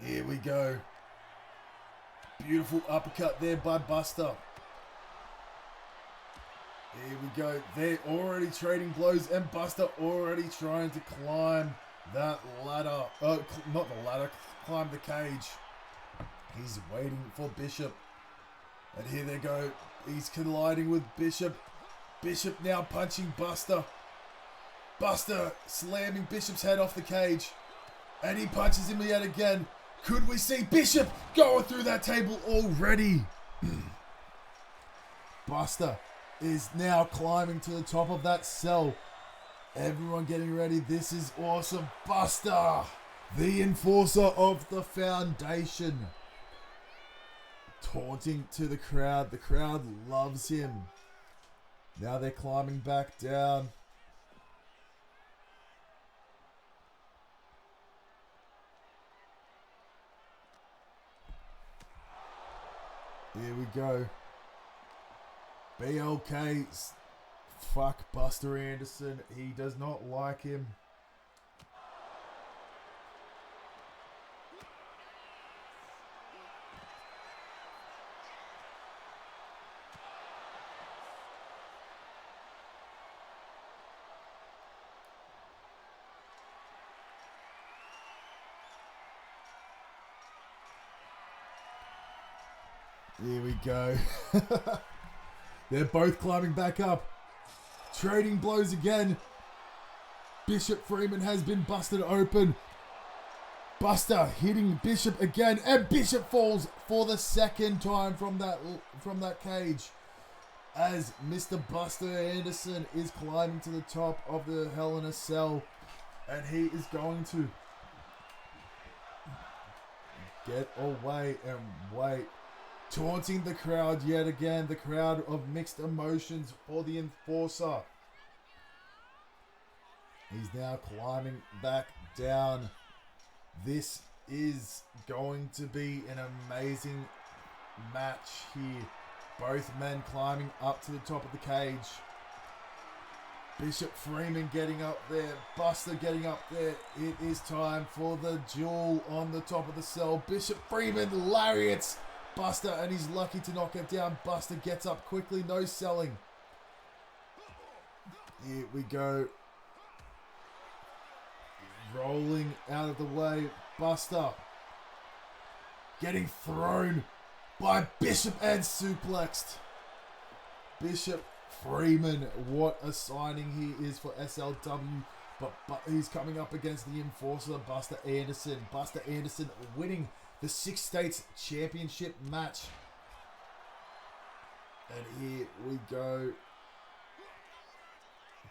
Here we go. Beautiful uppercut there by Buster. Here we go. They're already trading blows and Buster already trying to climb that ladder. Not the ladder. Climb the cage. He's waiting for Bishop. And here they go. He's colliding with Bishop. Bishop now punching Buster. Buster slamming Bishop's head off the cage. And he punches him yet again. Could we see Bishop going through that table already? Buster is now climbing to the top of that cell. Everyone getting ready. This is awesome. Buster, the enforcer of the foundation. Taunting to the crowd. The crowd loves him. Now they're climbing back down. Here we go. BLK, fuck Buster Anderson. He does not like him. Here we go. They're both climbing back up. Trading blows again. Bishop Freeman has been busted open. Buster hitting Bishop again. And Bishop falls for the second time from that cage. As Mr. Buster Anderson is climbing to the top of the Hell in a Cell. And he is going to get away and wait. Taunting the crowd yet again. The crowd of mixed emotions for the enforcer. He's now climbing back down. This is going to be an amazing match here. Both men climbing up to the top of the cage. Bishop Freeman getting up there. Buster getting up there. It is time for the duel on the top of the cell. Bishop Freeman lariats Buster, and he's lucky to knock it down. Buster gets up quickly, no selling. Here we go. Rolling out of the way. Buster getting thrown by Bishop and suplexed. Bishop Freeman, what a signing he is for SLW. But he's coming up against the enforcer, Buster Anderson. Buster Anderson winning the 6 States Championship match. And here we go.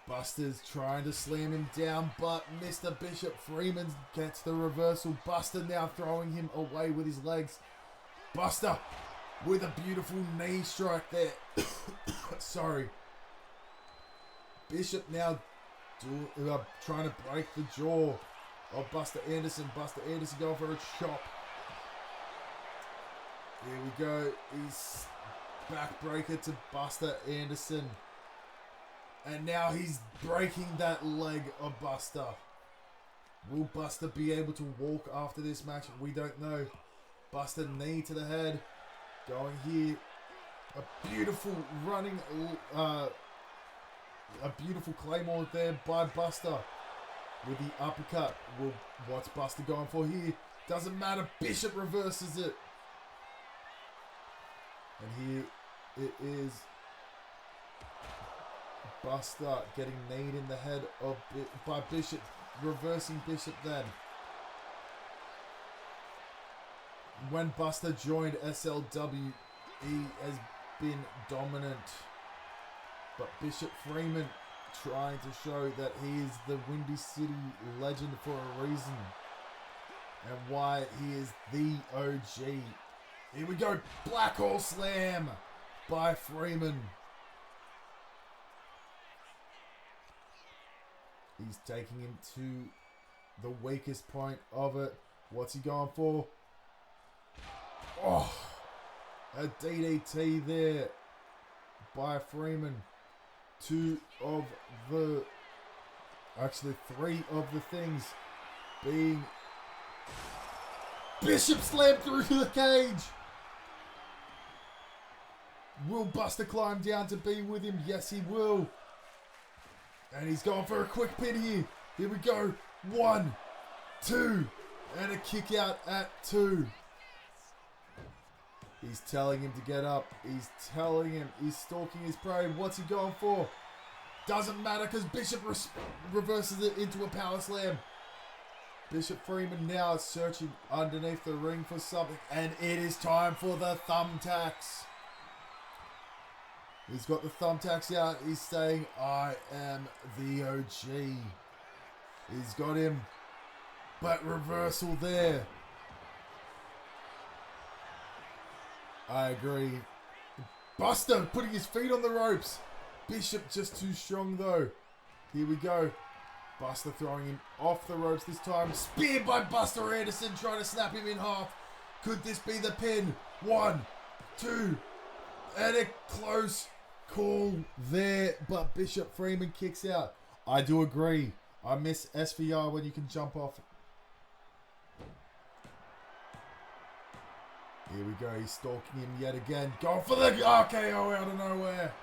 Buster's trying to slam him down, but Mr. Bishop Freeman gets the reversal. Buster now throwing him away with his legs. Buster with a beautiful knee strike there. Sorry. Bishop now trying to break the jaw of Buster Anderson. Buster Anderson going for a chop. Here we go. He's backbreaker to Buster Anderson. And now he's breaking that leg of Buster. Will Buster be able to walk after this match? We don't know. Buster knee to the head. Going here. A beautiful running, a beautiful claymore there by Buster. With the uppercut. What's Buster going for here? Doesn't matter. Bishop reverses it. And here it is. Buster getting kneed in the head by Bishop, reversing Bishop then. When Buster joined SLW, he has been dominant. But Bishop Freeman trying to show that he is the Windy City legend for a reason. and why he is the OG. Here we go. Black hole slam by Freeman. He's taking him to the weakest point of it. What's he going for? Oh, a DDT there by Freeman. Three of the things being Bishop slammed through the cage. Will Buster climb down to be with him? Yes, he will. And he's going for a quick pin here. Here we go. 1, 2, and a kick out at 2. He's telling him to get up. He's telling him. He's stalking his prey. What's he going for? Doesn't matter because Bishop reverses it into a power slam. Bishop Freeman now searching underneath the ring for something. And it is time for the thumbtacks. He's got the thumbtacks out. He's saying, I am the OG. He's got him. But reversal there. I agree. Buster putting his feet on the ropes. Bishop just too strong though. Here we go. Buster throwing him off the ropes this time. Speared by Buster Anderson trying to snap him in half. Could this be the pin? 1, 2, and a close call there. But Bishop Freeman kicks out. I do agree. I miss SVR when you can jump off. Here we go. He's stalking him yet again. Going for the RKO out of nowhere.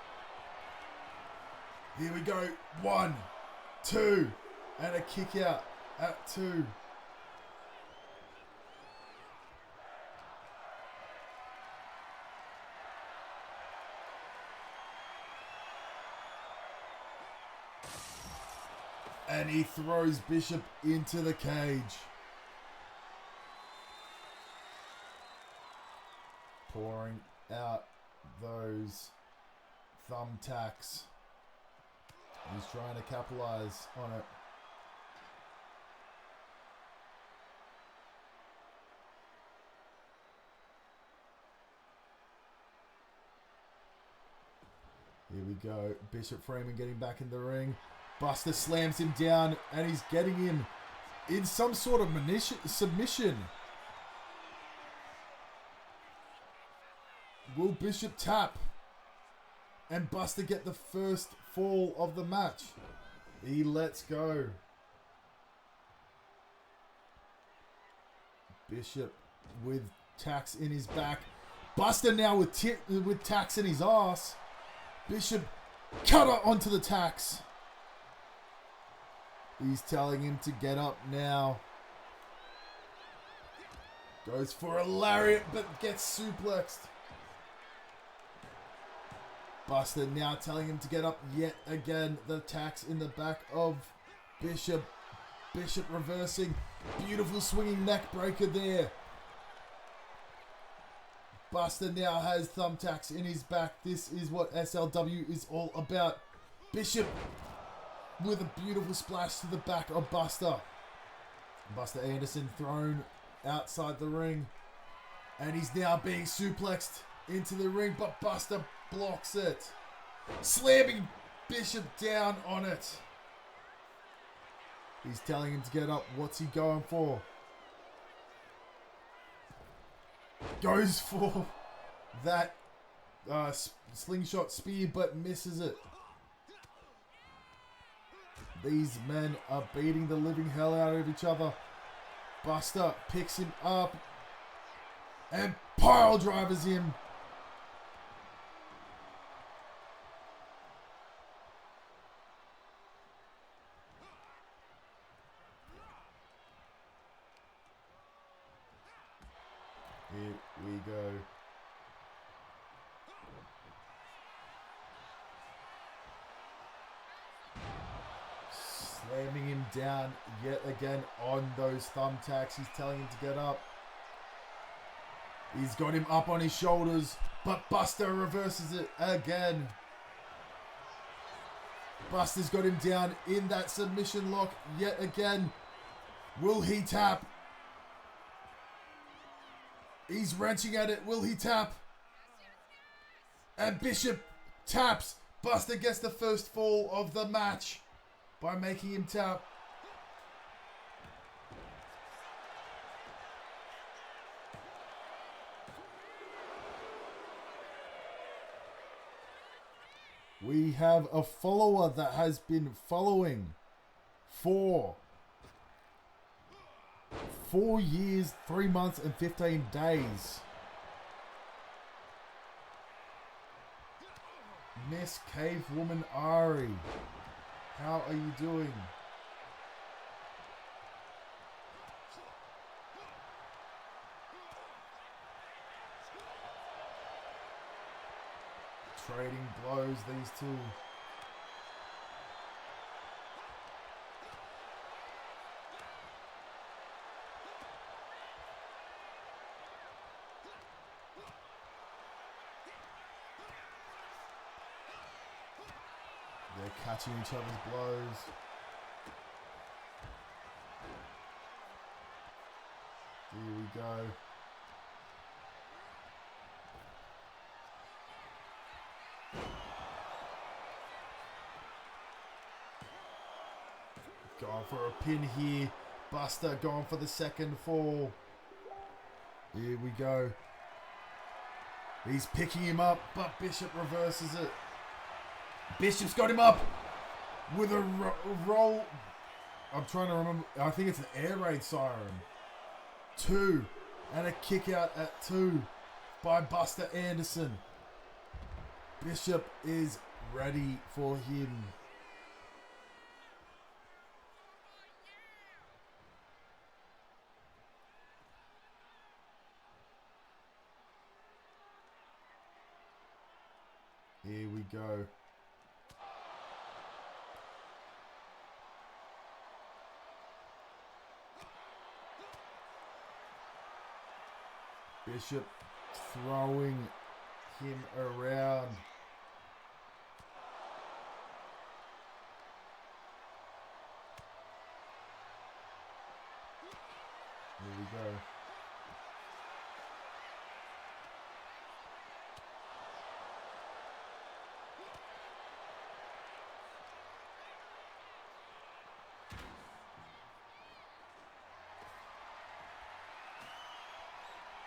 Here we go. 1, 2, and a kick out at 2. And he throws Bishop into the cage. Pouring out those thumbtacks. He's trying to capitalize on it. Here we go. Bishop Freeman getting back in the ring. Buster slams him down and he's getting him in some sort of submission. Will Bishop tap and Buster get the first fall of the match? He lets go. Bishop with tacks in his back. Buster now with tacks in his ass. Bishop cutter onto the tacks. He's telling him to get up now. Goes for a lariat but gets suplexed. Buster now telling him to get up yet again. The tacks in the back of Bishop. Bishop reversing. Beautiful swinging neck breaker there. Buster now has thumbtacks in his back. This is what SLW is all about. Bishop with a beautiful splash to the back of Buster. Buster Anderson thrown outside the ring. And he's now being suplexed into the ring, but Buster blocks it. Slamming Bishop down on it. He's telling him to get up. What's he going for? Goes for that slingshot spear, but misses it. These men are beating the living hell out of each other. Buster picks him up and pile drivers him. Here we go. Slamming him down yet again on those thumbtacks. He's telling him to get up. He's got him up on his shoulders, but Buster reverses it again. Buster's got him down in that submission lock yet again. Will he tap? He's wrenching at it. Will he tap? And Bishop taps. Buster gets the first fall of the match by making him tap. We have a follower that has been following for 4 years, 3 months, and 15 days. Miss Cave Woman Ari, how are you doing? Trading blows, these two. They're catching each other's blows. Here we go. Going for a pin here. Buster going for the second fall. Here we go. He's picking him up, but Bishop reverses it. Bishop's got him up with a roll. I'm trying to remember. I think it's an air raid siren. 2. And a kick out at 2 by Buster Anderson. Bishop is ready for him. Here we go. Bishop throwing him around. Here we go.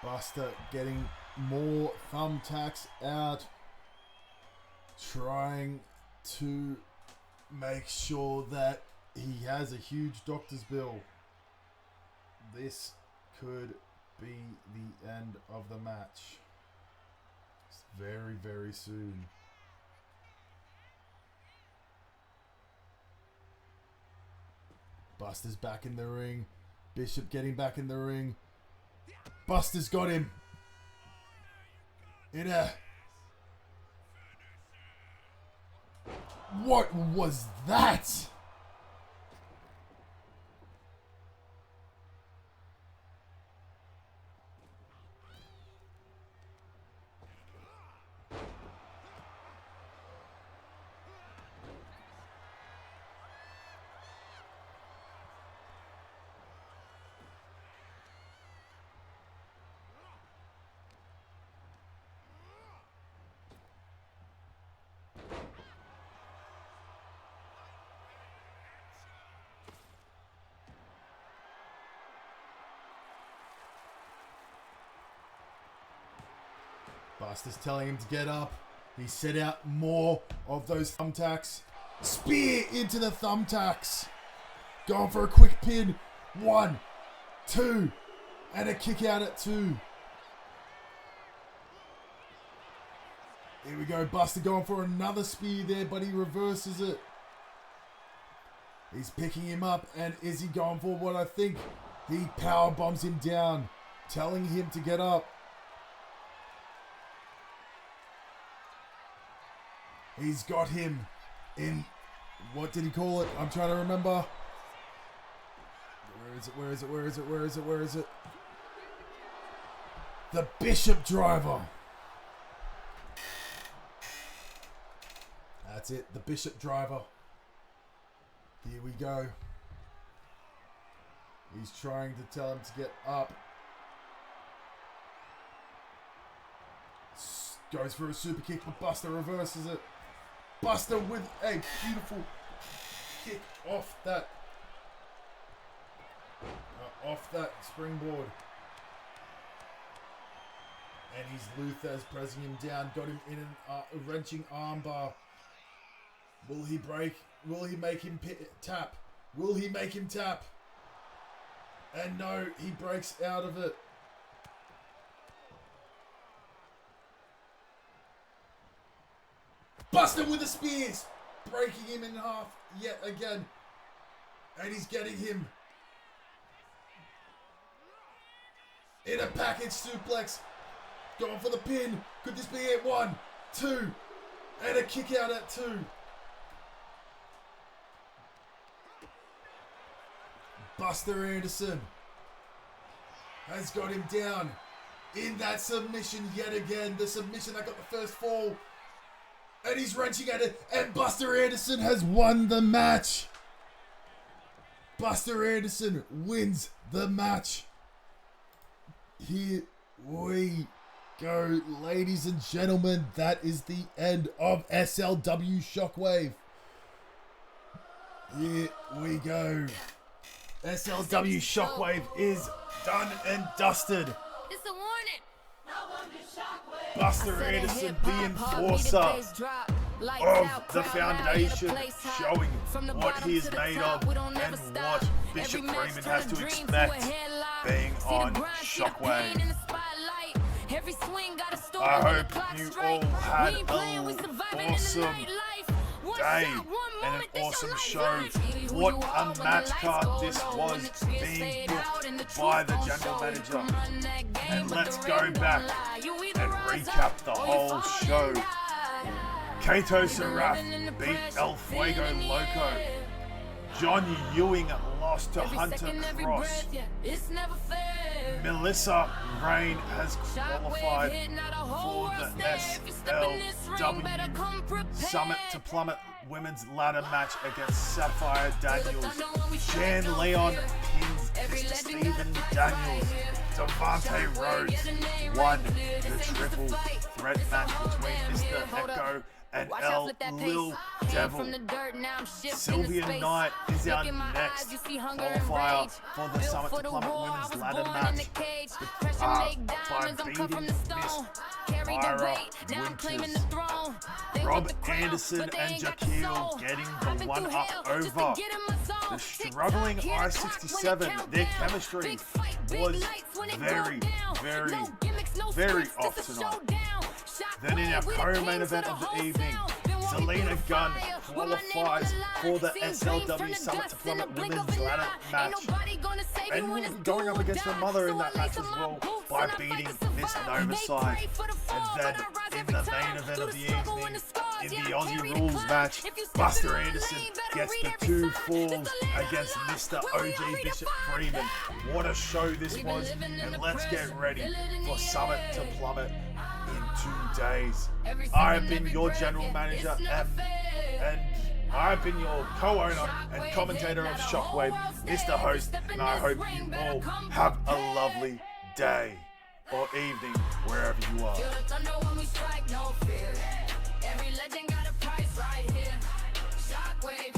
Buster getting more thumbtacks out, trying to make sure that he has a huge doctor's bill. This could be the end of the match. It's very, very soon. Buster's back in the ring. Bishop getting back in the ring. Buster's got him in a... What was that? Buster's telling him to get up. He set out more of those thumbtacks. Spear into the thumbtacks. Going for a quick pin. 1, 2, and a kick out at 2. Here we go. Buster going for another spear there, but he reverses it. He's picking him up, and is he going for what I think? He power bombs him down, telling him to get up. He's got him in, what did he call it? I'm trying to remember. Where is it? Where is it? Where is it? Where is it? Where is it? The Bishop Driver. That's it. The Bishop Driver. Here we go. He's trying to tell him to get up. Goes for a super kick, but Buster reverses it. Buster with a beautiful kick off that springboard. And he's Luthez pressing him down. Got him in a wrenching armbar. Will he break? Will he make him tap? Will he make him tap? And no, he breaks out of it. Buster with the spears, breaking him in half yet again. And he's getting him in a package suplex. Going for the pin. Could this be it? 1, 2, and a kick out at 2. Buster Anderson has got him down in that submission yet again. The submission that got the first fall. And he's wrenching at it. And Buster Anderson has won the match. Buster Anderson wins the match. Here we go, ladies and gentlemen. That is the end of SLW Shockwave. Here we go. SLW Shockwave is done and dusted. It's a warning. Buster Anderson, the enforcer of the foundation, showing what he is made of and what Bishop Freeman has to expect being on Shockwave. I hope you all had an awesome day and an awesome show. What a match card this was, being booked by the general manager. And let's go back and recap the whole show. Kato Seraph beat El Fuego Loco. John Ewing lost to Hunter Cross. Melissa Rain has qualified for the SLW Summit to Plummet Women's Ladder match against Sapphire Daniels. Jan Leon pins Mr. Steven Daniels. Devante Rhodes won the triple threat match between Mr. Echo and El Lil Devil. Sylvia Knight is our next qualifier for the Summit to Plummet Women's Ladder match by beating Miss Myra Winters. Rob Anderson and Jaquil getting the one up over. The struggling I-67, their chemistry was very off tonight. Then in our co-main event of the evening, Zelina Gunn qualifies for the SLW Summit to Plummet Women's Ladder match. And will be going up against her mother in that match as well by beating Miss Novaside. And then in the main event of the evening, in the Aussie Rules match, Buster Anderson gets the 2 falls against Mr. OG Bishop Freeman. What a show this was, and let's get ready for Summit to Plummet in 2 days. I have been your general manager and I've been your co-owner and commentator of Shockwave, Mr. Host, and I hope you all have a lovely day or evening wherever you are. Every legend got a price right here. Shockwave,